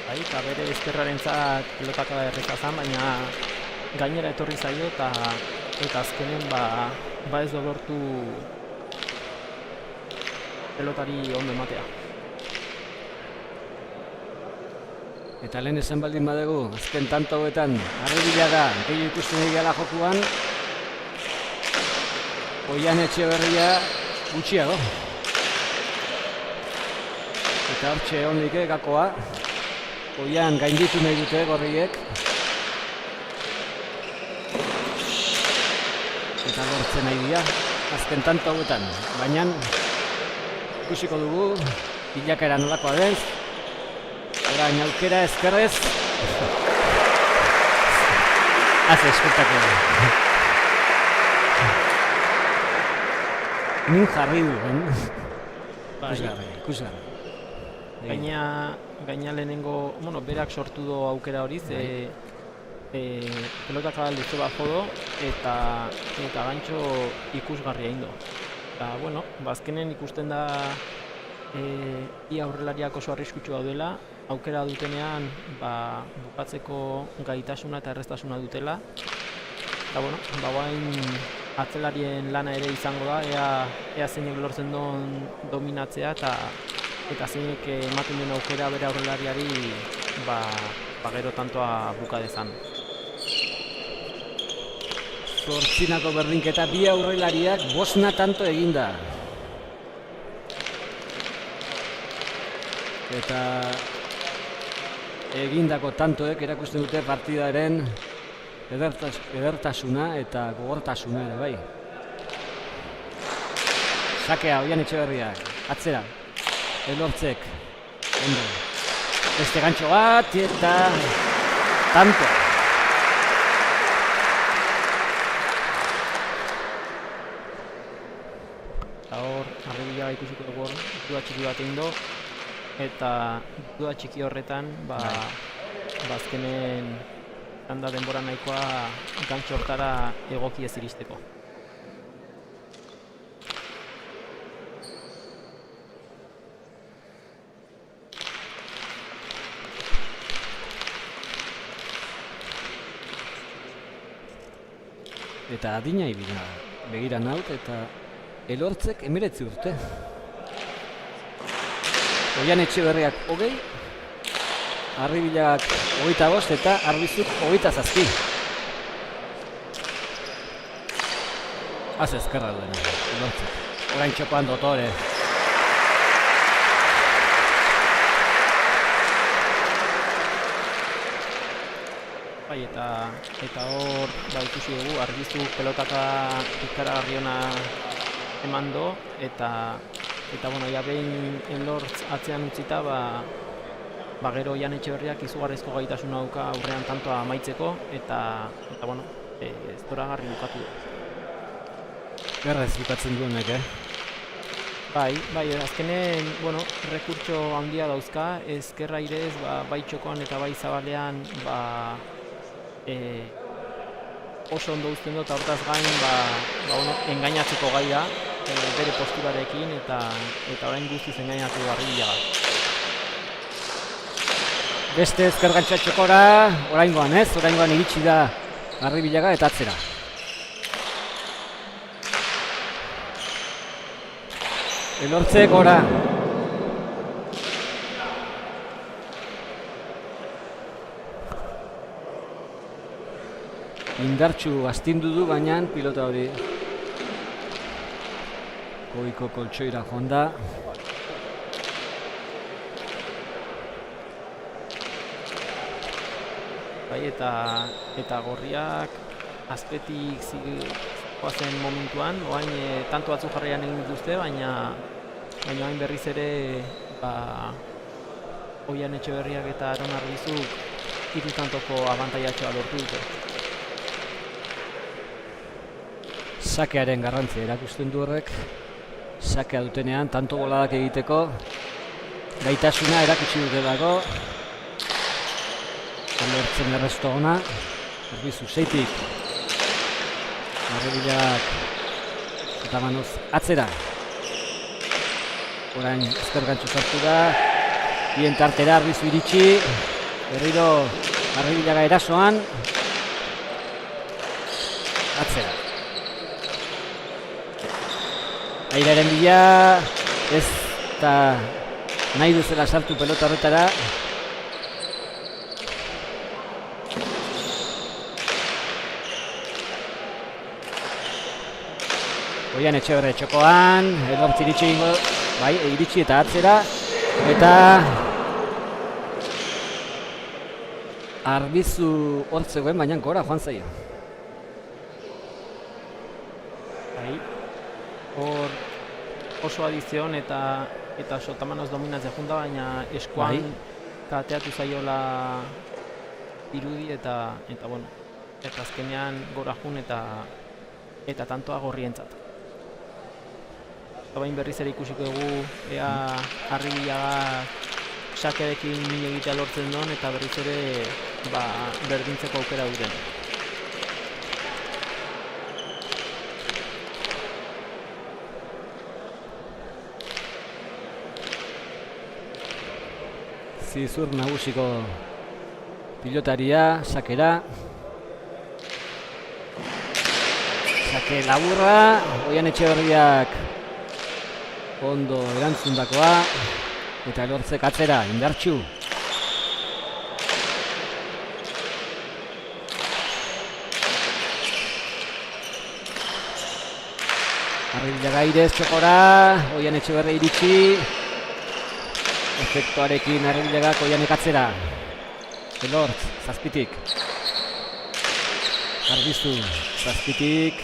Bai, eta bere ezkerrarentzat pilotaka erreza zen, baina gainera etorri zaio eta azkenen ba ez lortu pelotari ondo ematea. Eta lehen esan baldin badegu, azken tanto hauetan Arribillaga gehiago ikusten egiala jokuan, Oian Etxeberria gutxiago. Eta hortxe hondik gakoa, Oian gainditu nahi dute gorriek. Eta lortzen nahi dira, azken tanto hauetan. Baina ikusiko dugu, bilakaera nolakoa den. Orain aukera ezkerrez. Hace espektakular. Nin jarri du, ikusgarri. Gaina lehenengo, berak sortu du aukera hori, pelotak alduzu bat jodo eta gantxo ikusgarria indo. Eta, azkenen ikusten da ia aurrelariak oso arriskutsua daudela, aukera dutenean bukatzeko gaitasuna eta erreztasuna dutela. Eta, guain atzelarien lana ere izango da, ea zeinek lortzen duen dominatzea eta zeinek ematen den aukera bere aurrelariari gero tantoa buka dezan. Zortzinako berdinketa bi aurrelariak 5 tanto eginda. Eta egindako tantoek erakusten dute partidaren edertasuna eta gogortasuna ere bai. Sakea Oian Etxeberriak, atzera, Elortzek, ondo. Beste gantxo bat eta tanto. Eta hor, Arribillaga ikusiko dugu duda txiki bat egin du, eta duda txiki horretan, azkenen handa denbora nahikoa gantxo hortara egoki ez iristeko. Eta adina ibila begira naut eta Elortzek 19 urte. Oian Etxeberriak 20, Arribillagak 25 eta Arbizuk 27. Az ezkerra duena, Elortzek. Orain txokoan dotore. Bai, eta hor ikusi dugu, Arbizu pelotaka ikaragarri ona eman do, eta ja behin Elortz atzean utzita, gero Oian Etxeberriak izugarrizko gaitasuna dauka aurrean tantoa amaitzeko, eta ez doragarri bukatu du. Gerrez bukatzen duenek, Bai, azkenen, rekurtso handia dauzka, ezkerra irez, bai txokoan eta bai zabalean, oso ondo uzten dut, hortaz gain, engainatzeko gai da, bere posturarekin, eta orain guztiz engainatu du Arribillaga. Beste ezker gantxa txokora, oraingoan iritsi da Arribillaga eta atzera. Elortzek ora. Indartxu astindu du, baina pilota hori goiko koltsoira joan da. Bai, eta gorriak azpetik zigoazen momentuan, oain tanto batzu jarraian egin dituzte, baina hain berriz ere Oian Etxeberriak eta Aron Arbizuk 3 tantoko abantaiatxoa lortu dute. Sakearen garrantzia erakusten du horrek, sakea dutenean tanto boladak egiteko gaitasuna erakutsi dutelako. Lortzen erresto ona. Arbizu, seitik. Arrebilak eta manoz atzera. Orain ezker gantxo sartu da. Bien tartera Arbizu iritsi. Berriro Arrebilaga erasoan. Atzera. Airaren bila. Ez eta nahi duzela sartu pelota horretara. Oian Etxeberria txokoan, Edortz iritsi ingo, bai, iritsi eta atzera, eta Arbizu hortzegoen, baina gora joan zaio. Bai, hor oso adizion eta Sotamanoz dominatzea junta, baina eskuan kateatu zaiola irudi eta bueno, eta azkenean gora jun eta tantoa gorrientzat. Bain berriz ere ikusiko dugu ea Arribilaga sakerekin min egitea lortzen duen eta berriz ere berdintzeko aukera duten. Zizur nagusiko pilotaria, sakera. Sake laburra, Oian Etxeberriak ondo erantzundakoa, eta Elortzek atzera, indartxu. Arribilaga irez txokora, Oian Etxeberria iritsi. Efektuarekin Arribilagak Oianek atzera. Elortz, zazpitik. Arbizu, zazpitik.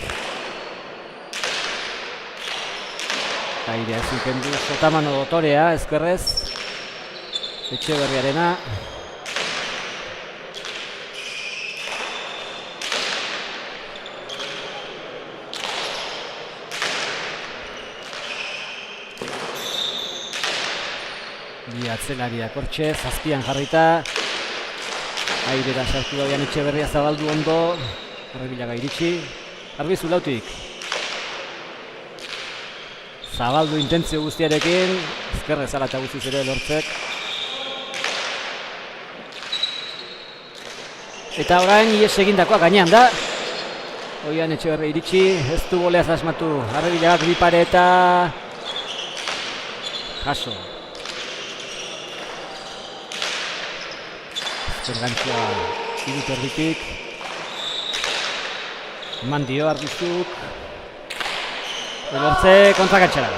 Airea ezin du Sotamano dotorea, ezkerrez. Etxeberriarena. Bi atzelariak hortxe, zazpian jarrita. Airera sartu daudean Etxeberria zabaldu ondo. Arribilaga iritsi. Arbizu lautik. Zabaldu intentzio guztiarekin, ezkerrez ala eta guztiz ere Elortzek. Eta orain ies egindakoa gainean da. Oian Etxeberria iritsi, ez du boleaz asmatu. Arribilagak bi pare eta jaso. Ezker gantzua irut erditik. Eman dio Arbizuk. Elortze kontrakatxera.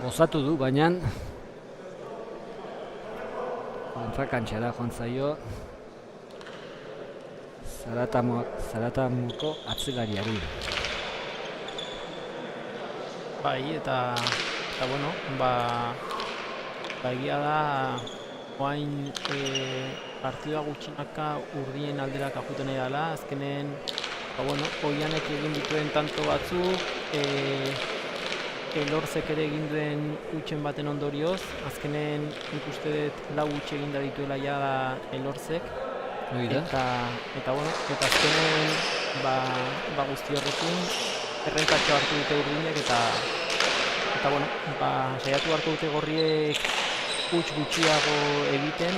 Gozatu du, baina kontrakatxera joan zaio Zaratamuko atzelariari. Bai, eta bueno, egia da oain partidua gutxinaka urdien alderaka juten nahi dela, azkenen bueno, Oianek egin dituen tanto batzuk, Elortzek ere egin duen utxen baten ondorioz, azkenen nik uste dut lau utxe egin da dituela ja Elortzek, eta bueno, eta azkenen guzti horrekin errenkatxo hartu dute urdinek eta bueno, saiatu hartu dute gorriek huts gutxiago egiten,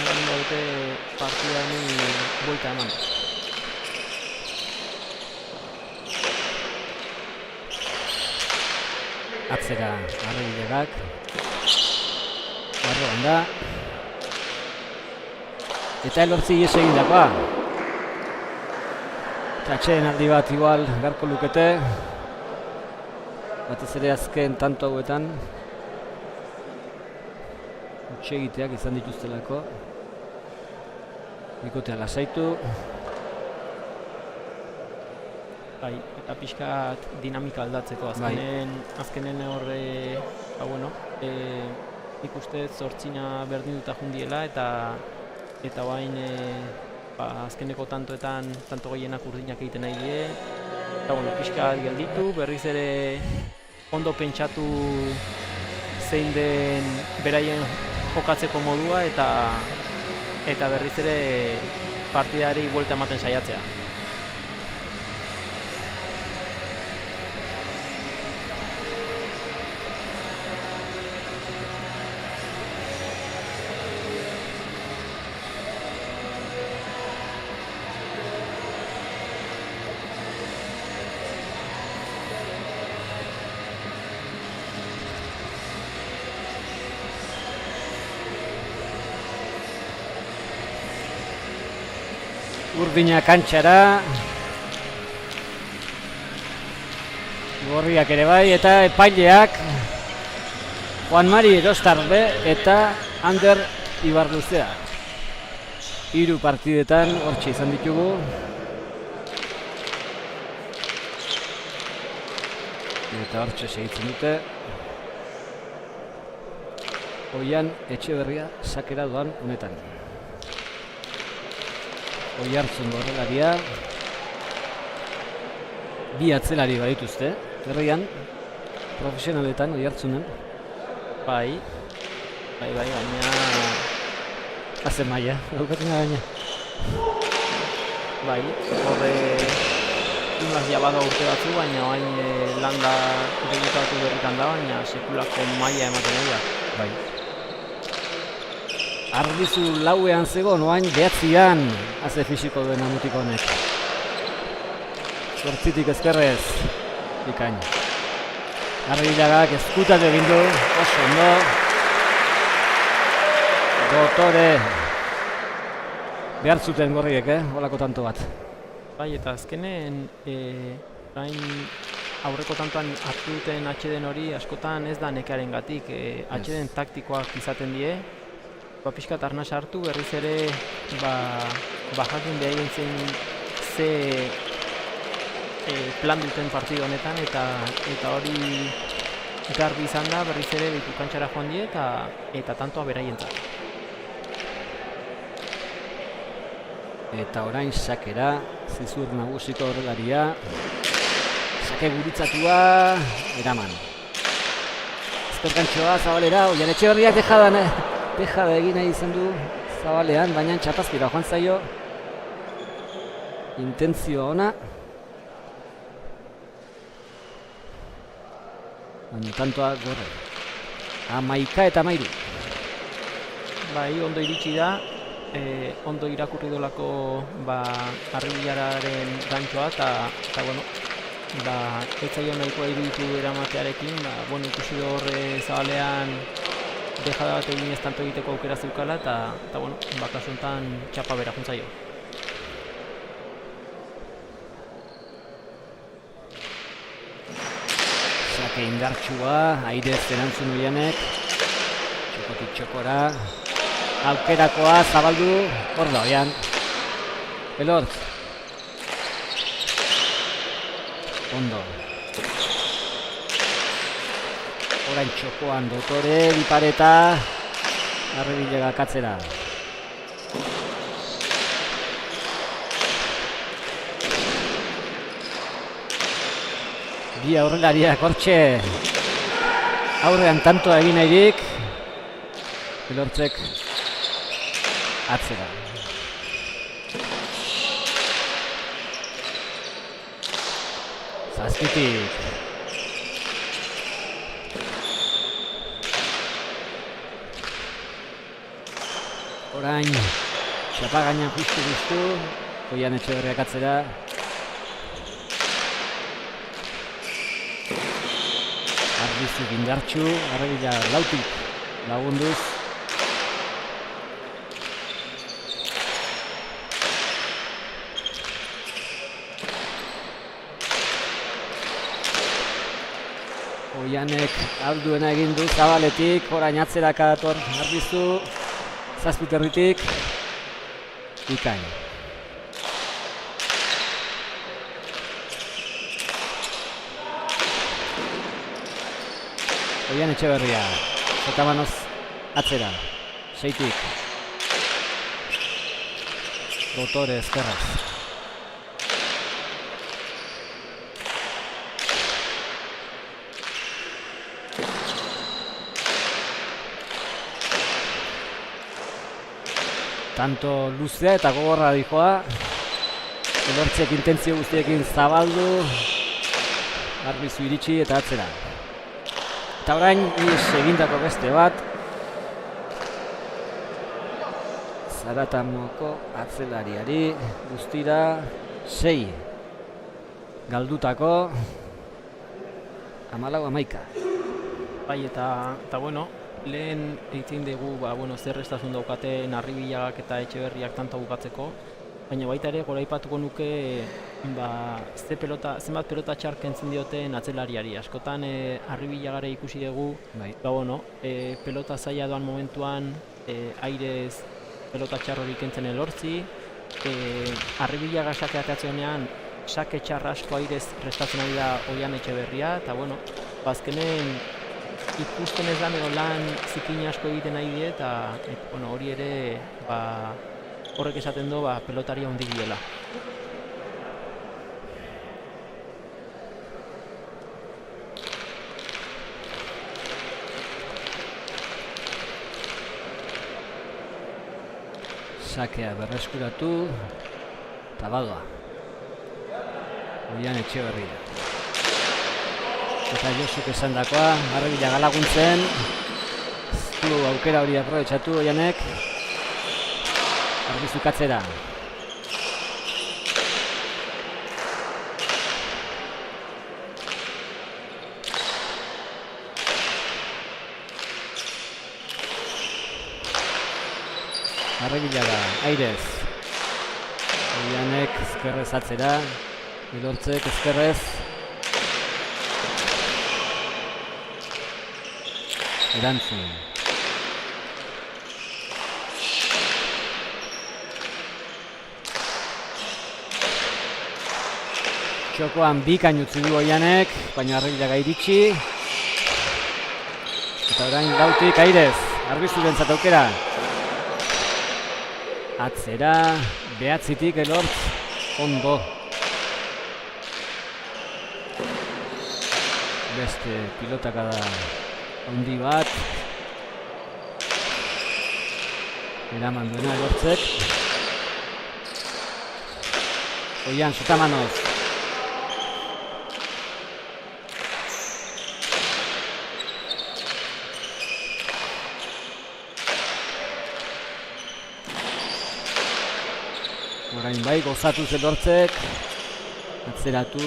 nahi dute partidani buelta eman. Atzera Arribilagak. Barroan da. Eta Elortzi ies egindakoa. Atxeen aldi bat igual beharko lukete. Batez ere azken tanto hauetan hutsegiteak izan dituztelako. Bikotea lasaitu. Bai, eta pixkat dinamika aldatzeko azkenen horre, bueno, ikuste zortzina berdin duta jundiela eta eta bain azkeneko tantoetan tanto gehienak urdinak egiten nahi die. Eta bueno, pixka gelditu, berriz ere ondo pentsatu zein den beraien jokatzeko modua eta berriz ere partidari buelta ematen saiatzea. Urdina kantxara, gorriak ere bai, eta epaileak Juan Mari Erostarbe eta Ander Ibarduzea. 3 partidetan hortxe izan ditugu. Eta hortxe segitzen dute. Oian Etxeberria sakera doan honetan. Oiartzun gorrelaria, 2 atzelari badituzte, herrian, profesionaletan, Oiartzunen. Bai, baina... Haze maia, daukatena gaina. Bai, horre... Imaz jabada urte batzu, baina bain landa debutatu berritan da, baina sekulako maila ematen dira. Bai. Arbizu lauean zegoen, oain 9an haze fisiko duen amutiko honek. 8tik ezkerrez, bikain. Arbilagak eskutak egin du, oso ondo. Dotore. Behar zuten gorriek, holako tanto bat. Bai, eta azkenen, aurreko tantoan hartu duten atxeden hori askotan ez da nekearen gatik. Atxeden taktikoak izaten die. Pixkat arnaz hartu, berriz ere jakin behaien ze plan duten partido honetan eta hori garbi izan da, berriz ere ditu kantxara joan die eta tantoa beraientzat. Eta orain sakera, zizur nagusiko horrelaria, sake guritzatua, eraman. Ezkerkantxoa, zabalera, Oian Etxeberriak dejada egin nahi izan du zabalean, baina txapazkira joan zaio. Intentzio ona. Baina tantoa gorre. 11 eta 13. Bai, ondo iritsi da, ondo irakurri dolako Arribilaren gantxoa eta bueno, ez zaio nahikoa iruditu eramatearekin, ikusi du horre zabalean dejada bat egin ez tanto egiteko aukera zeukala eta bueno, kasu honetan txapa bera juntzaio. Sake indartsua, airez erantzun Oianek, txokotik txokora, aukerakoa zabaldu, hor da Oian. Elortz. Ondo. Orain txokoan Dotore, Bipareta, Arribilagak atzera. Bi aurrelariak hortxe aurrean tantoa egin nahirik, Elortzek atzera. Zazpitik. Orain, txapa gainan justu, Oian Etxeberriak atzera. Arbizu indartsu, Arribilaga lautik lagunduz. Oianek alduena egin du zabaletik, orain atzeraka dator Arbizu. Zazpiterritik, ikain. Oian Etxeberria, Sotamanoz atzera, 6tik. Dotore ezkerraz. Tanto luzea eta gogorra dijoa. Elortziak intentzio guztiekin zabaldu. Arbizu iritsi eta atzera. Eta orain, egindako beste bat. Zaratamoko atzelariari guztira 6. Galdutako 14-11. Bai, eta bueno, lehen eitzin dugu, zer estasun daukaten Arribilagak eta Etxeberriak tanto bukatzeko, baina baita ere goraipatuko nuke zenbat pelota txar kentzen dioten atzelariari. Askotan Arribilagare ikusi dugu, pelota zaila doan momentuan airez pelota txar hori kentzen Elortzi, Arribilaga sake ateatzenean sake txar asko airez restatzen ari da Oian Etxeberria, eta azkenen ikusten ez da lan zikin asko egiten nahi die, eta hori ere horrek esaten du pelotaria handik diela. Sakea berreskuratu eta badoa. Oian Etxeberria. Eta Josuk esan dakoa, Arribilaga laguntzen. Ez du aukera hori aprobetxatu Oianek. Arbizuk atzera. Arribilaga, airez. Oianek ezkerrez atzera. Elortzek ezkerrez. Erantzun. Txokoan bikain utzi du Oianek, baina Arribilaga iritsi. Eta orain lautik airez, Arbizurentzat aukera. Atzera, behatzitik Elortz, ondo. Beste pilotaka da handi bat. Eraman duena Elortzek. Oian, Sotamanoz. Orain bai, gozatu Elortzek. Atzeratu.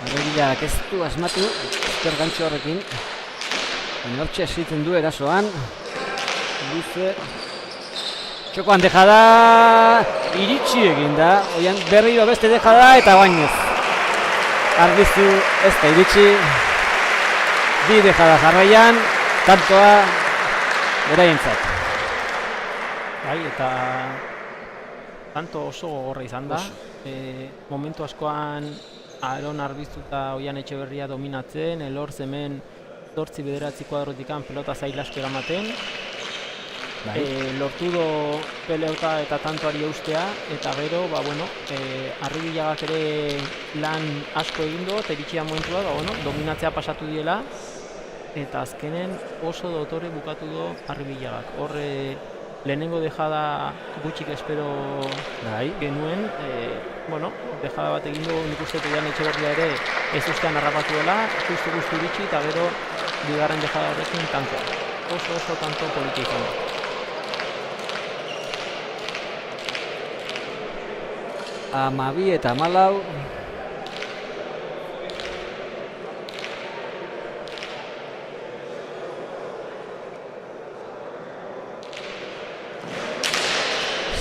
Arribilagak ez du asmatu, ezker gantxo horrekin. Baina hortxe esitzen du erasoan. Luze. Txokoan dejada. Iritsi egin da. Oian berriro beste dejada eta bainez. Arbizu ez da iritsi. Bi dejada jarraian. Tantoa beraientzat. Bai, eta tanto oso gogorra izan da. Momentu askoan Aron Arbizu eta Oian Etxeberria dominatzen, Elortz hemen 8-9 kuadrotikan pelota zail asko eramaten. Lortu do pelota eta tantoari eustea, eta gero, Arribilagak ere lan asko egin do, eta iritsi da momentua, dominatzea pasatu diela, eta azkenen oso dotore bukatu do Arribilagak. Horre lehenengo dejada gutxik espero genuen, dejada bat egin du, nik uste Oian Etxeberria ere ez ustean harrapatu dela, justu iritsi, eta gero bigarren dejada horrekin tanto. Oso tanto poliki izan da. Amabi eta 14.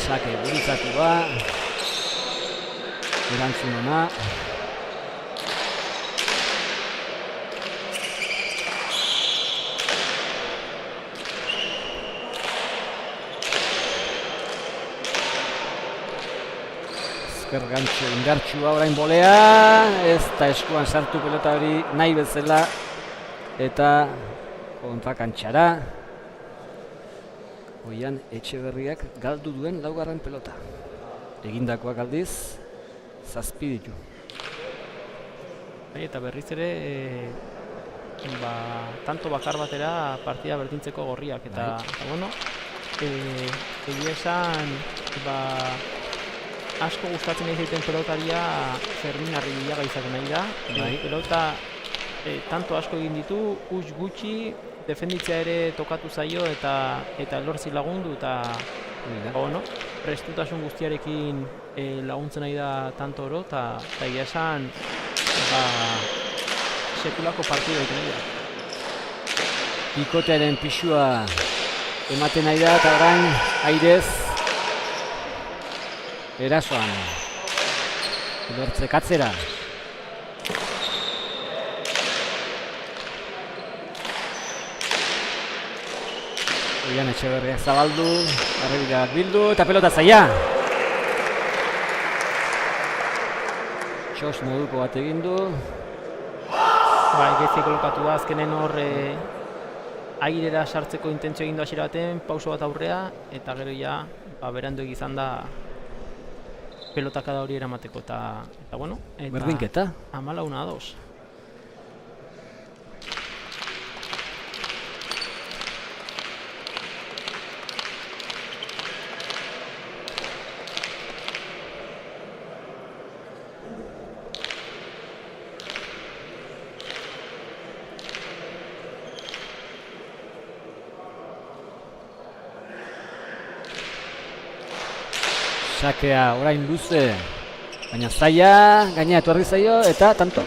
Sake gurutzatu ba. Erantzun ona. Ezker gantxo indartsua orain bolea. Ez da eskuan sartu pelota hori nahi bezala. eta kontrakantxara Oian Etxeberriak galdu duen laugarren pelota. Egindakoak aldiz, 7 ditu. Eta berriz ere, tanto bakar batera partida berdintzeko gorriak. Eta bueno, egia esan, asko gustatzen nahi zaiten pelotaria Fermin Arribillaga izaten nahi da. Pelota tanto asko egin ditu, huts gutxi, defenditzea ere tokatu zaio eta lortzi lagundu eta bueno, prestutasun guztiarekin laguntzen nahi da tanto oro eta egia esan sekulako partida egiten nahi da. Bikotearen pisua ematen nahi da eta orain airez erasoan lortzek atzera. Oian Etxeberriak zabaldu, Arribillagak bildu eta pelota zaila. Txos moduko bat egin du. Gezi kolokatu da, azkenen hor airera sartzeko intentzio egin du hasiera baten, pauso bat aurrea eta gero ja berandu egizan da pelotakada hori eramateko eta bueno, berdinketa 14-2. Sakea orain luze, baina zaila, gaina etorri zaio eta tanto.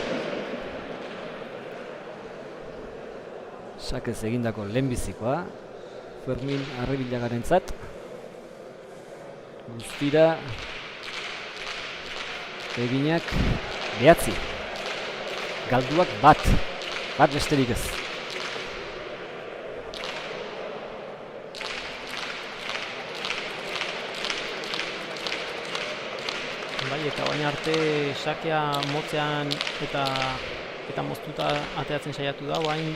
Sakez egindako lehenbizikoa, Fermin Arribillagarentzat. Guztira eginak 9. Galduak bat besterik ez. Eta baina arte sakea motzean eta moztuta ateratzen saiatu da, baina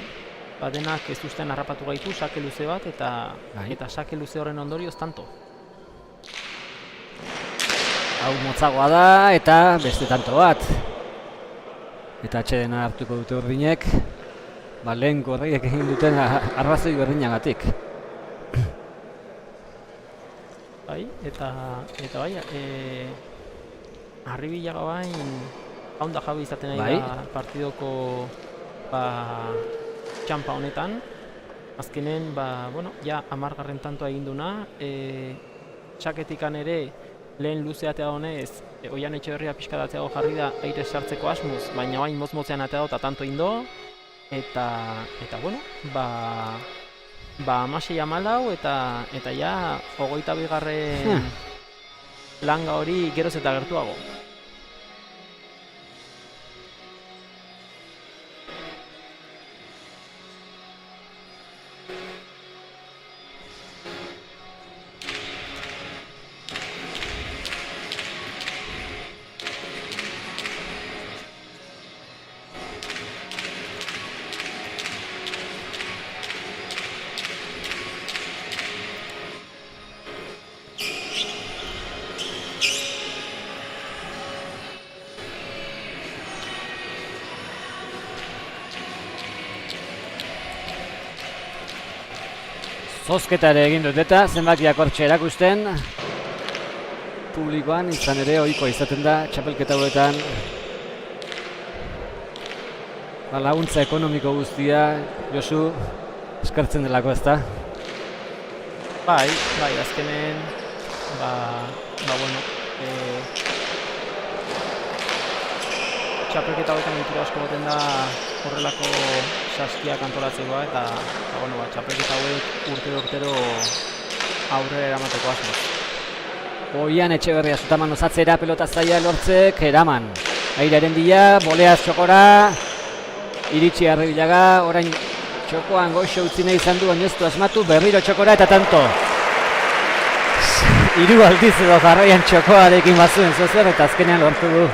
badenak ez ustean harrapatu gaitu sake luze bat eta sake luze horren ondorioz tanto. Hau motzagoa da eta beste tanto bat. Eta atxedena hartuko dute urdinek, lehen gorreiek egin duten arrazoi berdinagatik. Eta Arribillaga bain haunda jabe izaten nahi da partidoko txampa honetan. Azkenen, ja 10. tantoa egin duna. Txaketikan ere lehen luze atea honez, Oian Etxeberria pixka datzeago jarri da aire sartzeko asmuz, baina bain motz-motzean atea eta tanto egin do. Eta bueno, 16-14 eta ja 22. Langa hori geroz eta gertuago. Zozketa ere egin dut eta zenbakiak hortxe erakusten. Publikoan izan ere ohikoa izaten da txapelketa hauetan. Laguntza ekonomiko guztia, Josu, eskertzen delako ezta? Bai, azkenen, bueno, txapelketa hauetan ditura asko goten da horrelako saskiak antolatzekoa eta txapelketa hauek urtero aurrera eramateko asmoz. Oian Etxeberria zutaman osatzera pelota zaila lortzek, eraman. Airearen bila, boleaz txokora, iritsi Arribillaga, orain txokoan goxo utzi nahi izan du, oineztu asmatu, berriro txokora eta tanto. 3 aldiz edo jarraian txokoarekin bazuen zozer eta azkenean lortu du.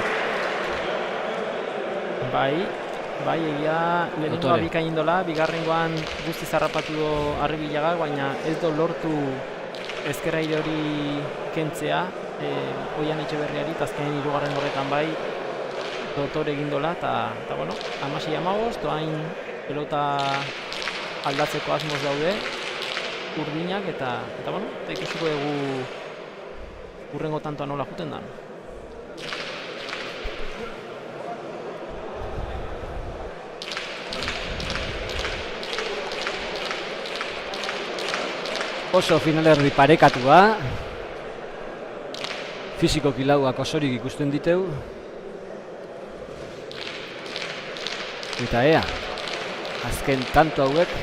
Bai, egia lehenengoa Dotore. bikain indola, bigarrengoan guzti zarrapatu do Arribilagak, baina ez do lortu ezkerraide hori kentzea, Oian Etxeberriari, eta azkenen hirugarren horretan bai, Dotore egin dola, eta bueno, 16-15, doain pelota aldatzeko asmoz daude, urdinak, eta bueno, eta ikusiko dugu urrengo tantoa nola juten da. Oso finalerdi parekatua. Fizikoki lauak osorik ikusten diteu. Eta ea, azken tanto hauek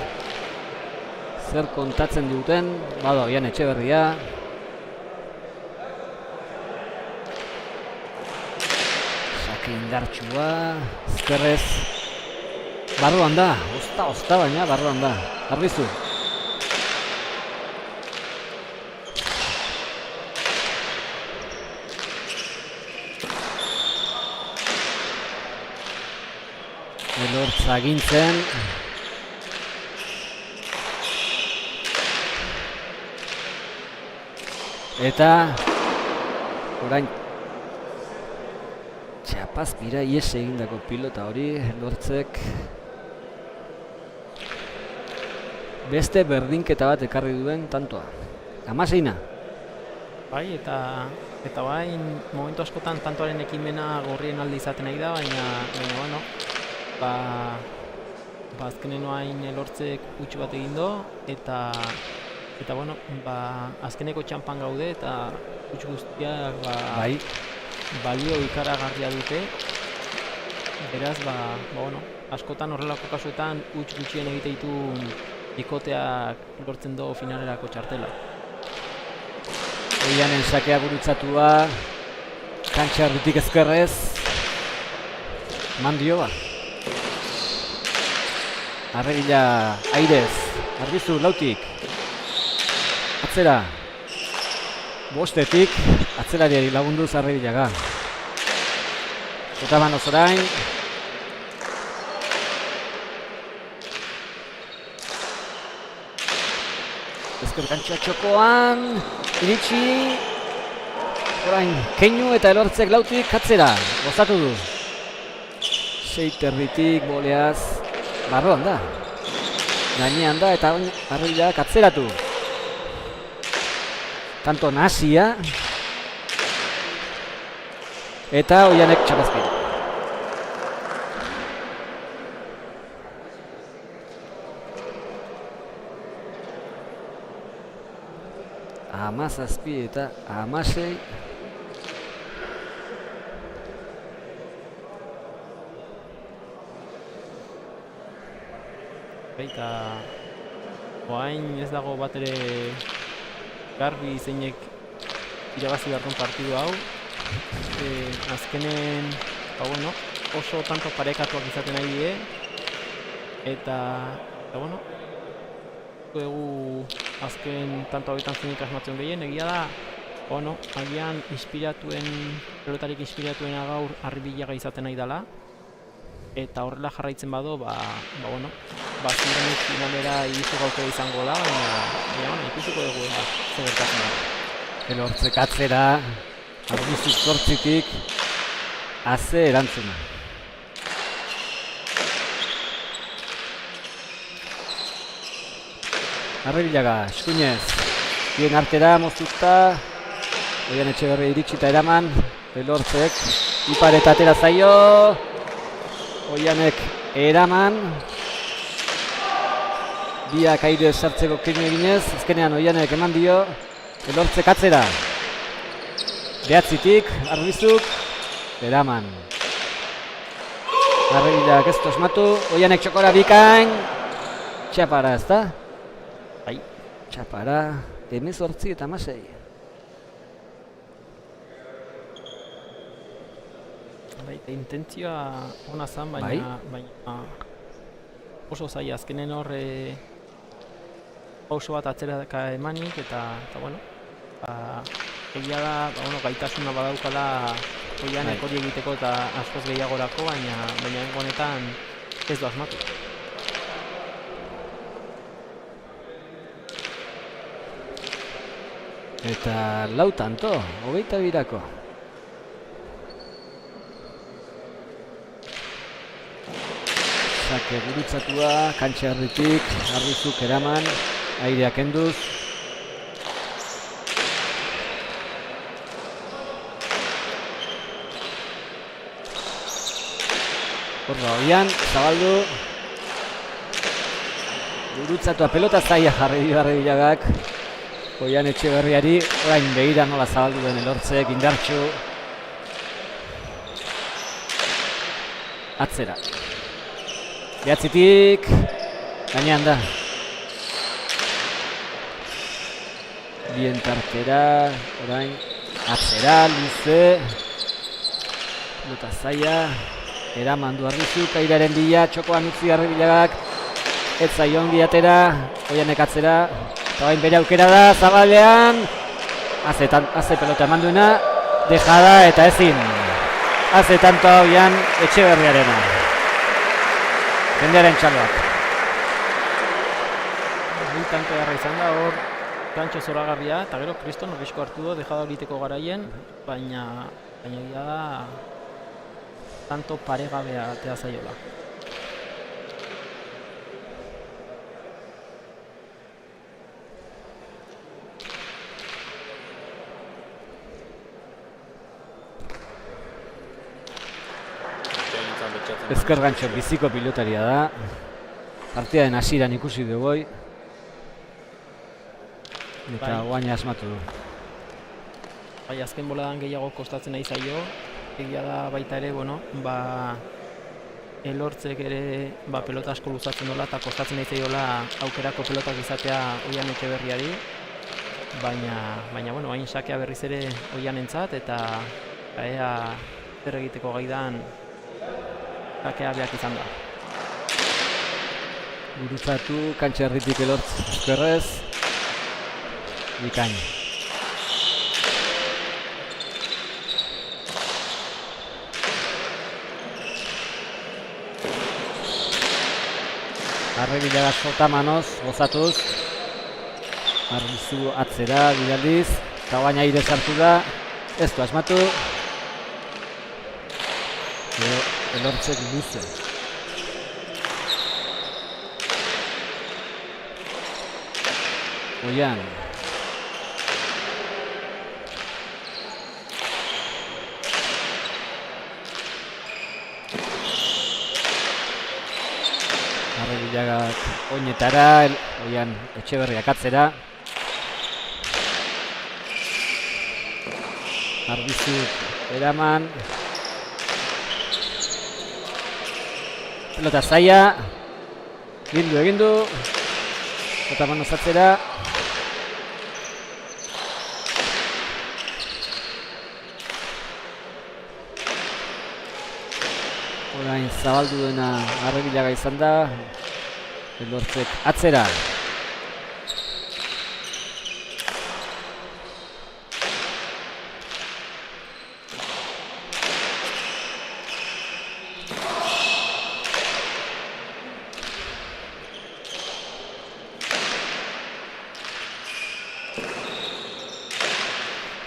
zer kontatzen duten, bada Oian Etxeberria. Sake indartsua, ezkerrez. Barruan da, osta baina barruan da. Arbizu. Elortz agintzen. Eta orain txapazpira ies egindako pilota hori Elortzek beste berdinketa bat ekarri duen tantoa. 16. Bai, eta bain momentu askotan tantoaren ekimena gorrien alde izaten nahi da, baina bueno, azkenen oain Elortzek utxu bat egin do, eta bueno, azkeneko txampan gaude, eta utxu guztiak Bai. balio ikaragarria dute. Beraz, bueno, askotan horrelako kasuetan utx gutxien egite ditun bikoteak lortzen do finalerako txartela. Oianen sakea gurutzatua, kantxa erditik ezkerrez, mandio ba. Arregila airez, Arbizu lautik, atzera, bostetik, atzelariari lagunduz Arregilaga. Zotaban osorain, ezker kantxa txokoan, iritsi, orain Keinu eta Elortzek lautik atzera, gozatu du. Seiterritik, boleaz, barroan da. Gainean da eta Arregilaga atzeratu. Tanto nasia eta Oianek txapazpira. Hamazazpi eta 16. Eta oain ez dago bat ere garbi zeinek irabazi beharton partidu hau. Azkenen, bueno, oso tanto parekatuak izaten nahi die. Eta bueno, dugu azken tanto hauetan zeinek asmatzen gehien, egia da, bueno, agian pelotarik inspiratuena gaur Arribilaga izaten nahi dela. Eta horrela jarraitzen bado, bueno, ziurrenik finalera iristu gaukera izango da, baina ikusiko dugu zer gertatzen da. Elortzek atzera, Arbizu zortzitik, aze erantzuna. Arregilaga, eskuinez, bien artera moztuta, Oian Etxeberria iritsi eta eraman, Elortzek, ipar eta atera zaio, Oianek eraman, biak aire sartzeko Keinu eginez, azkenean Oianek eman dio, Elortzek atzera. Behatzitik, Arbizuk, eraman. Arregilak ez tosmatu, Oianek txokora bikain, txapara ez da? Bai. Txapara, 18 eta 16. Intentzioa ona zen, baina oso zaila azkenen hor pauso bat atzeraka emanik, eta bueno, egia da, gaitasuna badaukala Oianek hori egiteko eta askoz gehiagorako, baina honetan ez du asmatu. Eta lau tanto, 22-ako. Sake gurutzatua, kantxa erditik, Arbizuk eraman, airea kenduz. Horra hoian, zabaldu. Gurutzatua pelota zaila jarri Bilagak. Oian Etxeberriari, orain begira nola zabaldu den Elortzek, indartxu. Atzera. Behatzitik, gainean da. Bien tartera, orain, atzera, luze. Pelota zaila. Eraman du Arbizuk, airaren bila, txokoan utzi Bilagak. Ez zaion biatera, Oianek atzera. Eta bain bere aukera da, zabalean. Haze pelota eman duena, dejada eta ezin. Haze tanto Oian Etxeberriarena. Jendearen txaloak. Tanto garra izan da hor, kantxo zoragarria, eta gero Kriston horrizko hartu du, dejada holiteko garaien, baina egia da, tanto paregabea atea zaiola. Ezker Gantxo biziko pilotaria da. Partidaren hasieran ikusi dugu goi. Eta guaina asmatu du. Bai, azken boladan gehiago kostatzen nahi zaio. Egia da baita ere, bueno, Elortzek ere pelota asko luzatzen dola eta kostatzen nahi zaiola aukerako pelotak izatea Oian Etxeberriari. Baina bueno, hain sakea berriz ere Oianentzat eta ea zer egiteko gaidan sakea beak izan da. Gurutzatu, kantxa erditik Elortz eskerrez. Bikain. Bilaga sota manoz, gozatuz. Arbizu atzera, bidaldiz. Eta baina aire sartu da. Ez du asmatu. Elortzek luze. Oian. Bilagak oinetara, Oian Etxeberriak atzera. Arbizuk eraman. Pelota zaila. Egin du. Eta manoz atzera. Orain zabaldu duena Bilaga izan da. Elortzek atzera.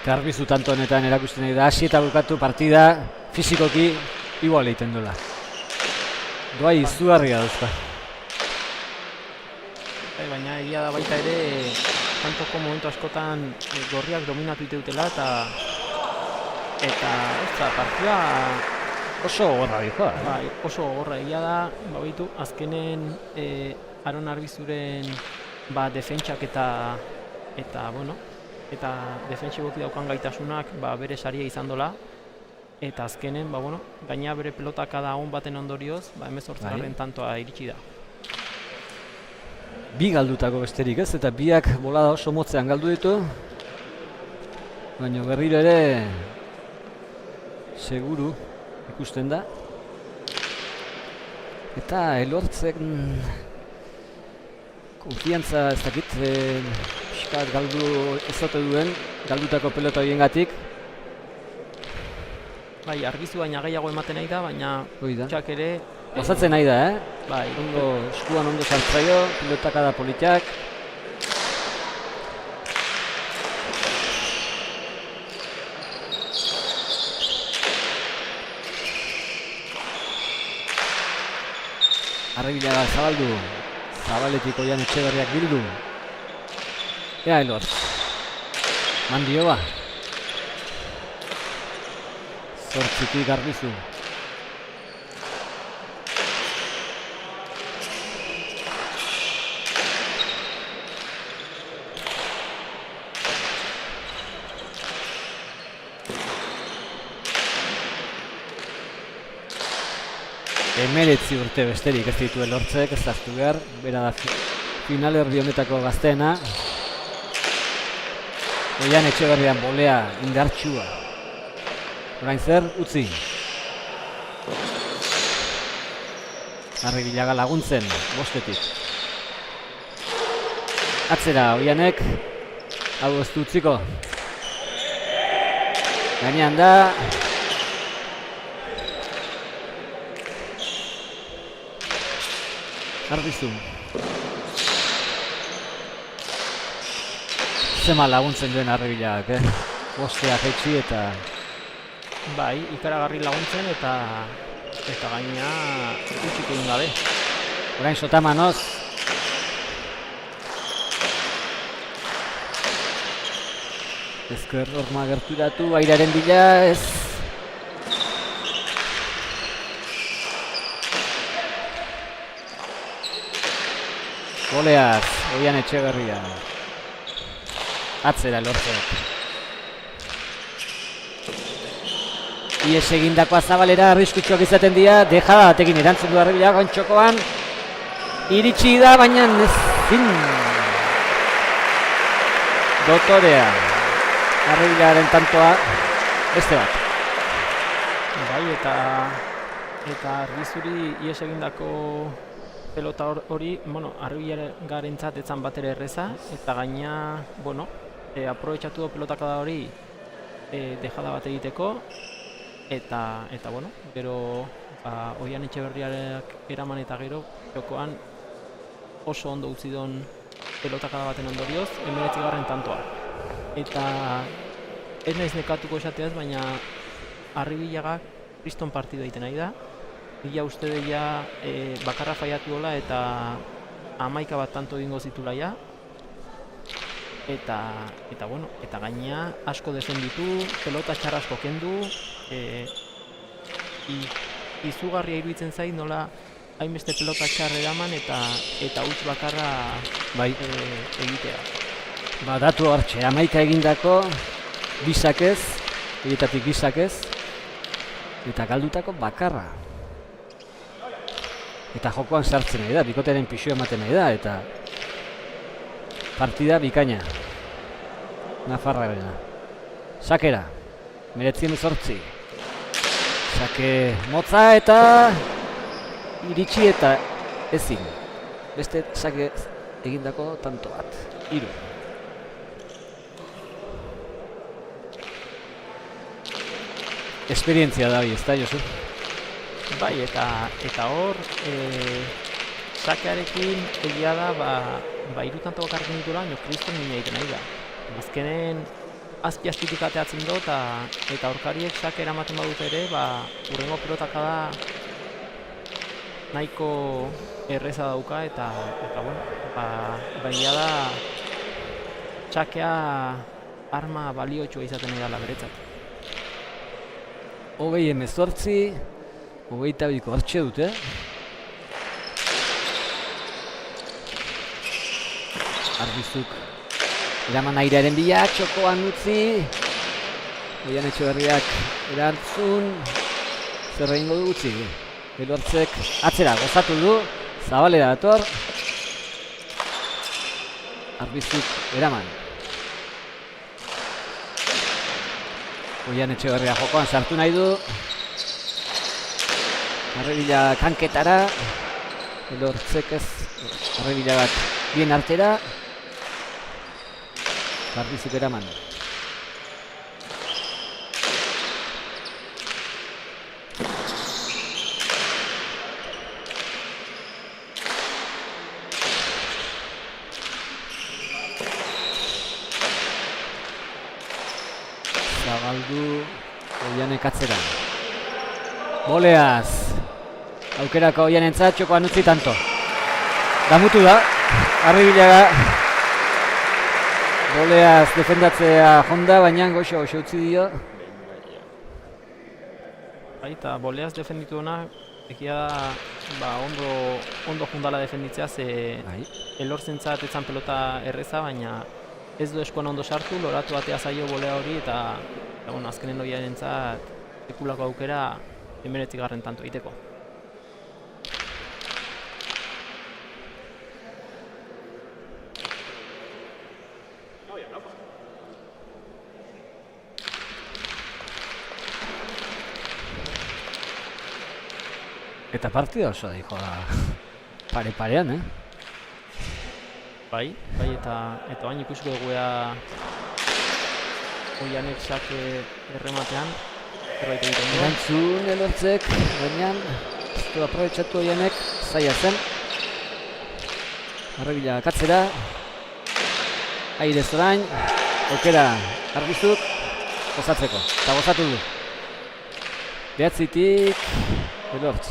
Arbizu tanto honetan erakusten nahi da, hasi eta bukatu partida fizikoki igual egiten dola. Doai izugarria dauzka. Baina egia da baita ere, kantoko momentu askotan gorriak dominatu dutela eta partida oso gogorra dihoa. Bai, oso gogorra egia da, baitu, azkenen Aron Arbizuren defentsak eta bueno, eta defentsiboki daukan gaitasunak bere saria izan dola. Eta azkenen, bueno, gaina bere pelotakada on baten ondorioz, 18. tantoa iritsi da. Bi galdutako besterik ez, eta biak bolada oso motzean galdu ditu. Baina berriro ere seguru ikusten da. Eta Elortzek konfiantza ez dakit pixkat galdu ezote duen, galdutako pelota horiengatik. Bai, Arbizu baina gehiago ematen nahi da, baina txak ere Gozatzen nahi da, Bai, Ondo, eskuan ondo sartzaio, pilotakada politak. Arrebilaga zabaldu, zabaletik Oian Etxeberriak bildu. Ea Elortz, mandio ba. Zortzitik Arbizu. Emeretzi urte besterik ez ditu Elortzek, ez daztu behar, bera da finalerdi honetako gazteena. Oian Etxeberrian bolea indartsua. Orain zer, utzi. Arrebilaga laguntzen, bostetik. Atzera, Oianek, hau ez du utziko. Gainean da. Arbizu. Zema laguntzen duen Arrebilagak, Bostea jaitsi eta... bai, ikaragarri laguntzen eta gaina utzik egin gabe. Orain Sotamanoz. Ezker horma gerturatu, airaren bila, ez... Goleaz, Oian Etxeberria. Atzera Elortzek. Ies egindakoa Zabalera arriskutsuak izaten dira, dejada batekin erantzun du Arrebilaga ontxokoan. Iritsi da, baina ezin. Dotorea. Arrebilagaren tantoa beste bat. Bai, eta Arbizuri ies egindako pelota hori, bueno, Arrebilagarentzat etzan bat ere erreza, eta gaina, bueno, aprobetxatu du pelotakada hori dejada bat egiteko, eta bueno, gero Oian Etxeberriak eraman eta gero, jokoan oso ondo utzi don pelotakada baten ondorioz, 19. tantoa. Eta ez naiz nekatuko esateaz, baina Arrebilagak kriston partidu egiten nahi da. Ia uste deia bakarra faiatu dola eta 11 bat tanto egingo zitula ja. Eta bueno, eta gaina asko defenditu, pelota txar asko kendu, izugarria iruditzen zait nola hainbeste pelota txar eraman eta huts bakarra bai egitea. Ba, datu hartxe, 11 egindako, bizakez, horietatik bizakez, eta galdutako bakarra. Eta jokoan sartzen nahi da, bikotearen pixua ematen nahi da, eta partida bikaina. Nafarrarena. Sakera, 19. Sake motza eta iritsi eta ezin. Beste sake egindako tanto bat. 3. Esperientzia da hori, ez da, Josu? Bai, eta hor, sakearekin egia da, hiru tanto bakarrekin ditula, baina kriston mina egiten nahi da. Azkenen azpi-azpitik ateatzen do, eta aurkariek sake eramaten badut ere, hurrengo pelotakada nahiko erreza dauka, eta bueno, egia da sakea arma baliotsua izaten nahi dela beretzat. 18, 22 hartxe dute. Arbizuk eraman airearen bila, txokoan utzi. Oian Etxeberriak erantzun. Zer egingo du utzi. Elortzek atzera gozatu du. Zabalera dator. Arbizuk eraman. Oian Etxeberria jokoan sartu nahi du. Arrebila kanketara. Elortzek ez. Arrebilagak bien artera. Arbizuk eraman. Zabaldu, Oianek atzera. Boleaz. Aukerako Oianentzat, txokoan utzi tanto. Damutu da, Arribilaga. Boleaz defendatzea jonda, baina goxo utzi dio. Bai, eta boleaz defenditu hona, egia da, ondo jundala defenditzea, ze elortzentzat etzan pelota erreza, baina ez du eskuan ondo sartu, loratu batea zaio bolea hori, eta azkenen Oianentzat sekulako aukera 19. tanto egiteko. Eta partida oso da, pare-parean, Bai, eta bain ikusiko dugu Oianek sake errematean, zerbait egiten du. Erantzun elortzek, baina ez du aprobetxatu Oianek, zaila zen. Arribilaga katzera, airez orain, aukera Arbizuk, gozatzeko, eta gozatu du. Behatzitik, elortz.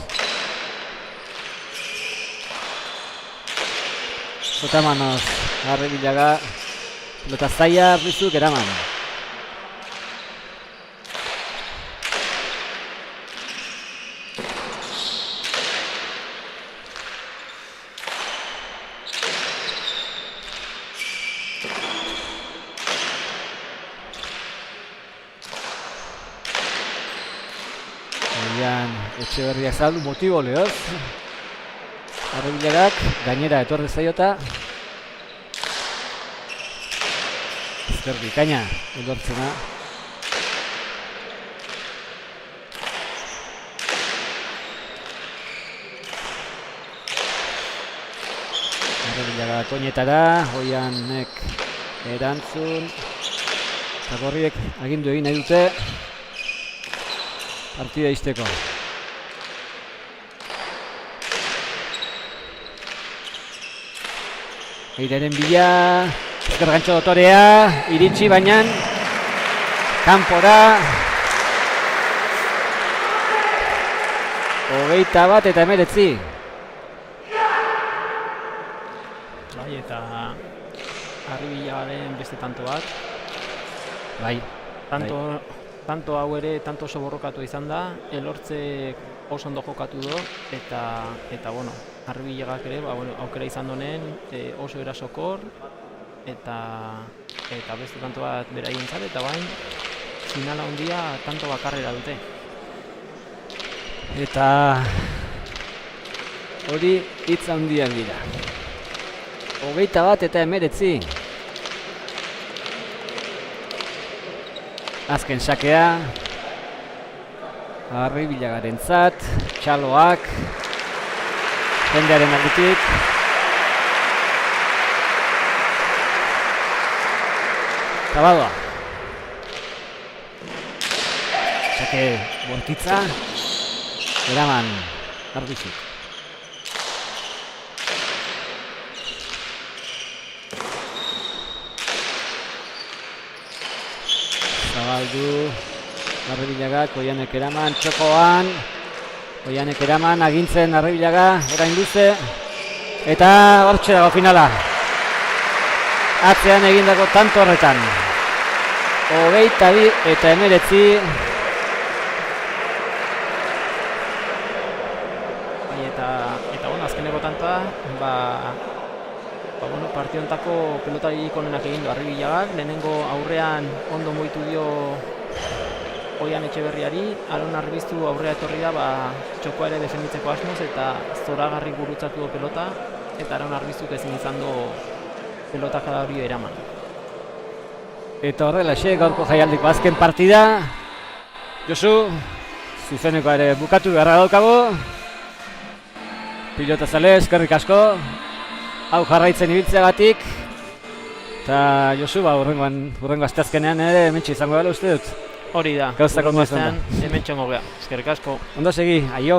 Sotamanoz, Arribilaga, pelota zaila Arbizuk eraman. Etxeberriak saldu motibo lehoz. Arribilagak gainera etorri zaiota. Ezker bikaina edortzena. Arribilagak oinetara, Oianek erantzun. Zagorriek agindu egin nahi dute. Partida izteko. Eireren bila, ezker gantxo dotorea, iritsi baina, kanpora. 21 eta 19. Bai, eta Arribilagaren beste tanto bat. Bai. Tanto hau ere, tanto oso borrokatu izan da, elortzek oso ondo jokatu du, eta bueno, Arribilagak ere, aukera izan donen oso erasokor, eta beste tanto bat beraientzat, eta bain, finala handia tanto bakarrera dute. Eta hori hitz handiak dira. 21 eta 19. Azken sakea. Arribilagarentzat, txaloak, jendearen aldetik. Zabaldoa. Sake bortitza, eraman Arbizuk. Zabaldu. Arribilagak, Oianek eraman, txokoan. Oianek eraman, agintzen Arribilaga, orain luze. Eta hortxe dago finala. Atzean egindako tanto horretan. 22 eta 19. Bai, eta bueno, azkeneko tantoa, partiontako pelotari ikonenak egin du Arribilagak. Lehenengo aurrean ondo mugitu dio Oian Etxeberriari, Aron Arbiztu aurrea etorri da, txokoa ere defenditzeko asmoz, eta zoragarri gurutzatu du pelota, eta Aron Arbiztuk ezin izan du pelota kada hori eraman. Eta horrelaxe, gaurko jaialdiko azken partida. Josu, zuzeneko ere bukatu beharra daukagu. Pilota zale, eskerrik asko. Hau jarraitzen ibiltzeagatik. Eta Josu, hurrengo asteazkenean ere hementxe izango dela uste dut. Hori da, gauzak ondo izan da. Hemen txongo gea, eskerrik asko. Ondo segi, aio.